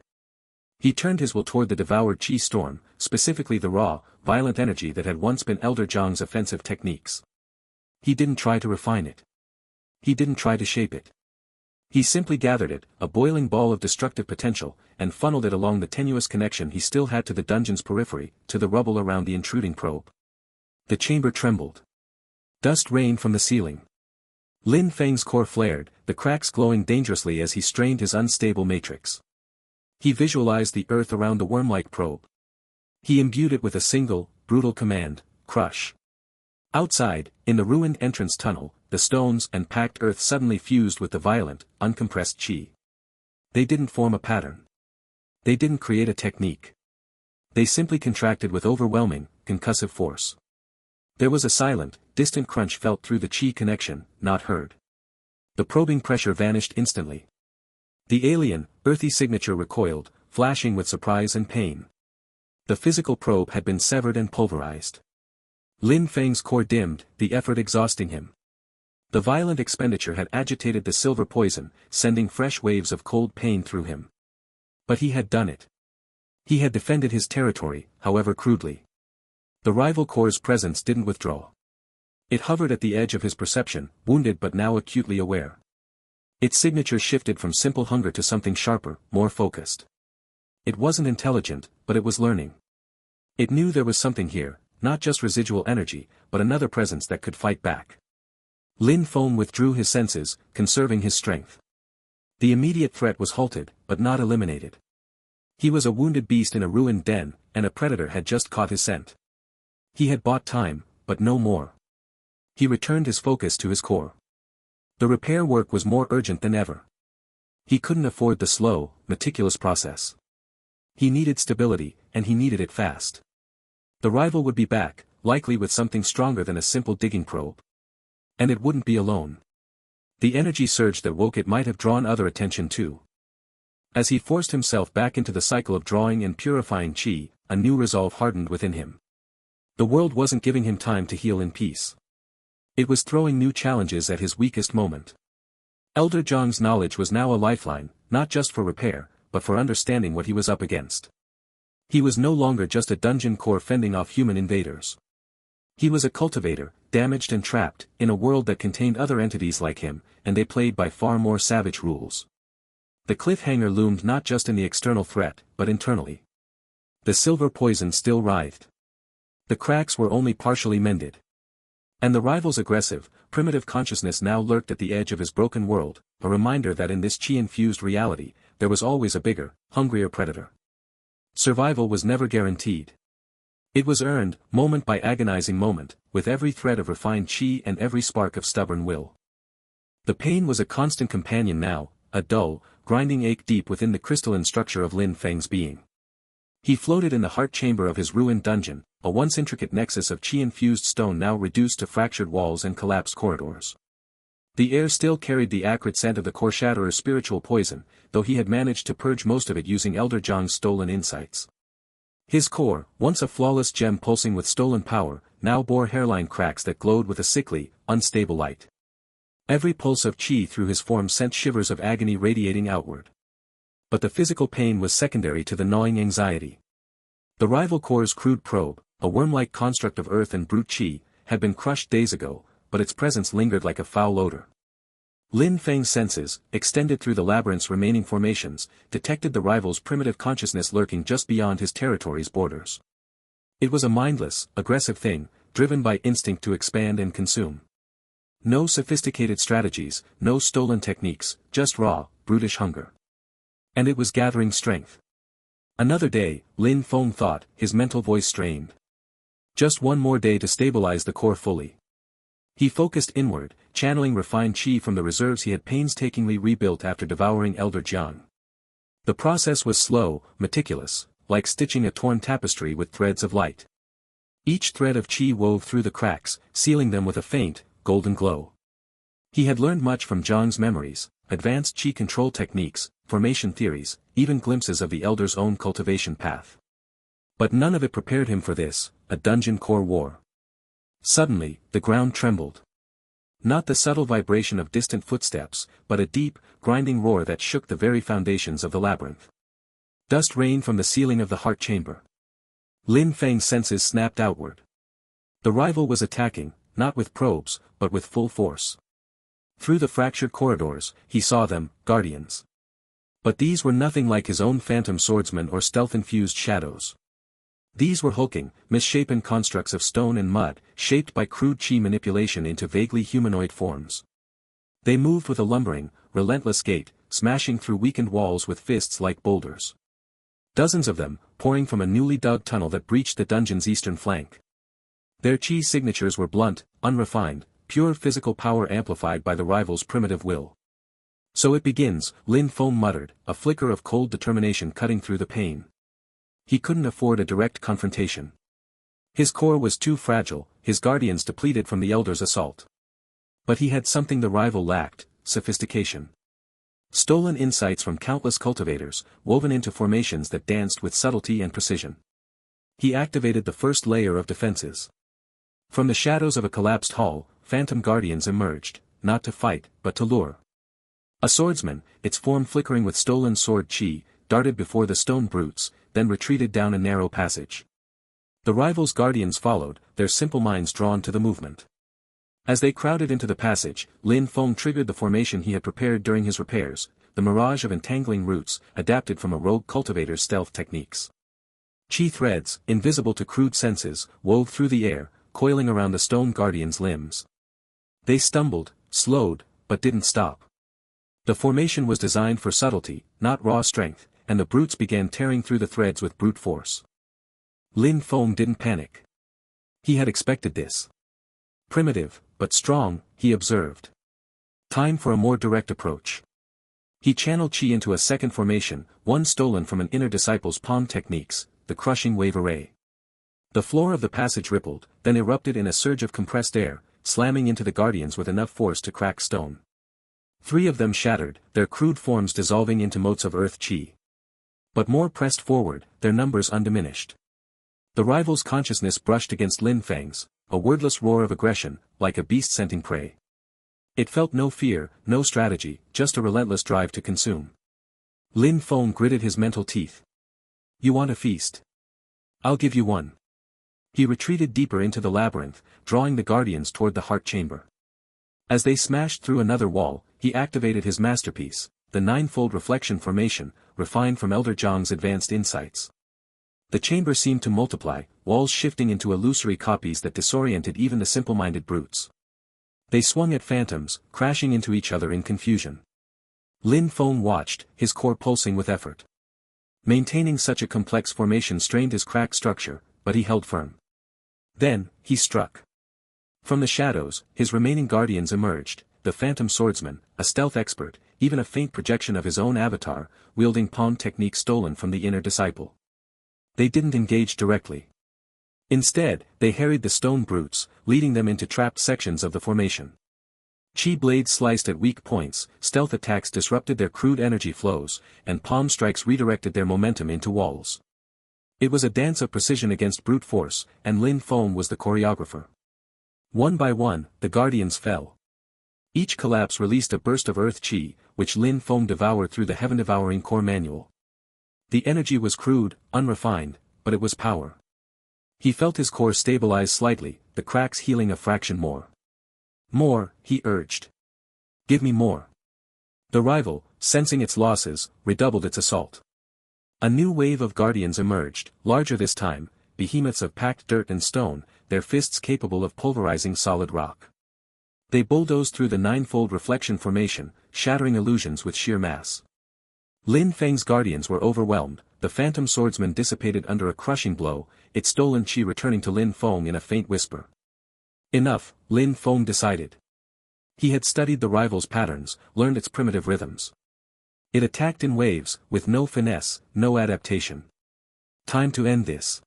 He turned his will toward the devoured chi storm, specifically the raw, violent energy that had once been Elder Zhang's offensive techniques. He didn't try to refine it. He didn't try to shape it. He simply gathered it, a boiling ball of destructive potential, and funneled it along the tenuous connection he still had to the dungeon's periphery, to the rubble around the intruding probe. The chamber trembled. Dust rained from the ceiling. Lin Feng's core flared, the cracks glowing dangerously as he strained his unstable matrix. He visualized the earth around the worm-like probe. He imbued it with a single, brutal command, crush. Outside, in the ruined entrance tunnel, the stones and packed earth suddenly fused with the violent, uncompressed chi. They didn't form a pattern. They didn't create a technique. They simply contracted with overwhelming, concussive force. There was a silent, distant crunch felt through the chi connection, not heard. The probing pressure vanished instantly. The alien, earthy signature recoiled, flashing with surprise and pain. The physical probe had been severed and pulverized. Lin Feng's core dimmed, the effort exhausting him. The violent expenditure had agitated the silver poison, sending fresh waves of cold pain through him. But he had done it. He had defended his territory, however crudely. The rival core's presence didn't withdraw. It hovered at the edge of his perception, wounded but now acutely aware. Its signature shifted from simple hunger to something sharper, more focused. It wasn't intelligent, but it was learning. It knew there was something here, not just residual energy, but another presence that could fight back. Lin Feng withdrew his senses, conserving his strength. The immediate threat was halted, but not eliminated. He was a wounded beast in a ruined den, and a predator had just caught his scent. He had bought time, but no more. He returned his focus to his core. The repair work was more urgent than ever. He couldn't afford the slow, meticulous process. He needed stability, and he needed it fast. The rival would be back, likely with something stronger than a simple digging probe. And it wouldn't be alone. The energy surge that woke it might have drawn other attention too. As he forced himself back into the cycle of drawing and purifying chi, a new resolve hardened within him. The world wasn't giving him time to heal in peace. It was throwing new challenges at his weakest moment. Elder Zhang's knowledge was now a lifeline, not just for repair, but for understanding what he was up against. He was no longer just a dungeon core fending off human invaders. He was a cultivator, damaged and trapped, in a world that contained other entities like him, and they played by far more savage rules. The cliffhanger loomed not just in the external threat, but internally. The silver poison still writhed. The cracks were only partially mended. And the rival's aggressive, primitive consciousness now lurked at the edge of his broken world, a reminder that in this Qi-infused reality, there was always a bigger, hungrier predator. Survival was never guaranteed. It was earned, moment by agonizing moment, with every thread of refined Qi and every spark of stubborn will. The pain was a constant companion now, a dull, grinding ache deep within the crystalline structure of Lin Feng's being. He floated in the heart chamber of his ruined dungeon, a once intricate nexus of Qi-infused stone now reduced to fractured walls and collapsed corridors. The air still carried the acrid scent of the core shatterer's spiritual poison, though he had managed to purge most of it using Elder Zhang's stolen insights. His core, once a flawless gem pulsing with stolen power, now bore hairline cracks that glowed with a sickly, unstable light. Every pulse of Qi through his form sent shivers of agony radiating outward. But the physical pain was secondary to the gnawing anxiety. The rival core's crude probe, a worm-like construct of earth and brute Qi, had been crushed days ago, but its presence lingered like a foul odor. Lin Feng's senses, extended through the labyrinth's remaining formations, detected the rival's primitive consciousness lurking just beyond his territory's borders. It was a mindless, aggressive thing, driven by instinct to expand and consume. No sophisticated strategies, no stolen techniques, just raw, brutish hunger. And it was gathering strength. Another day, Lin Feng thought, his mental voice strained. Just one more day to stabilize the core fully. He focused inward, channeling refined Qi from the reserves he had painstakingly rebuilt after devouring Elder Jiang. The process was slow, meticulous, like stitching a torn tapestry with threads of light. Each thread of Qi wove through the cracks, sealing them with a faint, golden glow. He had learned much from Zhang's memories, advanced Qi control techniques, formation theories, even glimpses of the Elder's own cultivation path. But none of it prepared him for this, a dungeon core war. Suddenly, the ground trembled. Not the subtle vibration of distant footsteps, but a deep, grinding roar that shook the very foundations of the labyrinth. Dust rained from the ceiling of the heart chamber. Lin Feng's senses snapped outward. The rival was attacking, not with probes, but with full force. Through the fractured corridors, he saw them, guardians. But these were nothing like his own phantom swordsmen or stealth-infused shadows. These were hulking, misshapen constructs of stone and mud, shaped by crude Qi manipulation into vaguely humanoid forms. They moved with a lumbering, relentless gait, smashing through weakened walls with fists like boulders. Dozens of them, pouring from a newly dug tunnel that breached the dungeon's eastern flank. Their Qi signatures were blunt, unrefined, pure physical power amplified by the rival's primitive will. So it begins, Lin Feng muttered, a flicker of cold determination cutting through the pain. He couldn't afford a direct confrontation. His core was too fragile, his guardians depleted from the Elder's assault. But he had something the rival lacked, sophistication. Stolen insights from countless cultivators, woven into formations that danced with subtlety and precision. He activated the first layer of defenses. From the shadows of a collapsed hall, phantom guardians emerged, not to fight, but to lure. A swordsman, its form flickering with stolen sword Qi, darted before the stone brutes, then retreated down a narrow passage. The rival's guardians followed, their simple minds drawn to the movement. As they crowded into the passage, Lin Feng triggered the formation he had prepared during his repairs, the mirage of entangling roots, adapted from a rogue cultivator's stealth techniques. Qi threads, invisible to crude senses, wove through the air, coiling around the stone guardian's limbs. They stumbled, slowed, but didn't stop. The formation was designed for subtlety, not raw strength, and the brutes began tearing through the threads with brute force. Lin Feng didn't panic. He had expected this. Primitive, but strong, he observed. Time for a more direct approach. He channeled Qi into a second formation, one stolen from an inner disciple's palm techniques, the crushing wave array. The floor of the passage rippled, then erupted in a surge of compressed air, slamming into the guardians with enough force to crack stone. 3 of them shattered, their crude forms dissolving into motes of earth Qi. But more pressed forward, their numbers undiminished. The rival's consciousness brushed against Lin Feng's, a wordless roar of aggression, like a beast scenting prey. It felt no fear, no strategy, just a relentless drive to consume. Lin Feng gritted his mental teeth. You want a feast? I'll give you one. He retreated deeper into the labyrinth, drawing the guardians toward the heart chamber. As they smashed through another wall, he activated his masterpiece, the 9-fold reflection formation, refined from Elder Zhang's advanced insights. The chamber seemed to multiply, walls shifting into illusory copies that disoriented even the simple-minded brutes. They swung at phantoms, crashing into each other in confusion. Lin Feng watched, his core pulsing with effort. Maintaining such a complex formation strained his cracked structure, but he held firm. Then, he struck. From the shadows, his remaining guardians emerged, the Phantom Swordsman, a stealth expert, even a faint projection of his own avatar, wielding pawn techniques stolen from the inner disciple. They didn't engage directly. Instead, they harried the stone brutes, leading them into trapped sections of the formation. Qi blades sliced at weak points, stealth attacks disrupted their crude energy flows, and palm strikes redirected their momentum into walls. It was a dance of precision against brute force, and Lin Feng was the choreographer. One by one, the guardians fell. Each collapse released a burst of earth qi, which Lin Feng devoured through the Heaven-Devouring Core Manual. The energy was crude, unrefined, but it was power. He felt his core stabilize slightly, the cracks healing a fraction more. More, he urged. Give me more. The rival, sensing its losses, redoubled its assault. A new wave of guardians emerged, larger this time, behemoths of packed dirt and stone, their fists capable of pulverizing solid rock. They bulldozed through the ninefold reflection formation, shattering illusions with sheer mass. Lin Feng's guardians were overwhelmed, the Phantom Swordsman dissipated under a crushing blow, its stolen qi returning to Lin Feng in a faint whisper. Enough, Lin Feng decided. He had studied the rival's patterns, learned its primitive rhythms. It attacked in waves, with no finesse, no adaptation. Time to end this.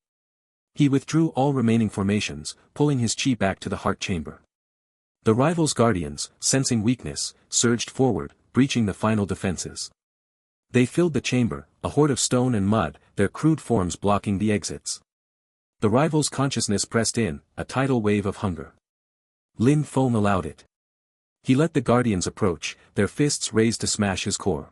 He withdrew all remaining formations, pulling his qi back to the heart chamber. The rival's guardians, sensing weakness, surged forward, breaching the final defenses. They filled the chamber, a horde of stone and mud, their crude forms blocking the exits. The rival's consciousness pressed in, a tidal wave of hunger. Lin Feng allowed it. He let the guardians approach, their fists raised to smash his core.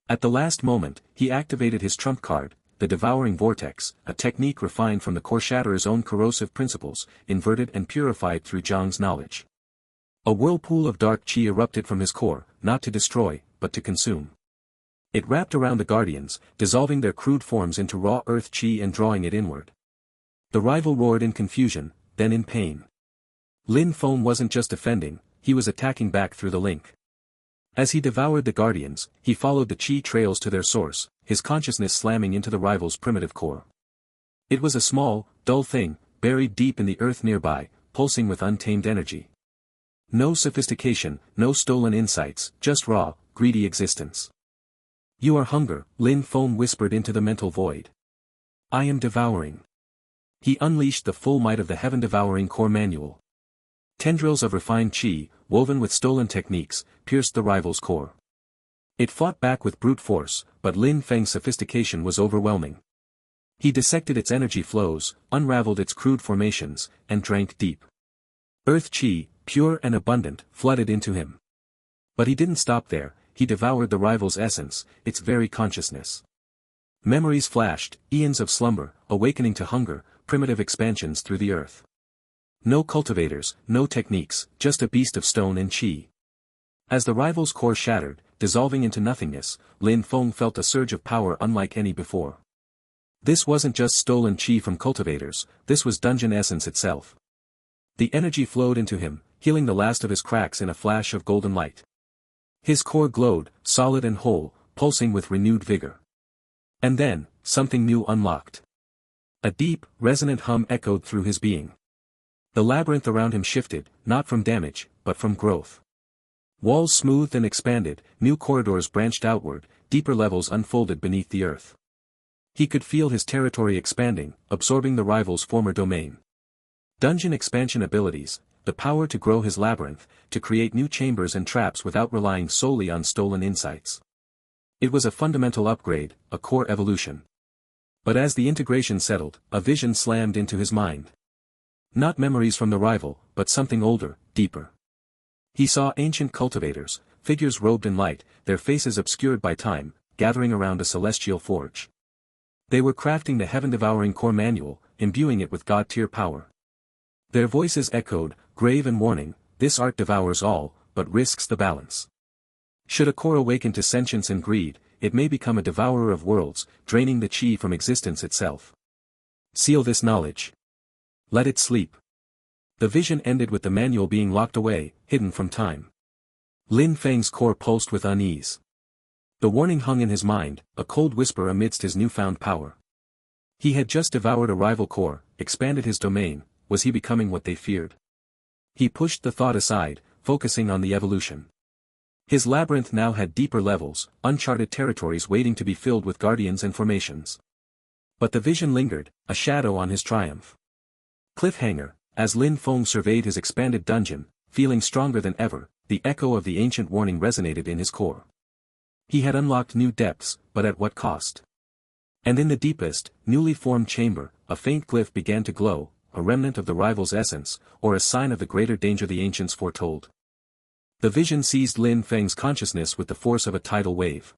At the last moment, he activated his trump card, the Devouring Vortex, a technique refined from the core shatterer's own corrosive principles, inverted and purified through Zhang's knowledge. A whirlpool of dark qi erupted from his core, not to destroy, but to consume. It wrapped around the guardians, dissolving their crude forms into raw earth qi and drawing it inward. The rival roared in confusion, then in pain. Lin Feng wasn't just defending, he was attacking back through the link. As he devoured the guardians, he followed the qi trails to their source, his consciousness slamming into the rival's primitive core. It was a small, dull thing, buried deep in the earth nearby, pulsing with untamed energy. No sophistication, no stolen insights, just raw, greedy existence. You are hunger, Lin Feng whispered into the mental void. I am devouring. He unleashed the full might of the Heaven-Devouring Core Manual. Tendrils of refined qi, woven with stolen techniques, pierced the rival's core. It fought back with brute force, but Lin Feng's sophistication was overwhelming. He dissected its energy flows, unraveled its crude formations, and drank deep. Earth qi, pure and abundant, flooded into him. But he didn't stop there, he devoured the rival's essence, its very consciousness. Memories flashed, eons of slumber, awakening to hunger, primitive expansions through the earth. No cultivators, no techniques, just a beast of stone and qi. As the rival's core shattered, dissolving into nothingness, Lin Feng felt a surge of power unlike any before. This wasn't just stolen qi from cultivators, this was dungeon essence itself. The energy flowed into him, healing the last of his cracks in a flash of golden light. His core glowed, solid and whole, pulsing with renewed vigor. And then, something new unlocked. A deep, resonant hum echoed through his being. The labyrinth around him shifted, not from damage, but from growth. Walls smoothed and expanded, new corridors branched outward, deeper levels unfolded beneath the earth. He could feel his territory expanding, absorbing the rival's former domain. Dungeon expansion abilities, the power to grow his labyrinth, to create new chambers and traps without relying solely on stolen insights. It was a fundamental upgrade, a core evolution. But as the integration settled, a vision slammed into his mind. Not memories from the rival, but something older, deeper. He saw ancient cultivators, figures robed in light, their faces obscured by time, gathering around a celestial forge. They were crafting the Heaven-Devouring Core Manual, imbuing it with god-tier power. Their voices echoed, grave and warning, this art devours all, but risks the balance. Should a core awaken to sentience and greed, it may become a devourer of worlds, draining the qi from existence itself. Seal this knowledge. Let it sleep. The vision ended with the manual being locked away, hidden from time. Lin Feng's core pulsed with unease. The warning hung in his mind, a cold whisper amidst his newfound power. He had just devoured a rival core, expanded his domain, was he becoming what they feared? He pushed the thought aside, focusing on the evolution. His labyrinth now had deeper levels, uncharted territories waiting to be filled with guardians and formations. But the vision lingered, a shadow on his triumph. Cliffhanger, as Lin Feng surveyed his expanded dungeon, feeling stronger than ever, the echo of the ancient warning resonated in his core. He had unlocked new depths, but at what cost? And in the deepest, newly formed chamber, a faint glyph began to glow, a remnant of the rival's essence, or a sign of the greater danger the ancients foretold. The vision seized Lin Feng's consciousness with the force of a tidal wave.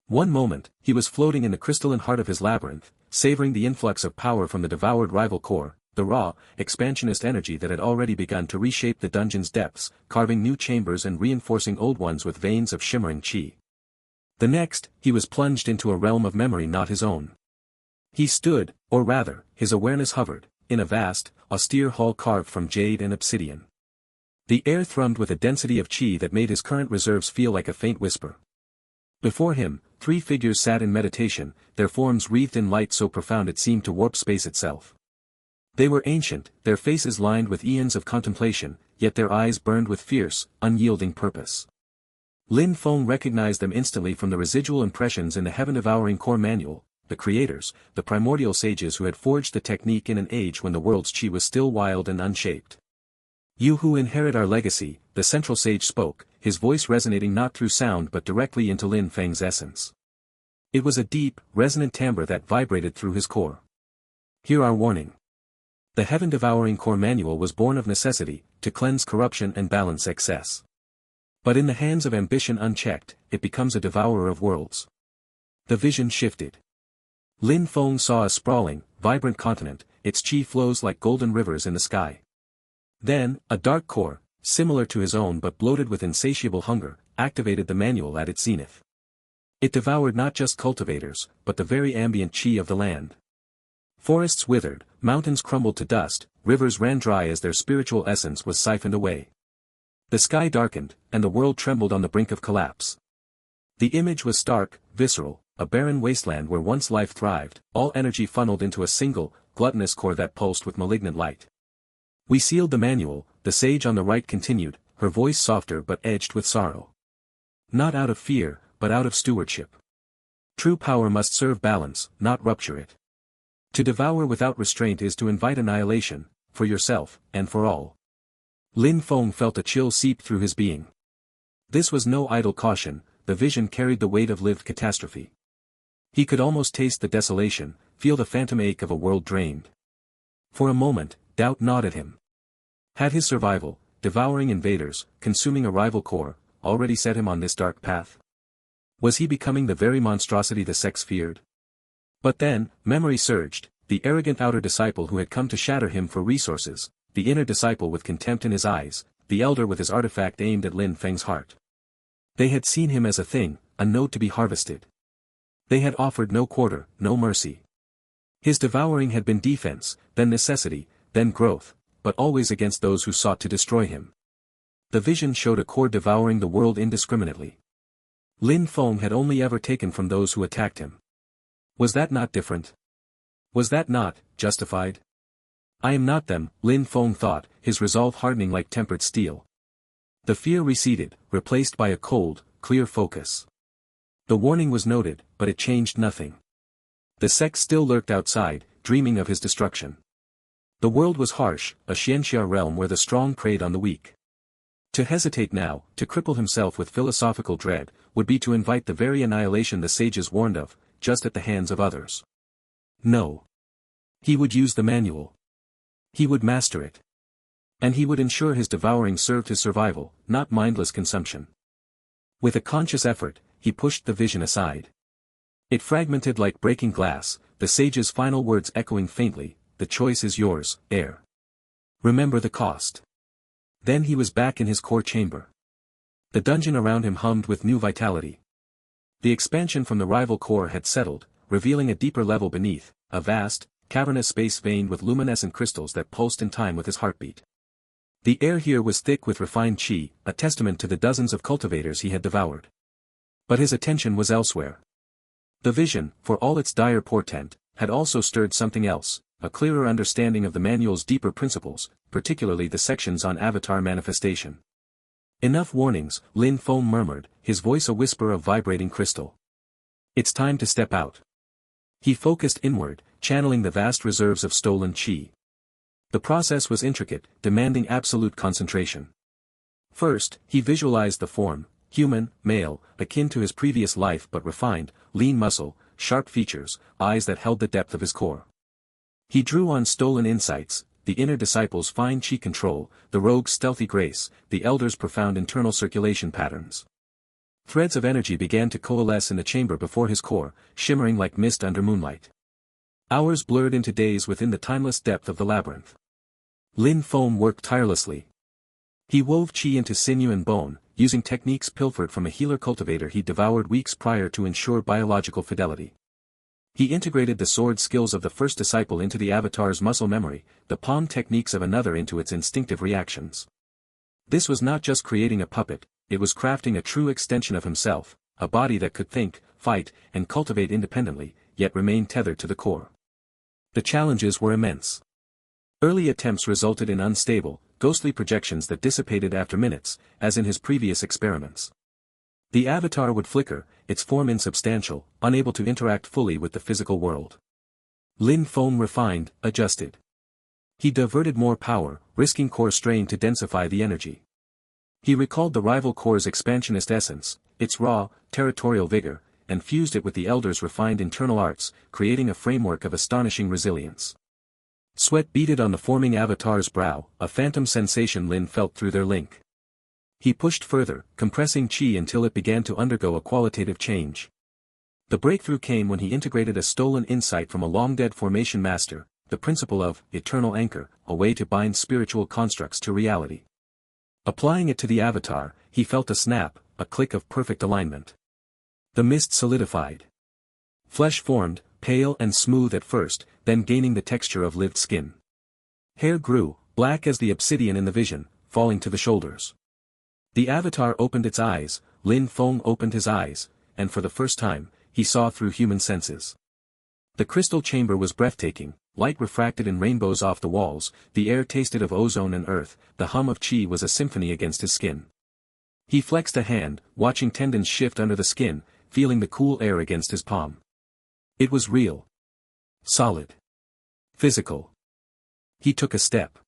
One moment, he was floating in the crystalline heart of his labyrinth, savoring the influx of power from the devoured rival core, the raw, expansionist energy that had already begun to reshape the dungeon's depths, carving new chambers and reinforcing old ones with veins of shimmering qi. The next, he was plunged into a realm of memory not his own. He stood, or rather, his awareness hovered, in a vast, austere hall carved from jade and obsidian. The air thrummed with a density of qi that made his current reserves feel like a faint whisper. Before him, 3 figures sat in meditation, their forms wreathed in light so profound it seemed to warp space itself. They were ancient, their faces lined with eons of contemplation, yet their eyes burned with fierce, unyielding purpose. Lin Feng recognized them instantly from the residual impressions in the Heaven-Devouring Core Manual, the creators, the primordial sages who had forged the technique in an age when the world's qi was still wild and unshaped. "You who inherit our legacy," the central sage spoke, his voice resonating not through sound but directly into Lin Feng's essence. It was a deep, resonant timbre that vibrated through his core. "Hear our warning. The Heaven-Devouring Core Manual was born of necessity, to cleanse corruption and balance excess. But in the hands of ambition unchecked, it becomes a devourer of worlds." The vision shifted. Lin Feng saw a sprawling, vibrant continent, its qi flows like golden rivers in the sky. Then, a dark core, similar to his own but bloated with insatiable hunger, activated the manual at its zenith. It devoured not just cultivators, but the very ambient qi of the land. Forests withered, mountains crumbled to dust, rivers ran dry as their spiritual essence was siphoned away. The sky darkened, and the world trembled on the brink of collapse. The image was stark, visceral, a barren wasteland where once life thrived, all energy funneled into a single, gluttonous core that pulsed with malignant light. "We sealed the manual," the sage on the right continued, her voice softer but edged with sorrow. "Not out of fear, but out of stewardship. True power must serve balance, not rupture it. To devour without restraint is to invite annihilation, for yourself, and for all." Lin Feng felt a chill seep through his being. This was no idle caution, the vision carried the weight of lived catastrophe. He could almost taste the desolation, feel the phantom ache of a world drained. For a moment, doubt gnawed at him. Had his survival, devouring invaders, consuming a rival core, already set him on this dark path? Was he becoming the very monstrosity the sects feared? But then, memory surged, the arrogant outer disciple who had come to shatter him for resources, the inner disciple with contempt in his eyes, the elder with his artifact aimed at Lin Feng's heart. They had seen him as a thing, a node to be harvested. They had offered no quarter, no mercy. His devouring had been defense, then necessity, then growth, but always against those who sought to destroy him. The vision showed a core devouring the world indiscriminately. Lin Feng had only ever taken from those who attacked him. Was that not different? Was that not justified? "I am not them," Lin Feng thought, his resolve hardening like tempered steel. The fear receded, replaced by a cold, clear focus. The warning was noted, but it changed nothing. The sects still lurked outside, dreaming of his destruction. The world was harsh, a Xianxia realm where the strong preyed on the weak. To hesitate now, to cripple himself with philosophical dread, would be to invite the very annihilation the sages warned of, just at the hands of others. No. He would use the manual. He would master it. And he would ensure his devouring served his survival, not mindless consumption. With a conscious effort, he pushed the vision aside. It fragmented like breaking glass, the sage's final words echoing faintly, "The choice is yours, heir. Remember the cost." Then he was back in his core chamber. The dungeon around him hummed with new vitality. The expansion from the rival core had settled, revealing a deeper level beneath, a vast, cavernous space veined with luminescent crystals that pulsed in time with his heartbeat. The air here was thick with refined qi, a testament to the dozens of cultivators he had devoured. But his attention was elsewhere. The vision, for all its dire portent, had also stirred something else, a clearer understanding of the manual's deeper principles, particularly the sections on avatar manifestation. Enough warnings, Lin Feng murmured, his voice a whisper of vibrating crystal. It's time to step out. He focused inward, channeling the vast reserves of stolen qi. The process was intricate, demanding absolute concentration. First, he visualized the form, human, male, akin to his previous life but refined, lean muscle, sharp features, eyes that held the depth of his core. He drew on stolen insights, the inner disciple's fine qi control, the rogue's stealthy grace, the elder's profound internal circulation patterns. Threads of energy began to coalesce in the chamber before his core, shimmering like mist under moonlight. Hours blurred into days within the timeless depth of the labyrinth. Lin Feng worked tirelessly. He wove qi into sinew and bone, using techniques pilfered from a healer cultivator he devoured weeks prior to ensure biological fidelity. He integrated the sword skills of the first disciple into the avatar's muscle memory, the palm techniques of another into its instinctive reactions. This was not just creating a puppet, it was crafting a true extension of himself, a body that could think, fight, and cultivate independently, yet remain tethered to the core. The challenges were immense. Early attempts resulted in unstable, ghostly projections that dissipated after minutes, as in his previous experiments. The avatar would flicker, its form insubstantial, unable to interact fully with the physical world. Lin Feng refined, adjusted. He diverted more power, risking core strain to densify the energy. He recalled the rival core's expansionist essence, its raw, territorial vigor, and fused it with the elder's refined internal arts, creating a framework of astonishing resilience. Sweat beaded on the forming avatar's brow, a phantom sensation Lin felt through their link. He pushed further, compressing qi until it began to undergo a qualitative change. The breakthrough came when he integrated a stolen insight from a long-dead formation master, the principle of eternal anchor, a way to bind spiritual constructs to reality. Applying it to the avatar, he felt a snap, a click of perfect alignment. The mist solidified. Flesh formed, pale and smooth at first, then gaining the texture of lived skin. Hair grew, black as the obsidian in the vision, falling to the shoulders. The avatar opened its eyes, Lin Feng opened his eyes, and for the first time, he saw through human senses. The crystal chamber was breathtaking, light refracted in rainbows off the walls, the air tasted of ozone and earth, the hum of qi was a symphony against his skin. He flexed a hand, watching tendons shift under the skin, feeling the cool air against his palm. It was real. Solid. Physical. He took a step.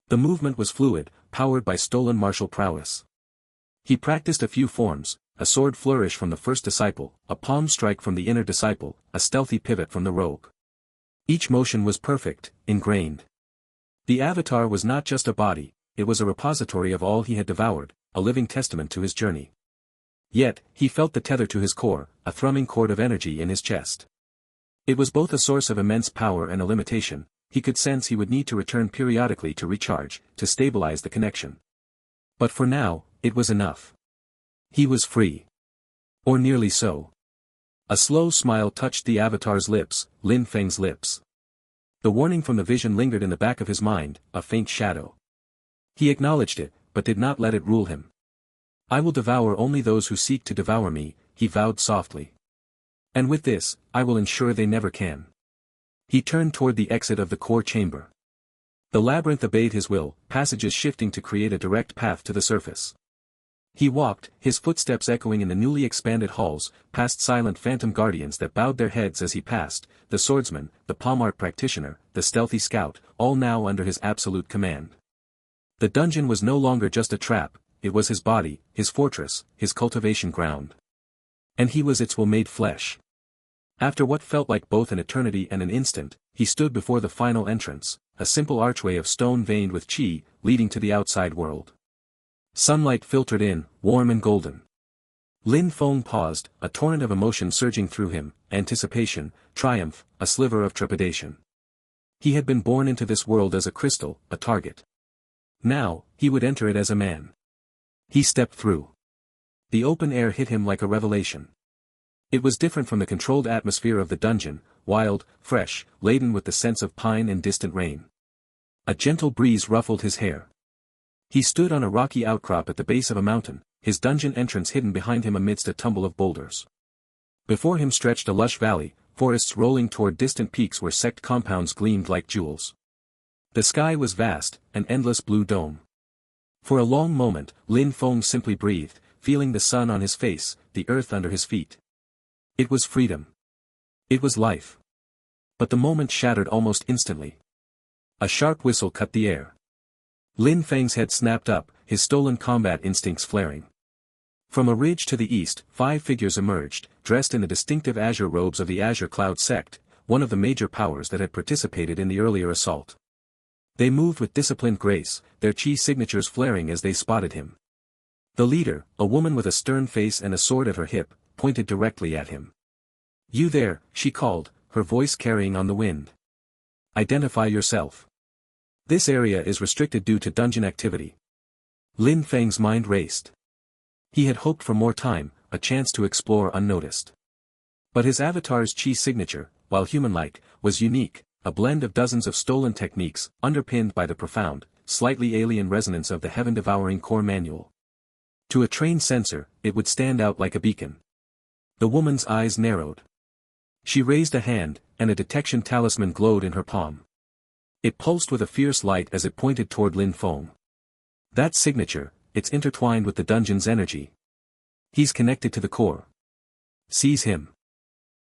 The movement was fluid, powered by stolen martial prowess. He practiced a few forms, a sword flourish from the first disciple, a palm strike from the inner disciple, a stealthy pivot from the rogue. Each motion was perfect, ingrained. The avatar was not just a body, it was a repository of all he had devoured, a living testament to his journey. Yet, he felt the tether to his core, a thrumming chord of energy in his chest. It was both a source of immense power and a limitation. He could sense he would need to return periodically to recharge, to stabilize the connection. But for now, it was enough. He was free. Or nearly so. A slow smile touched the avatar's lips, Lin Feng's lips. The warning from the vision lingered in the back of his mind, a faint shadow. He acknowledged it, but did not let it rule him. I will devour only those who seek to devour me, he vowed softly. And with this, I will ensure they never can. He turned toward the exit of the core chamber. The labyrinth obeyed his will, passages shifting to create a direct path to the surface. He walked, his footsteps echoing in the newly expanded halls, past silent phantom guardians that bowed their heads as he passed, the swordsman, the palm art practitioner, the stealthy scout, all now under his absolute command. The dungeon was no longer just a trap, it was his body, his fortress, his cultivation ground. And he was its will made flesh. After what felt like both an eternity and an instant, he stood before the final entrance, a simple archway of stone veined with qi, leading to the outside world. Sunlight filtered in, warm and golden. Lin Feng paused, a torrent of emotion surging through him, anticipation, triumph, a sliver of trepidation. He had been born into this world as a crystal, a target. Now, he would enter it as a man. He stepped through. The open air hit him like a revelation. It was different from the controlled atmosphere of the dungeon, wild, fresh, laden with the sense of pine and distant rain. A gentle breeze ruffled his hair. He stood on a rocky outcrop at the base of a mountain, his dungeon entrance hidden behind him amidst a tumble of boulders. Before him stretched a lush valley, forests rolling toward distant peaks where sect compounds gleamed like jewels. The sky was vast, an endless blue dome. For a long moment, Lin Feng simply breathed, feeling the sun on his face, the earth under his feet. It was freedom. It was life. But the moment shattered almost instantly. A sharp whistle cut the air. Lin Feng's head snapped up, his stolen combat instincts flaring. From a ridge to the east, 5 figures emerged, dressed in the distinctive azure robes of the Azure Cloud sect, one of the major powers that had participated in the earlier assault. They moved with disciplined grace, their Qi signatures flaring as they spotted him. The leader, a woman with a stern face and a sword at her hip, pointed directly at him. "You there," she called, her voice carrying on the wind. "Identify yourself. This area is restricted due to dungeon activity." Lin Feng's mind raced. He had hoped for more time, a chance to explore unnoticed. But his avatar's Qi signature, while human-like, was unique, a blend of dozens of stolen techniques, underpinned by the profound, slightly alien resonance of the Heaven-Devouring Core Manual. To a trained sensor, it would stand out like a beacon. The woman's eyes narrowed. She raised a hand, and a detection talisman glowed in her palm. It pulsed with a fierce light as it pointed toward Lin Feng. That signature, it's intertwined with the dungeon's energy. He's connected to the core. Seize him.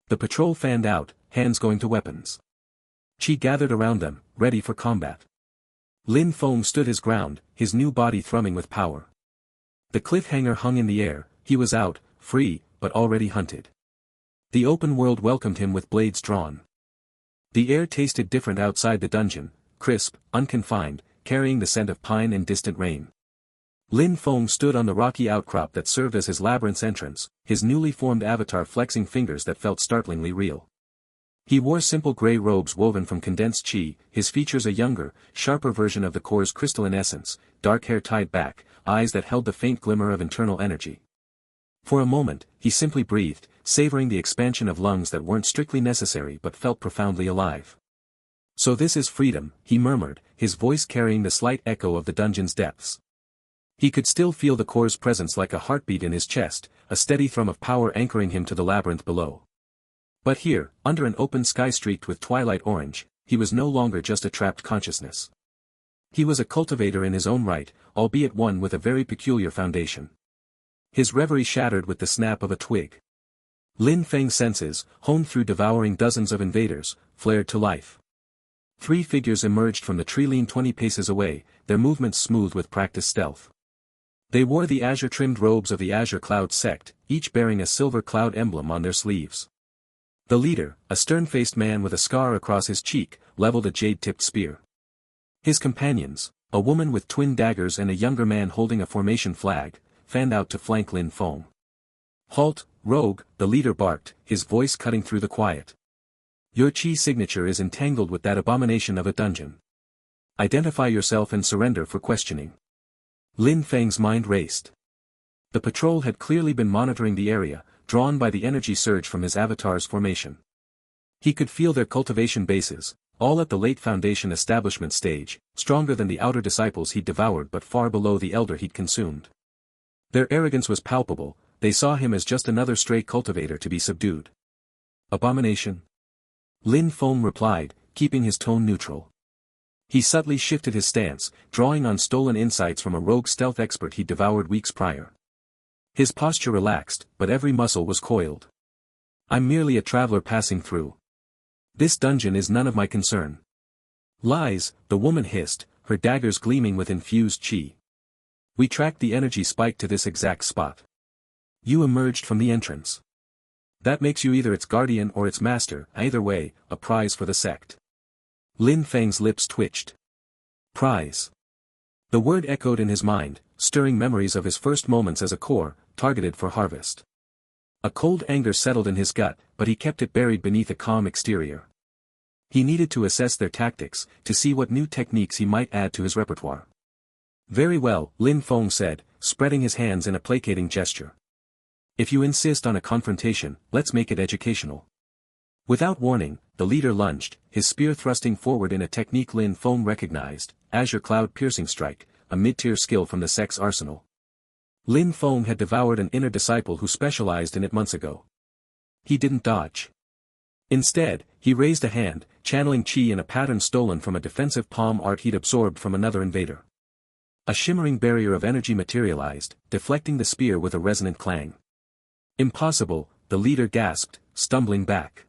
The patrol fanned out, hands going to weapons. Qi gathered around them, ready for combat. Lin Feng stood his ground, his new body thrumming with power. The cliffhanger hung in the air, he was out, free, but already hunted. The open world welcomed him with blades drawn. The air tasted different outside the dungeon, crisp, unconfined, carrying the scent of pine and distant rain. Lin Feng stood on the rocky outcrop that served as his labyrinth's entrance, his newly formed avatar flexing fingers that felt startlingly real. He wore simple gray robes woven from condensed Qi, his features a younger, sharper version of the core's crystalline essence, dark hair tied back, eyes that held the faint glimmer of internal energy. For a moment, he simply breathed, savoring the expansion of lungs that weren't strictly necessary but felt profoundly alive. "So this is freedom," he murmured, his voice carrying the slight echo of the dungeon's depths. He could still feel the core's presence like a heartbeat in his chest, a steady thrum of power anchoring him to the labyrinth below. But here, under an open sky streaked with twilight orange, he was no longer just a trapped consciousness. He was a cultivator in his own right, albeit one with a very peculiar foundation. His reverie shattered with the snap of a twig. Lin Feng's senses, honed through devouring dozens of invaders, flared to life. 3 figures emerged from the tree lean 20 paces away, their movements smooth with practiced stealth. They wore the azure-trimmed robes of the Azure Cloud sect, each bearing a silver cloud emblem on their sleeves. The leader, a stern-faced man with a scar across his cheek, leveled a jade-tipped spear. His companions, a woman with twin daggers and a younger man holding a formation flag, fanned out to flank Lin Feng. "Halt, rogue," the leader barked, his voice cutting through the quiet. "Your Qi signature is entangled with that abomination of a dungeon. Identify yourself and surrender for questioning." Lin Feng's mind raced. The patrol had clearly been monitoring the area, drawn by the energy surge from his avatar's formation. He could feel their cultivation bases, all at the late foundation establishment stage, stronger than the outer disciples he'd devoured but far below the elder he'd consumed. Their arrogance was palpable, they saw him as just another stray cultivator to be subdued. "Abomination?" Lin Feng replied, keeping his tone neutral. He subtly shifted his stance, drawing on stolen insights from a rogue stealth expert he'd devoured weeks prior. His posture relaxed, but every muscle was coiled. "I'm merely a traveler passing through. This dungeon is none of my concern." "Lies," the woman hissed, her daggers gleaming with infused Qi. "We tracked the energy spike to this exact spot. You emerged from the entrance. That makes you either its guardian or its master, either way, a prize for the sect." Lin Feng's lips twitched. Prize. The word echoed in his mind, stirring memories of his first moments as a core, targeted for harvest. A cold anger settled in his gut, but he kept it buried beneath a calm exterior. He needed to assess their tactics, to see what new techniques he might add to his repertoire. "Very well," Lin Feng said, spreading his hands in a placating gesture. "If you insist on a confrontation, let's make it educational." Without warning, the leader lunged, his spear thrusting forward in a technique Lin Feng recognized, Azure Cloud Piercing Strike, a mid-tier skill from the sect's arsenal. Lin Feng had devoured an inner disciple who specialized in it months ago. He didn't dodge. Instead, he raised a hand, channeling Qi in a pattern stolen from a defensive palm art he'd absorbed from another invader. A shimmering barrier of energy materialized, deflecting the spear with a resonant clang. Impossible, the leader gasped, stumbling back.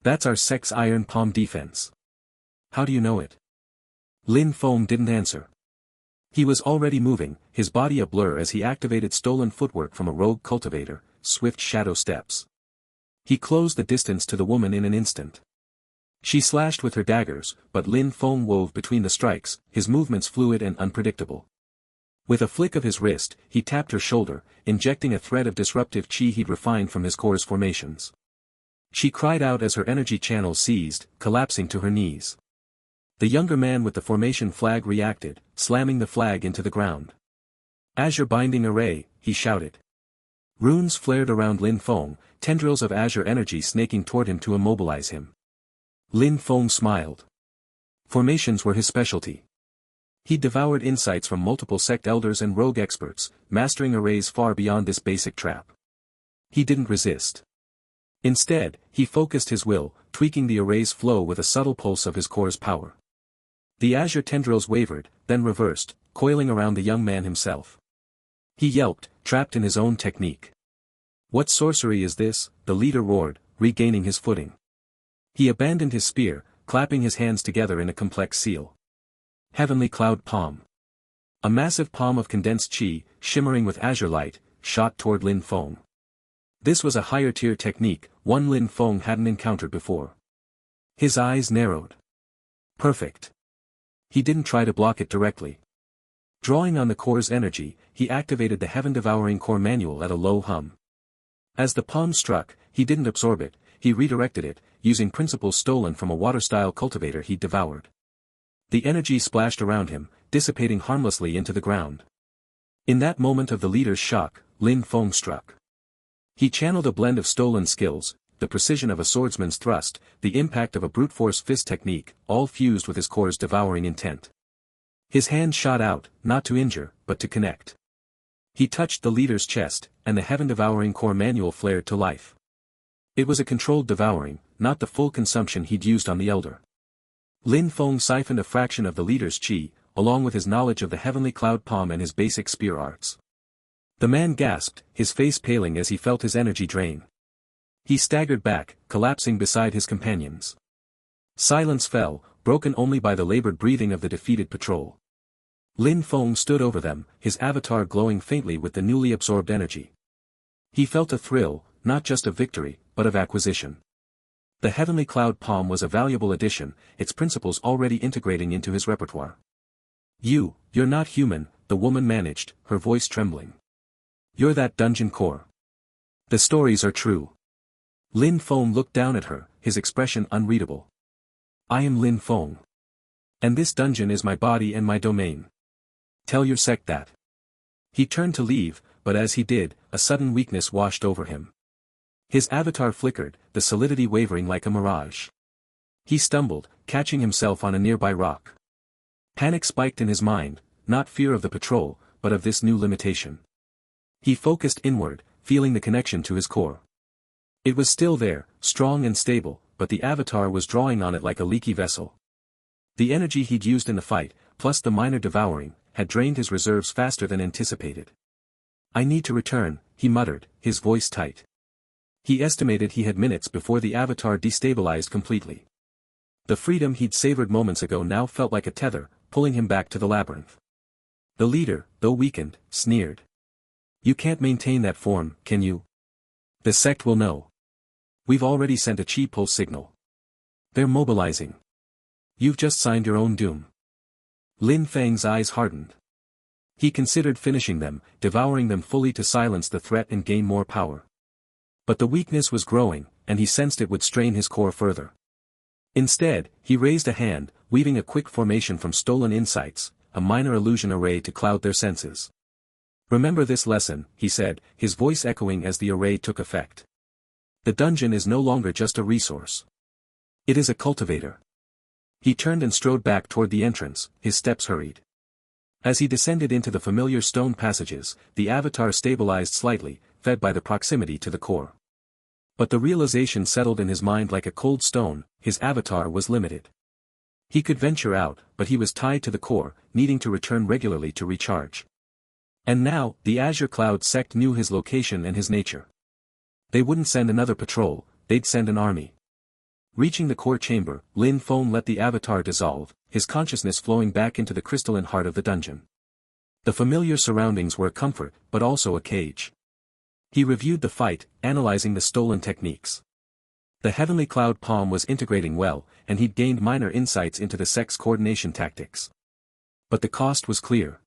That's our sect's iron palm defense. How do you know it? Lin Feng didn't answer. He was already moving, his body a blur as he activated stolen footwork from a rogue cultivator, swift shadow steps. He closed the distance to the woman in an instant. She slashed with her daggers, but Lin Feng wove between the strikes, his movements fluid and unpredictable. With a flick of his wrist, he tapped her shoulder, injecting a thread of disruptive qi he'd refined from his core's formations. She cried out as her energy channels seized, collapsing to her knees. The younger man with the formation flag reacted, slamming the flag into the ground. Azure Binding Array, he shouted. Runes flared around Lin Feng, tendrils of azure energy snaking toward him to immobilize him. Lin Feng smiled. Formations were his specialty. He'd devoured insights from multiple sect elders and rogue experts, mastering arrays far beyond this basic trap. He didn't resist. Instead, he focused his will, tweaking the array's flow with a subtle pulse of his core's power. The azure tendrils wavered, then reversed, coiling around the young man himself. He yelped, trapped in his own technique. What sorcery is this? The leader roared, regaining his footing. He abandoned his spear, clapping his hands together in a complex seal. Heavenly Cloud Palm. A massive palm of condensed qi, shimmering with azure light, shot toward Lin Feng. This was a higher-tier technique, one Lin Feng hadn't encountered before. His eyes narrowed. Perfect. He didn't try to block it directly. Drawing on the core's energy, he activated the Heaven-Devouring Core Manual at a low hum. As the palm struck, he didn't absorb it, he redirected it, using principles stolen from a water-style cultivator he'd devoured. The energy splashed around him, dissipating harmlessly into the ground. In that moment of the leader's shock, Lin Feng struck. He channeled a blend of stolen skills, the precision of a swordsman's thrust, the impact of a brute force fist technique, all fused with his core's devouring intent. His hand shot out, not to injure, but to connect. He touched the leader's chest, and the Heaven-Devouring Core Manual flared to life. It was a controlled devouring, not the full consumption he'd used on the elder. Lin Feng siphoned a fraction of the leader's qi, along with his knowledge of the Heavenly Cloud Palm and his basic spear arts. The man gasped, his face paling as he felt his energy drain. He staggered back, collapsing beside his companions. Silence fell, broken only by the labored breathing of the defeated patrol. Lin Feng stood over them, his avatar glowing faintly with the newly absorbed energy. He felt a thrill, not just of victory, but of acquisition. The Heavenly Cloud Palm was a valuable addition, its principles already integrating into his repertoire. You're not human, the woman managed, her voice trembling. You're that dungeon core. The stories are true. Lin Feng looked down at her, his expression unreadable. I am Lin Feng. And this dungeon is my body and my domain. Tell your sect that. He turned to leave, but as he did, a sudden weakness washed over him. His avatar flickered, the solidity wavering like a mirage. He stumbled, catching himself on a nearby rock. Panic spiked in his mind, not fear of the patrol, but of this new limitation. He focused inward, feeling the connection to his core. It was still there, strong and stable, but the avatar was drawing on it like a leaky vessel. The energy he'd used in the fight, plus the minor devouring, had drained his reserves faster than anticipated. I need to return, he muttered, his voice tight. He estimated he had minutes before the avatar destabilized completely. The freedom he'd savored moments ago now felt like a tether, pulling him back to the labyrinth. The leader, though weakened, sneered. You can't maintain that form, can you? The sect will know. We've already sent a Qi pulse signal. They're mobilizing. You've just signed your own doom. Lin Feng's eyes hardened. He considered finishing them, devouring them fully to silence the threat and gain more power. But the weakness was growing, and he sensed it would strain his core further. Instead, he raised a hand, weaving a quick formation from stolen insights, a minor illusion array to cloud their senses. Remember this lesson, he said, his voice echoing as the array took effect. The dungeon is no longer just a resource. It is a cultivator. He turned and strode back toward the entrance, his steps hurried. As he descended into the familiar stone passages, the avatar stabilized slightly, fed by the proximity to the core. But the realization settled in his mind like a cold stone: his avatar was limited. He could venture out, but he was tied to the core, needing to return regularly to recharge. And now, the Azure Cloud sect knew his location and his nature. They wouldn't send another patrol, they'd send an army. Reaching the core chamber, Lin Feng let the avatar dissolve, his consciousness flowing back into the crystalline heart of the dungeon. The familiar surroundings were a comfort, but also a cage. He reviewed the fight, analyzing the stolen techniques. The heavenly cloud palm was integrating well, and he'd gained minor insights into the sect's coordination tactics. But the cost was clear.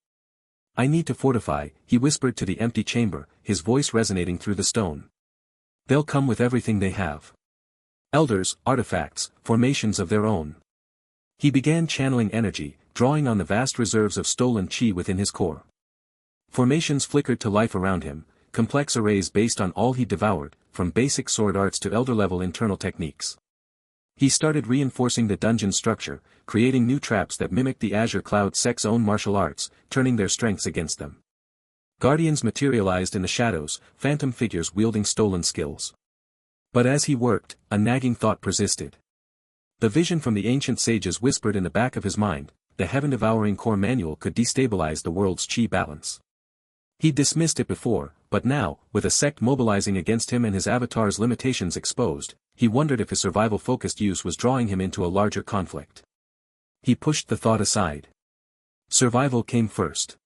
"I need to fortify," he whispered to the empty chamber, his voice resonating through the stone. "They'll come with everything they have. Elders, artifacts, formations of their own." He began channeling energy, drawing on the vast reserves of stolen Qi within his core. Formations flickered to life around him, complex arrays based on all he devoured, from basic sword arts to elder-level internal techniques. He started reinforcing the dungeon structure, creating new traps that mimicked the Azure Cloud sect's own martial arts, turning their strengths against them. Guardians materialized in the shadows, phantom figures wielding stolen skills. But as he worked, a nagging thought persisted. The vision from the ancient sages whispered in the back of his mind: the Heaven-Devouring Core Manual could destabilize the world's Qi balance. He'd dismissed it before, but now, with a sect mobilizing against him and his avatar's limitations exposed, he wondered if his survival-focused use was drawing him into a larger conflict. He pushed the thought aside. Survival came first.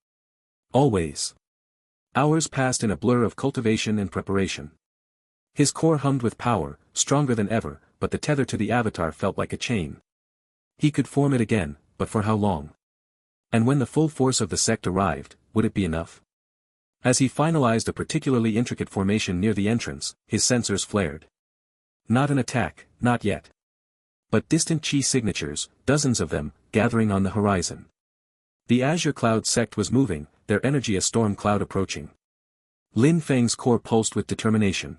Always. Hours passed in a blur of cultivation and preparation. His core hummed with power, stronger than ever, but the tether to the avatar felt like a chain. He could form it again, but for how long? And when the full force of the sect arrived, would it be enough? As he finalized a particularly intricate formation near the entrance, his sensors flared. Not an attack, not yet. But distant Qi signatures, dozens of them, gathering on the horizon. The Azure Cloud sect was moving, their energy a storm cloud approaching. Lin Feng's core pulsed with determination.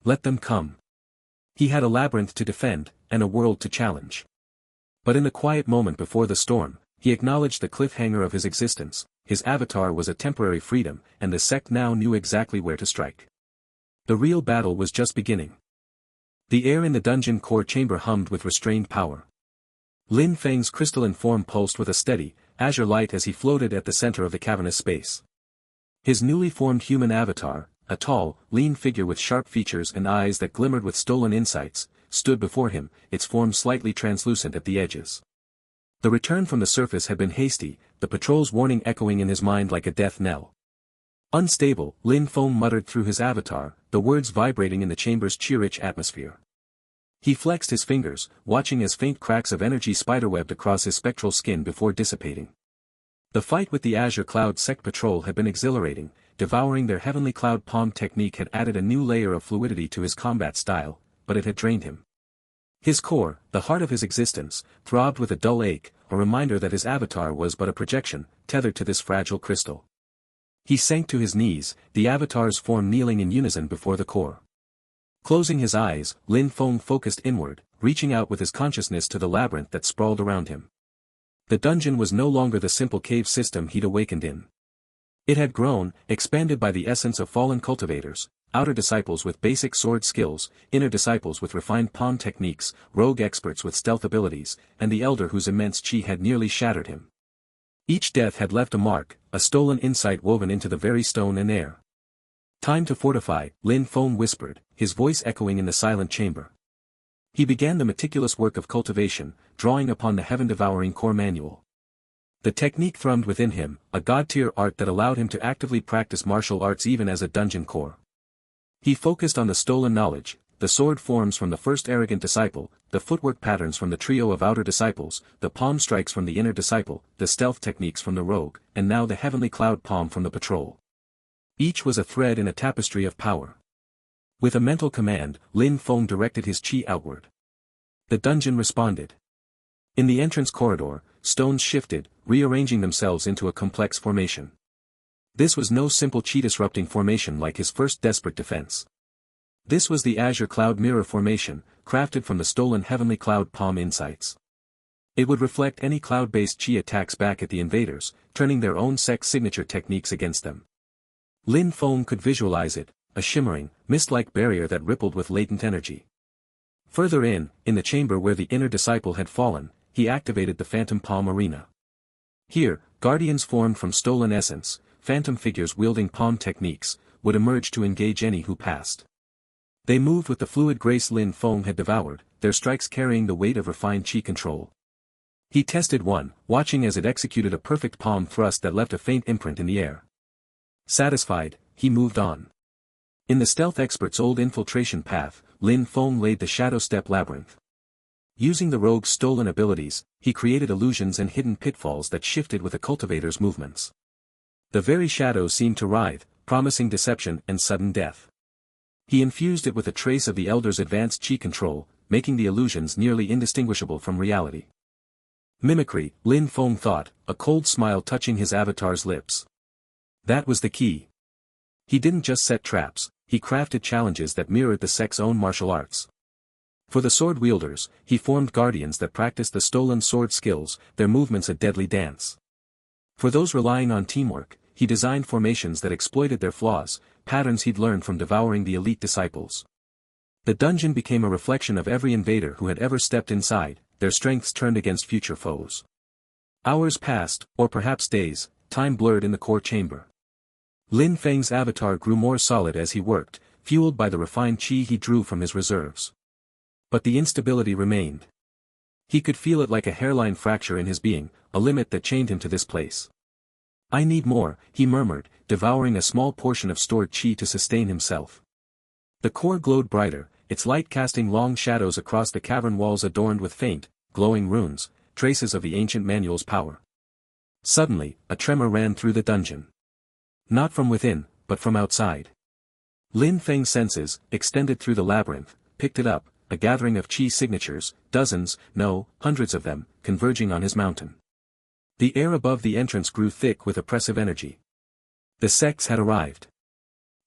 Let them come. He had a labyrinth to defend, and a world to challenge. But in the quiet moment before the storm, he acknowledged the cliffhanger of his existence. His avatar was a temporary freedom, and the sect now knew exactly where to strike. The real battle was just beginning. The air in the dungeon core chamber hummed with restrained power. Lin Feng's crystalline form pulsed with a steady, azure light as he floated at the center of the cavernous space. His newly formed human avatar, a tall, lean figure with sharp features and eyes that glimmered with stolen insights, stood before him, its form slightly translucent at the edges. The return from the surface had been hasty, the patrol's warning echoing in his mind like a death knell. Unstable, Lin Feng muttered through his avatar, the words vibrating in the chamber's Qi-rich atmosphere. He flexed his fingers, watching as faint cracks of energy spiderwebbed across his spectral skin before dissipating. The fight with the Azure Cloud sect patrol had been exhilarating, devouring their heavenly cloud palm technique had added a new layer of fluidity to his combat style, but it had drained him. His core, the heart of his existence, throbbed with a dull ache, a reminder that his avatar was but a projection, tethered to this fragile crystal. He sank to his knees, the avatar's form kneeling in unison before the core. Closing his eyes, Lin Feng focused inward, reaching out with his consciousness to the labyrinth that sprawled around him. The dungeon was no longer the simple cave system he'd awakened in. It had grown, expanded by the essence of fallen cultivators, outer disciples with basic sword skills, inner disciples with refined palm techniques, rogue experts with stealth abilities, and the elder whose immense Qi had nearly shattered him. Each death had left a mark, a stolen insight woven into the very stone and air. Time to fortify, Lin Feng whispered, his voice echoing in the silent chamber. He began the meticulous work of cultivation, drawing upon the Heaven-Devouring Core Manual. The technique thrummed within him, a god-tier art that allowed him to actively practice martial arts even as a dungeon core. He focused on the stolen knowledge, the sword forms from the first arrogant disciple, the footwork patterns from the trio of outer disciples, the palm strikes from the inner disciple, the stealth techniques from the rogue, and now the heavenly cloud palm from the patrol. Each was a thread in a tapestry of power. With a mental command, Lin Feng directed his Qi outward. The dungeon responded. In the entrance corridor, stones shifted, rearranging themselves into a complex formation. This was no simple Qi-disrupting formation like his first desperate defense. This was the Azure Cloud Mirror formation, crafted from the stolen Heavenly Cloud Palm insights. It would reflect any cloud-based Qi attacks back at the invaders, turning their own sect signature techniques against them. Lin Feng could visualize it, a shimmering, mist-like barrier that rippled with latent energy. Further in the chamber where the inner disciple had fallen, he activated the Phantom Palm Arena. Here, guardians formed from stolen essence, phantom figures wielding palm techniques, would emerge to engage any who passed. They moved with the fluid grace Lin Feng had devoured, their strikes carrying the weight of refined Qi control. He tested one, watching as it executed a perfect palm thrust that left a faint imprint in the air. Satisfied, he moved on. In the stealth expert's old infiltration path, Lin Feng laid the shadow step labyrinth. Using the rogue's stolen abilities, he created illusions and hidden pitfalls that shifted with a cultivator's movements. The very shadows seemed to writhe, promising deception and sudden death. He infused it with a trace of the elder's advanced Qi control, making the illusions nearly indistinguishable from reality. Mimicry, Lin Feng thought, a cold smile touching his avatar's lips. That was the key. He didn't just set traps, he crafted challenges that mirrored the sect's own martial arts. For the sword wielders, he formed guardians that practiced the stolen sword skills, their movements a deadly dance. For those relying on teamwork, he designed formations that exploited their flaws, patterns he'd learned from devouring the elite disciples. The dungeon became a reflection of every invader who had ever stepped inside, their strengths turned against future foes. Hours passed, or perhaps days, time blurred in the core chamber. Lin Feng's avatar grew more solid as he worked, fueled by the refined Qi he drew from his reserves. But the instability remained. He could feel it like a hairline fracture in his being, a limit that chained him to this place. I need more, he murmured, devouring a small portion of stored Qi to sustain himself. The core glowed brighter, its light casting long shadows across the cavern walls adorned with faint, glowing runes, traces of the ancient manual's power. Suddenly, a tremor ran through the dungeon. Not from within, but from outside. Lin Feng's senses, extended through the labyrinth, picked it up, a gathering of Qi signatures, dozens, no, hundreds of them, converging on his mountain. The air above the entrance grew thick with oppressive energy. The sects had arrived.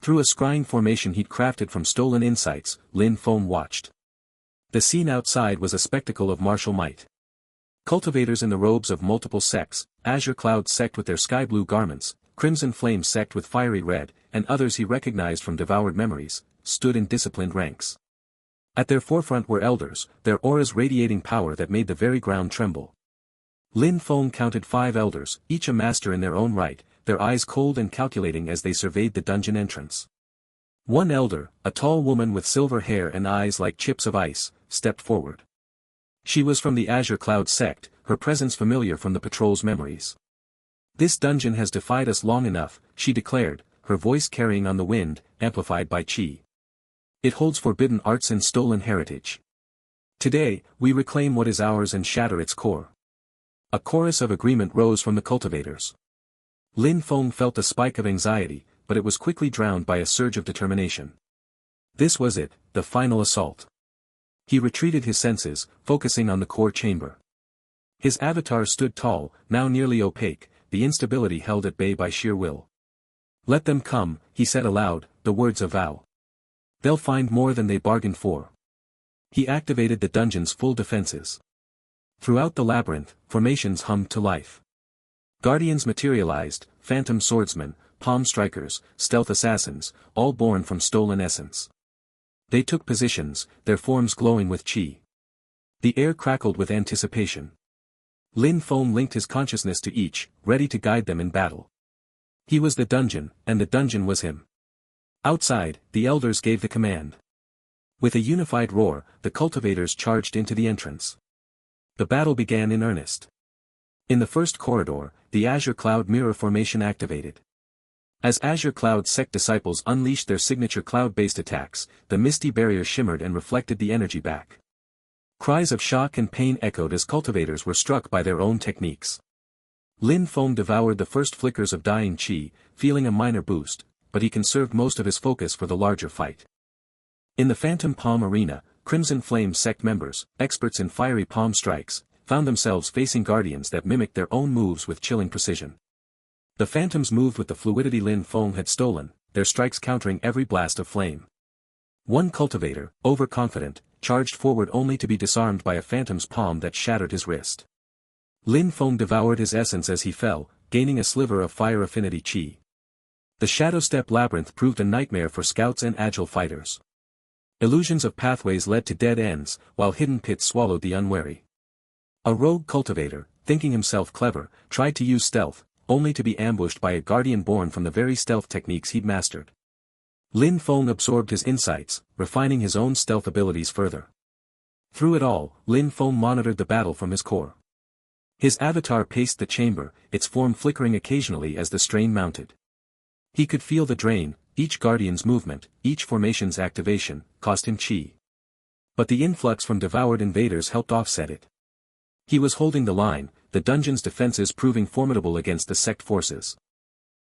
Through a scrying formation he'd crafted from stolen insights, Lin Feng watched. The scene outside was a spectacle of martial might. Cultivators in the robes of multiple sects, Azure Cloud sect with their sky blue garments, Crimson Flame sect with fiery red, and others he recognized from devoured memories, stood in disciplined ranks. At their forefront were elders, their auras radiating power that made the very ground tremble. Lin Feng counted 5 elders, each a master in their own right, their eyes cold and calculating as they surveyed the dungeon entrance. One elder, a tall woman with silver hair and eyes like chips of ice, stepped forward. She was from the Azure Cloud sect, her presence familiar from the patrol's memories. This dungeon has defied us long enough, she declared, her voice carrying on the wind, amplified by Qi. It holds forbidden arts and stolen heritage. Today, we reclaim what is ours and shatter its core. A chorus of agreement rose from the cultivators. Lin Feng felt a spike of anxiety, but it was quickly drowned by a surge of determination. This was it, the final assault. He retreated his senses, focusing on the core chamber. His avatar stood tall, now nearly opaque, the instability held at bay by sheer will. Let them come, he said aloud, the words a vow. They'll find more than they bargained for. He activated the dungeon's full defenses. Throughout the labyrinth, formations hummed to life. Guardians materialized, phantom swordsmen, palm strikers, stealth assassins, all born from stolen essence. They took positions, their forms glowing with Qi. The air crackled with anticipation. Lin Feng linked his consciousness to each, ready to guide them in battle. He was the dungeon, and the dungeon was him. Outside, the elders gave the command. With a unified roar, the cultivators charged into the entrance. The battle began in earnest. In the first corridor, the Azure Cloud mirror formation activated. As Azure Cloud sect disciples unleashed their signature cloud-based attacks, the misty barrier shimmered and reflected the energy back. Cries of shock and pain echoed as cultivators were struck by their own techniques. Lin Feng devoured the first flickers of dying Qi, feeling a minor boost, but he conserved most of his focus for the larger fight. In the Phantom Palm Arena, Crimson Flame sect members, experts in fiery palm strikes, found themselves facing guardians that mimicked their own moves with chilling precision. The phantoms moved with the fluidity Lin Feng had stolen, their strikes countering every blast of flame. One cultivator, overconfident, charged forward only to be disarmed by a phantom's palm that shattered his wrist. Lin Feng devoured his essence as he fell, gaining a sliver of fire affinity Qi. The Shadow Step Labyrinth proved a nightmare for scouts and agile fighters. Illusions of pathways led to dead ends, while hidden pits swallowed the unwary. A rogue cultivator, thinking himself clever, tried to use stealth, only to be ambushed by a guardian born from the very stealth techniques he'd mastered. Lin Feng absorbed his insights, refining his own stealth abilities further. Through it all, Lin Feng monitored the battle from his core. His avatar paced the chamber, its form flickering occasionally as the strain mounted. He could feel the drain, each guardian's movement, each formation's activation, cost him Qi. But the influx from devoured invaders helped offset it. He was holding the line, the dungeon's defenses proving formidable against the sect forces.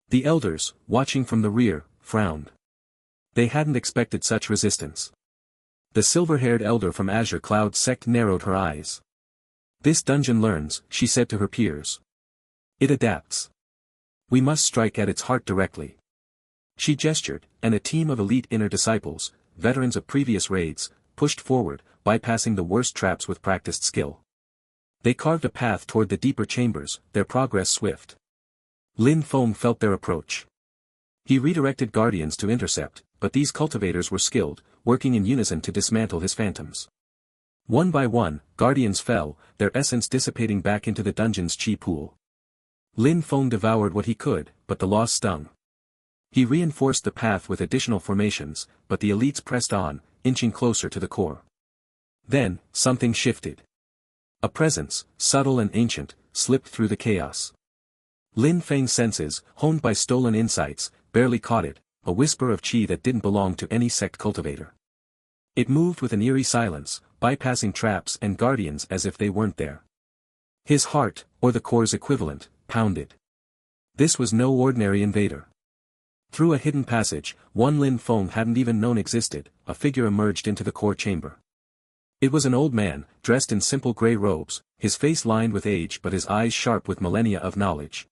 The elders, watching from the rear, frowned. They hadn't expected such resistance. The silver-haired elder from Azure Cloud sect narrowed her eyes. This dungeon learns, she said to her peers. It adapts. We must strike at its heart directly. She gestured, and a team of elite inner disciples, veterans of previous raids, pushed forward, bypassing the worst traps with practiced skill. They carved a path toward the deeper chambers, their progress swift. Lin Feng felt their approach. He redirected guardians to intercept, but these cultivators were skilled, working in unison to dismantle his phantoms. One by one, guardians fell, their essence dissipating back into the dungeon's Qi pool. Lin Feng devoured what he could, but the loss stung. He reinforced the path with additional formations, but the elites pressed on, inching closer to the core. Then, something shifted. A presence, subtle and ancient, slipped through the chaos. Lin Feng's senses, honed by stolen insights, barely caught it, a whisper of Qi that didn't belong to any sect cultivator. It moved with an eerie silence, bypassing traps and guardians as if they weren't there. His heart, or the core's equivalent, pounded. This was no ordinary invader. Through a hidden passage, one Lin Feng hadn't even known existed, a figure emerged into the core chamber. It was an old man, dressed in simple grey robes, his face lined with age but his eyes sharp with millennia of knowledge.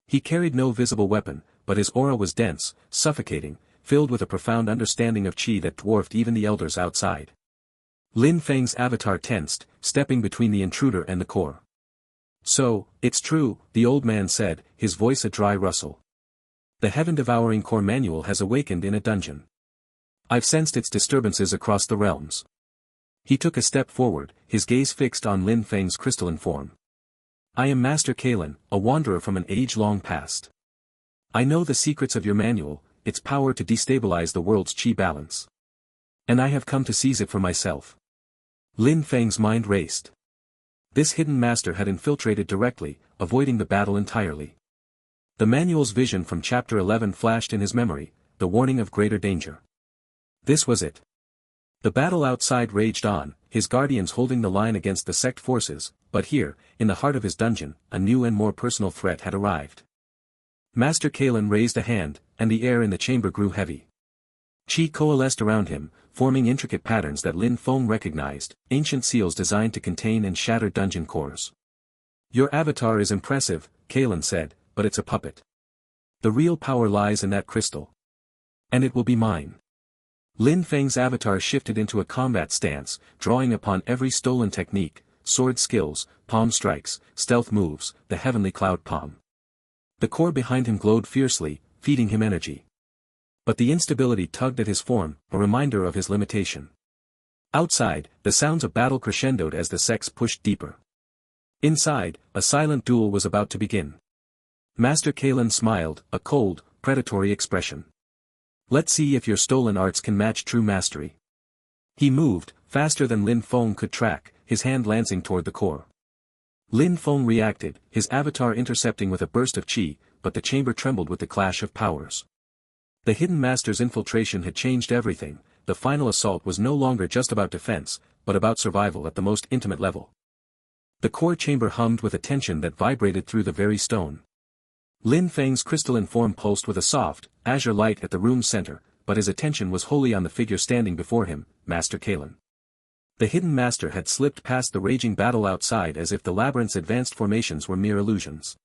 He carried no visible weapon, but his aura was dense, suffocating, filled with a profound understanding of Qi that dwarfed even the elders outside. Lin Feng's avatar tensed, stepping between the intruder and the core. So, it's true, the old man said, his voice a dry rustle. The Heaven-Devouring Core Manual has awakened in a dungeon. I've sensed its disturbances across the realms. He took a step forward, his gaze fixed on Lin Feng's crystalline form. I am Master Kalen, a wanderer from an age-long past. I know the secrets of your manual, its power to destabilize the world's Qi balance. And I have come to seize it for myself. Lin Feng's mind raced. This hidden master had infiltrated directly, avoiding the battle entirely. The manual's vision from Chapter 11 flashed in his memory, the warning of greater danger. This was it. The battle outside raged on, his guardians holding the line against the sect forces, but here, in the heart of his dungeon, a new and more personal threat had arrived. Master Kalen raised a hand, and the air in the chamber grew heavy. Qi coalesced around him, forming intricate patterns that Lin Feng recognized, ancient seals designed to contain and shatter dungeon cores. Your avatar is impressive, Kalen said, but it's a puppet. The real power lies in that crystal. And it will be mine. Lin Feng's avatar shifted into a combat stance, drawing upon every stolen technique, sword skills, palm strikes, stealth moves, the heavenly cloud palm. The core behind him glowed fiercely, feeding him energy. But the instability tugged at his form, a reminder of his limitation. Outside, the sounds of battle crescendoed as the sects pushed deeper. Inside, a silent duel was about to begin. Master Kalen smiled, a cold, predatory expression. Let's see if your stolen arts can match true mastery. He moved, faster than Lin Feng could track, his hand lancing toward the core. Lin Feng reacted, his avatar intercepting with a burst of Qi, but the chamber trembled with the clash of powers. The hidden master's infiltration had changed everything, the final assault was no longer just about defense, but about survival at the most intimate level. The core chamber hummed with a tension that vibrated through the very stone. Lin Feng's crystalline form pulsed with a soft, azure light at the room's center, but his attention was wholly on the figure standing before him, Master Kalen. The hidden master had slipped past the raging battle outside as if the labyrinth's advanced formations were mere illusions.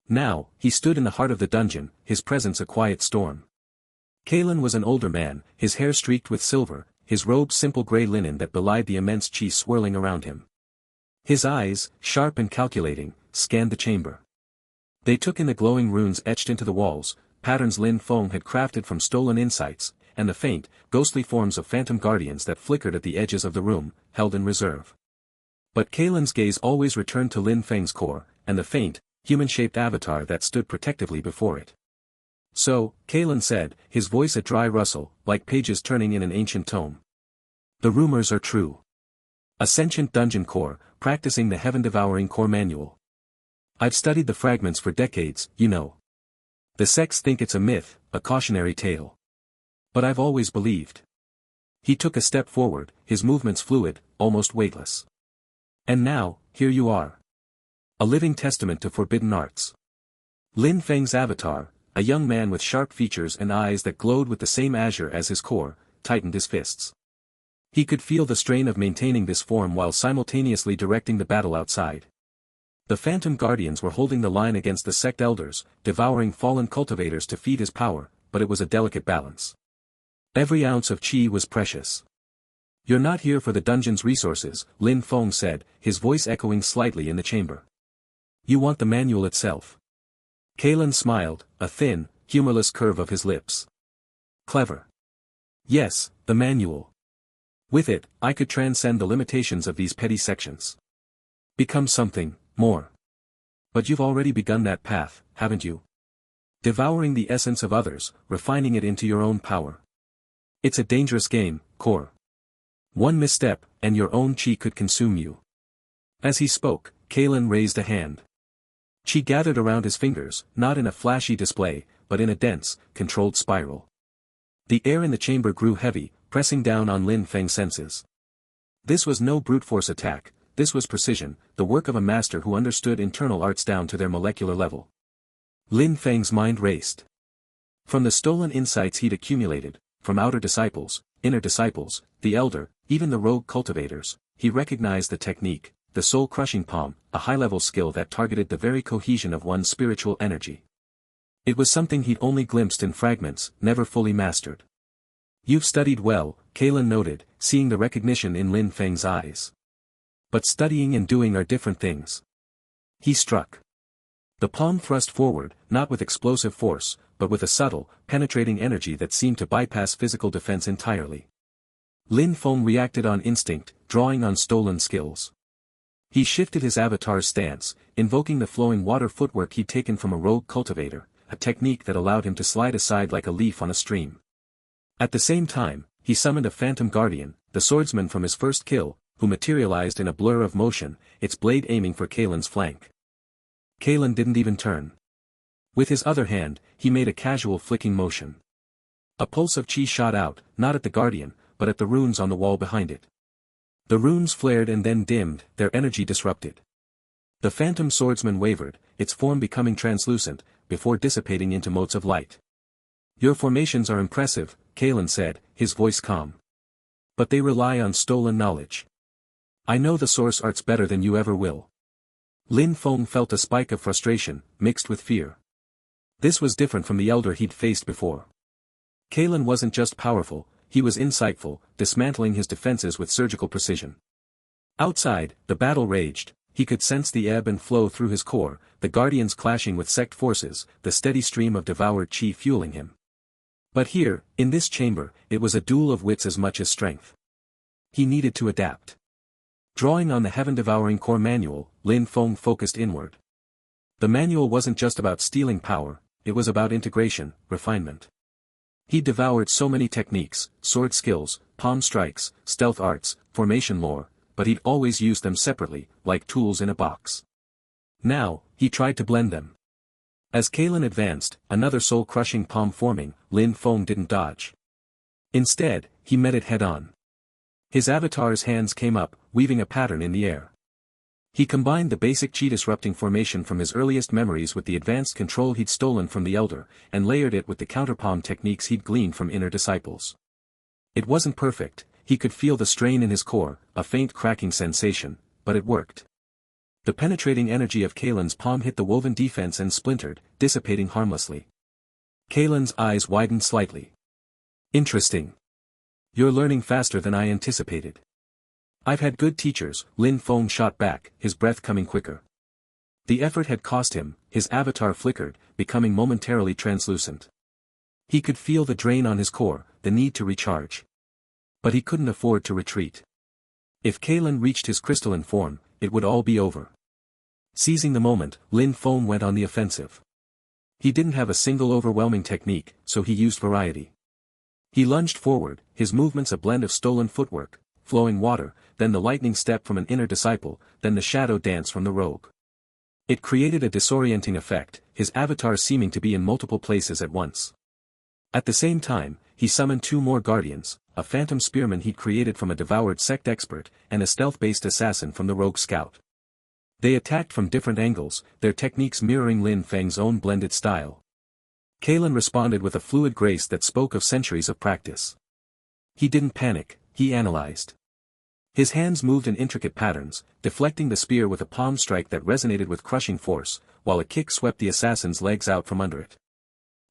Now, he stood in the heart of the dungeon, his presence a quiet storm. Kalen was an older man, his hair streaked with silver, his robe simple gray linen that belied the immense Qi swirling around him. His eyes, sharp and calculating, scanned the chamber. They took in the glowing runes etched into the walls, patterns Lin Feng had crafted from stolen insights, and the faint, ghostly forms of phantom guardians that flickered at the edges of the room, held in reserve. But Kalen's gaze always returned to Lin Feng's core, and the faint, human-shaped avatar that stood protectively before it. So, Kalen said, his voice a dry rustle, like pages turning in an ancient tome. The rumors are true. A sentient dungeon core, practicing the Heaven-Devouring Core Manual. I've studied the fragments for decades, you know. The sects think it's a myth, a cautionary tale. But I've always believed. He took a step forward, his movements fluid, almost weightless. And now, here you are. A living testament to forbidden arts. Lin Feng's avatar, a young man with sharp features and eyes that glowed with the same azure as his core, tightened his fists. He could feel the strain of maintaining this form while simultaneously directing the battle outside. The phantom guardians were holding the line against the sect elders, devouring fallen cultivators to feed his power, but it was a delicate balance. Every ounce of qi was precious. You're not here for the dungeon's resources, Lin Feng said, his voice echoing slightly in the chamber. You want the manual itself. Kalen smiled, a thin, humorless curve of his lips. Clever. Yes, the manual. With it, I could transcend the limitations of these petty sections. Become something more. But you've already begun that path, haven't you? Devouring the essence of others, refining it into your own power. It's a dangerous game, Core. One misstep, and your own qi could consume you. As he spoke, Kalen raised a hand. Qi gathered around his fingers, not in a flashy display, but in a dense, controlled spiral. The air in the chamber grew heavy, pressing down on Lin Feng's senses. This was no brute force attack, this was precision, the work of a master who understood internal arts down to their molecular level. Lin Feng's mind raced. From the stolen insights he'd accumulated, from outer disciples, inner disciples, the elder, even the rogue cultivators, he recognized the technique, the soul-crushing palm, a high-level skill that targeted the very cohesion of one's spiritual energy. It was something he'd only glimpsed in fragments, never fully mastered. You've studied well, Kalen noted, seeing the recognition in Lin Feng's eyes. But studying and doing are different things. He struck. The palm thrust forward, not with explosive force, but with a subtle, penetrating energy that seemed to bypass physical defense entirely. Lin Feng reacted on instinct, drawing on stolen skills. He shifted his avatar's stance, invoking the flowing water footwork he'd taken from a rogue cultivator, a technique that allowed him to slide aside like a leaf on a stream. At the same time, he summoned a phantom guardian, the swordsman from his first kill, who materialized in a blur of motion, its blade aiming for Kalen's flank. Kalen didn't even turn. With his other hand, he made a casual flicking motion. A pulse of qi shot out, not at the guardian, but at the runes on the wall behind it. The runes flared and then dimmed, their energy disrupted. The phantom swordsman wavered, its form becoming translucent, before dissipating into motes of light. Your formations are impressive, Kalen said, his voice calm. But they rely on stolen knowledge. I know the source arts better than you ever will. Lin Feng felt a spike of frustration, mixed with fear. This was different from the elder he'd faced before. Kalen wasn't just powerful, he was insightful, dismantling his defenses with surgical precision. Outside, the battle raged, he could sense the ebb and flow through his core, the guardians clashing with sect forces, the steady stream of devoured qi fueling him. But here, in this chamber, it was a duel of wits as much as strength. He needed to adapt. Drawing on the Heaven-Devouring Core Manual, Lin Feng focused inward. The manual wasn't just about stealing power, it was about integration, refinement. He devoured so many techniques, sword skills, palm strikes, stealth arts, formation lore, but he'd always used them separately, like tools in a box. Now, he tried to blend them. As Kalen advanced, another soul-crushing palm forming, Lin Feng didn't dodge. Instead, he met it head-on. His avatar's hands came up, weaving a pattern in the air. He combined the basic qi-disrupting formation from his earliest memories with the advanced control he'd stolen from the elder, and layered it with the counterpalm techniques he'd gleaned from inner disciples. It wasn't perfect, he could feel the strain in his core, a faint cracking sensation, but it worked. The penetrating energy of Kalen's palm hit the woven defense and splintered, dissipating harmlessly. Kalen's eyes widened slightly. Interesting. You're learning faster than I anticipated. I've had good teachers, Lin Feng shot back, his breath coming quicker. The effort had cost him, his avatar flickered, becoming momentarily translucent. He could feel the drain on his core, the need to recharge. But he couldn't afford to retreat. If Kalen reached his crystalline form, it would all be over. Seizing the moment, Lin Feng went on the offensive. He didn't have a single overwhelming technique, so he used variety. He lunged forward, his movements a blend of stolen footwork, flowing water, then the lightning step from an inner disciple, then the shadow dance from the rogue. It created a disorienting effect, his avatar seeming to be in multiple places at once. At the same time, he summoned two more guardians, a phantom spearman he'd created from a devoured sect expert, and a stealth-based assassin from the rogue scout. They attacked from different angles, their techniques mirroring Lin Feng's own blended style. Kalen responded with a fluid grace that spoke of centuries of practice. He didn't panic, he analyzed. His hands moved in intricate patterns, deflecting the spear with a palm strike that resonated with crushing force, while a kick swept the assassin's legs out from under it.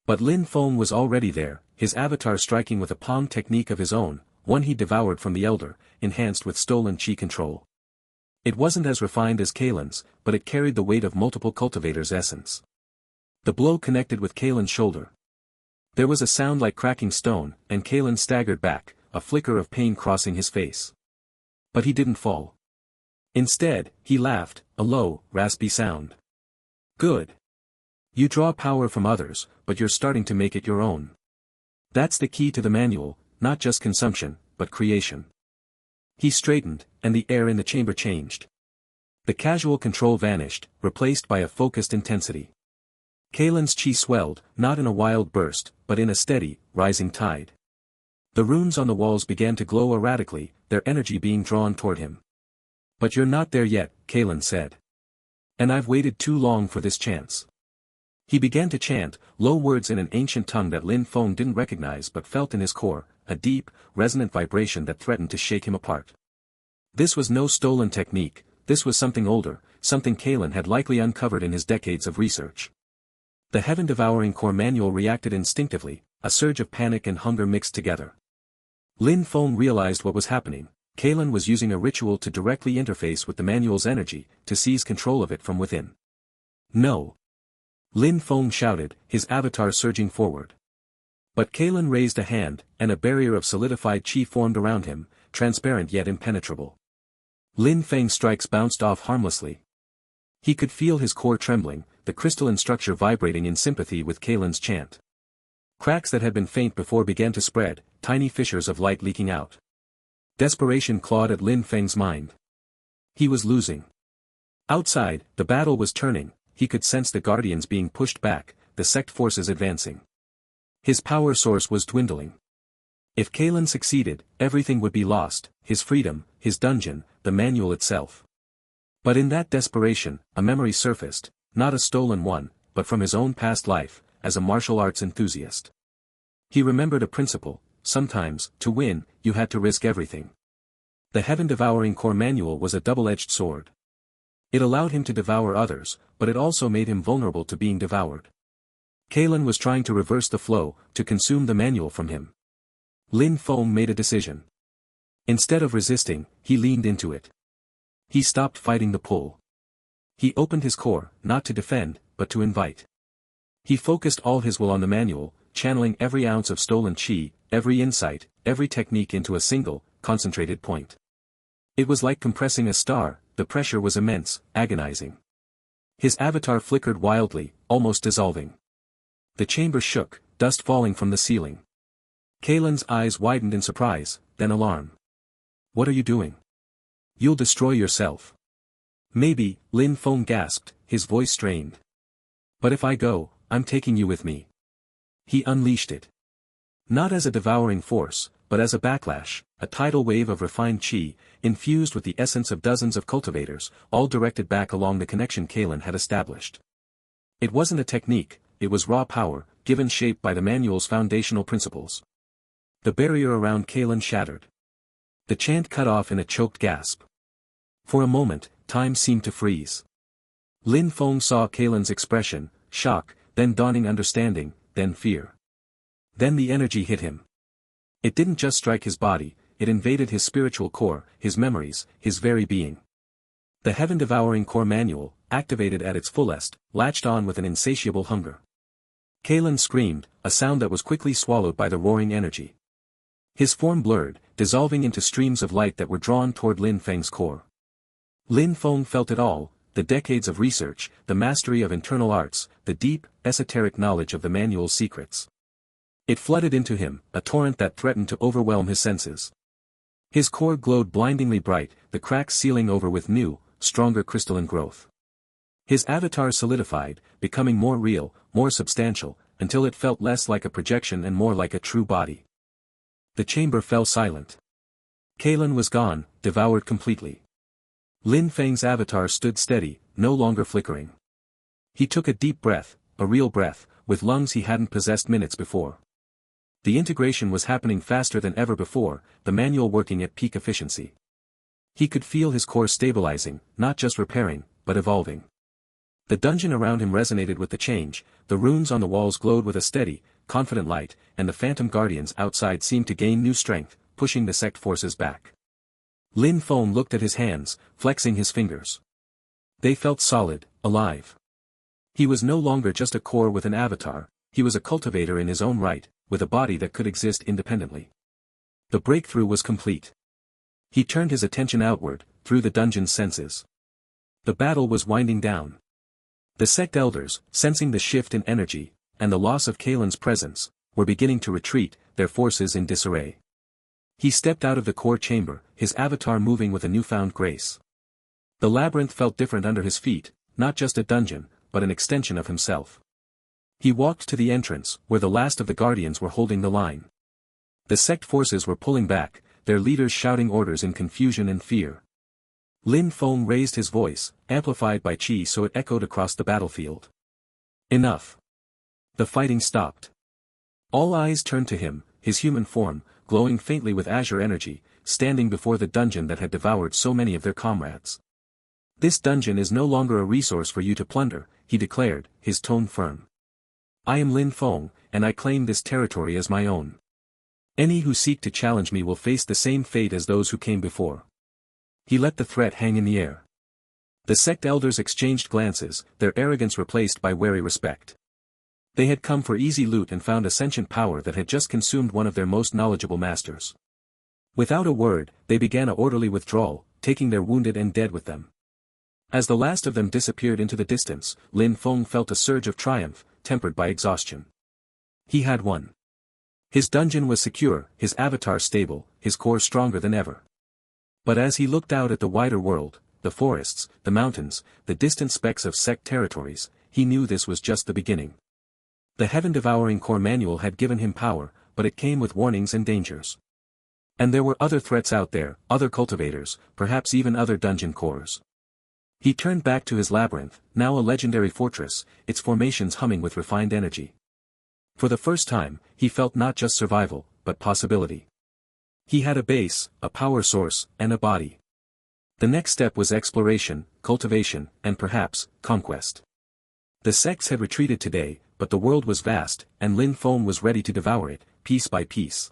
But Lin Feng was already there, his avatar striking with a palm technique of his own, one he devoured from the elder, enhanced with stolen Qi control. It wasn't as refined as Kalen's, but it carried the weight of multiple cultivators' essence. The blow connected with Kalen's shoulder. There was a sound like cracking stone, and Kalen staggered back, a flicker of pain crossing his face. But he didn't fall. Instead, he laughed, a low, raspy sound. Good. You draw power from others, but you're starting to make it your own. That's the key to the manual, not just consumption, but creation. He straightened, and the air in the chamber changed. The casual control vanished, replaced by a focused intensity. Kalen's Qi swelled, not in a wild burst, but in a steady, rising tide. The runes on the walls began to glow erratically, their energy being drawn toward him. But you're not there yet, Kalen said. And I've waited too long for this chance. He began to chant, low words in an ancient tongue that Lin Feng didn't recognize but felt in his core, a deep, resonant vibration that threatened to shake him apart. This was no stolen technique, this was something older, something Kalen had likely uncovered in his decades of research. The Heaven-Devouring Core Manual reacted instinctively, a surge of panic and hunger mixed together. Lin Feng realized what was happening. Kalen was using a ritual to directly interface with the manual's energy, to seize control of it from within. No! Lin Feng shouted, his avatar surging forward. But Kalen raised a hand, and a barrier of solidified Qi formed around him, transparent yet impenetrable. Lin Feng's strikes bounced off harmlessly. He could feel his core trembling, the crystalline structure vibrating in sympathy with Kalen's chant. Cracks that had been faint before began to spread, tiny fissures of light leaking out. Desperation clawed at Lin Feng's mind. He was losing. Outside, the battle was turning, he could sense the guardians being pushed back, the sect forces advancing. His power source was dwindling. If Kalen succeeded, everything would be lost, his freedom, his dungeon, the manual itself. But in that desperation, a memory surfaced, not a stolen one, but from his own past life, as a martial arts enthusiast. He remembered a principle: sometimes, to win, you had to risk everything. The Heaven-Devouring Core Manual was a double-edged sword. It allowed him to devour others, but it also made him vulnerable to being devoured. Kalen was trying to reverse the flow, to consume the manual from him. Lin Feng made a decision. Instead of resisting, he leaned into it. He stopped fighting the pull. He opened his core, not to defend, but to invite. He focused all his will on the manual, channeling every ounce of stolen Qi, every insight, every technique into a single, concentrated point. It was like compressing a star, the pressure was immense, agonizing. His avatar flickered wildly, almost dissolving. The chamber shook, dust falling from the ceiling. Kalen's eyes widened in surprise, then alarm. What are you doing? You'll destroy yourself. Maybe, Lin Feng gasped, his voice strained. But if I go, I'm taking you with me. He unleashed it. Not as a devouring force, but as a backlash, a tidal wave of refined Qi, infused with the essence of dozens of cultivators, all directed back along the connection Kalen had established. It wasn't a technique, it was raw power, given shape by the manual's foundational principles. The barrier around Kalen shattered. The chant cut off in a choked gasp. For a moment, time seemed to freeze. Lin Feng saw Kalen's expression, shock, then dawning understanding, then fear. Then the energy hit him. It didn't just strike his body, it invaded his spiritual core, his memories, his very being. The Heaven-Devouring Core Manual, activated at its fullest, latched on with an insatiable hunger. Kalen screamed, a sound that was quickly swallowed by the roaring energy. His form blurred, dissolving into streams of light that were drawn toward Lin Feng's core. Lin Feng felt it all, the decades of research, the mastery of internal arts, the deep, esoteric knowledge of the manual's secrets. It flooded into him, a torrent that threatened to overwhelm his senses. His core glowed blindingly bright, the cracks sealing over with new, stronger crystalline growth. His avatar solidified, becoming more real, more substantial, until it felt less like a projection and more like a true body. The chamber fell silent. Kalen was gone, devoured completely. Lin Feng's avatar stood steady, no longer flickering. He took a deep breath, a real breath, with lungs he hadn't possessed minutes before. The integration was happening faster than ever before, the manual working at peak efficiency. He could feel his core stabilizing, not just repairing, but evolving. The dungeon around him resonated with the change, the runes on the walls glowed with a steady, confident light, and the phantom guardians outside seemed to gain new strength, pushing the sect forces back. Lin Feng looked at his hands, flexing his fingers. They felt solid, alive. He was no longer just a core with an avatar, he was a cultivator in his own right, with a body that could exist independently. The breakthrough was complete. He turned his attention outward, through the dungeon's senses. The battle was winding down. The sect elders, sensing the shift in energy, and the loss of Kalen's presence, were beginning to retreat, their forces in disarray. He stepped out of the core chamber, his avatar moving with a newfound grace. The labyrinth felt different under his feet, not just a dungeon, but an extension of himself. He walked to the entrance, where the last of the guardians were holding the line. The sect forces were pulling back, their leaders shouting orders in confusion and fear. Lin Feng raised his voice, amplified by Qi so it echoed across the battlefield. Enough. The fighting stopped. All eyes turned to him, his human form, glowing faintly with azure energy, standing before the dungeon that had devoured so many of their comrades. This dungeon is no longer a resource for you to plunder, he declared, his tone firm. I am Lin Feng, and I claim this territory as my own. Any who seek to challenge me will face the same fate as those who came before. He let the threat hang in the air. The sect elders exchanged glances, their arrogance replaced by wary respect. They had come for easy loot and found a sentient power that had just consumed one of their most knowledgeable masters. Without a word, they began an orderly withdrawal, taking their wounded and dead with them. As the last of them disappeared into the distance, Lin Feng felt a surge of triumph, tempered by exhaustion. He had won. His dungeon was secure, his avatar stable, his core stronger than ever. But as he looked out at the wider world, the forests, the mountains, the distant specks of sect territories, he knew this was just the beginning. The Heaven-Devouring Core Manual had given him power, but it came with warnings and dangers. And there were other threats out there, other cultivators, perhaps even other dungeon cores. He turned back to his labyrinth, now a legendary fortress, its formations humming with refined energy. For the first time, he felt not just survival, but possibility. He had a base, a power source, and a body. The next step was exploration, cultivation, and perhaps, conquest. The sects had retreated today, but the world was vast, and Lin Feng was ready to devour it, piece by piece.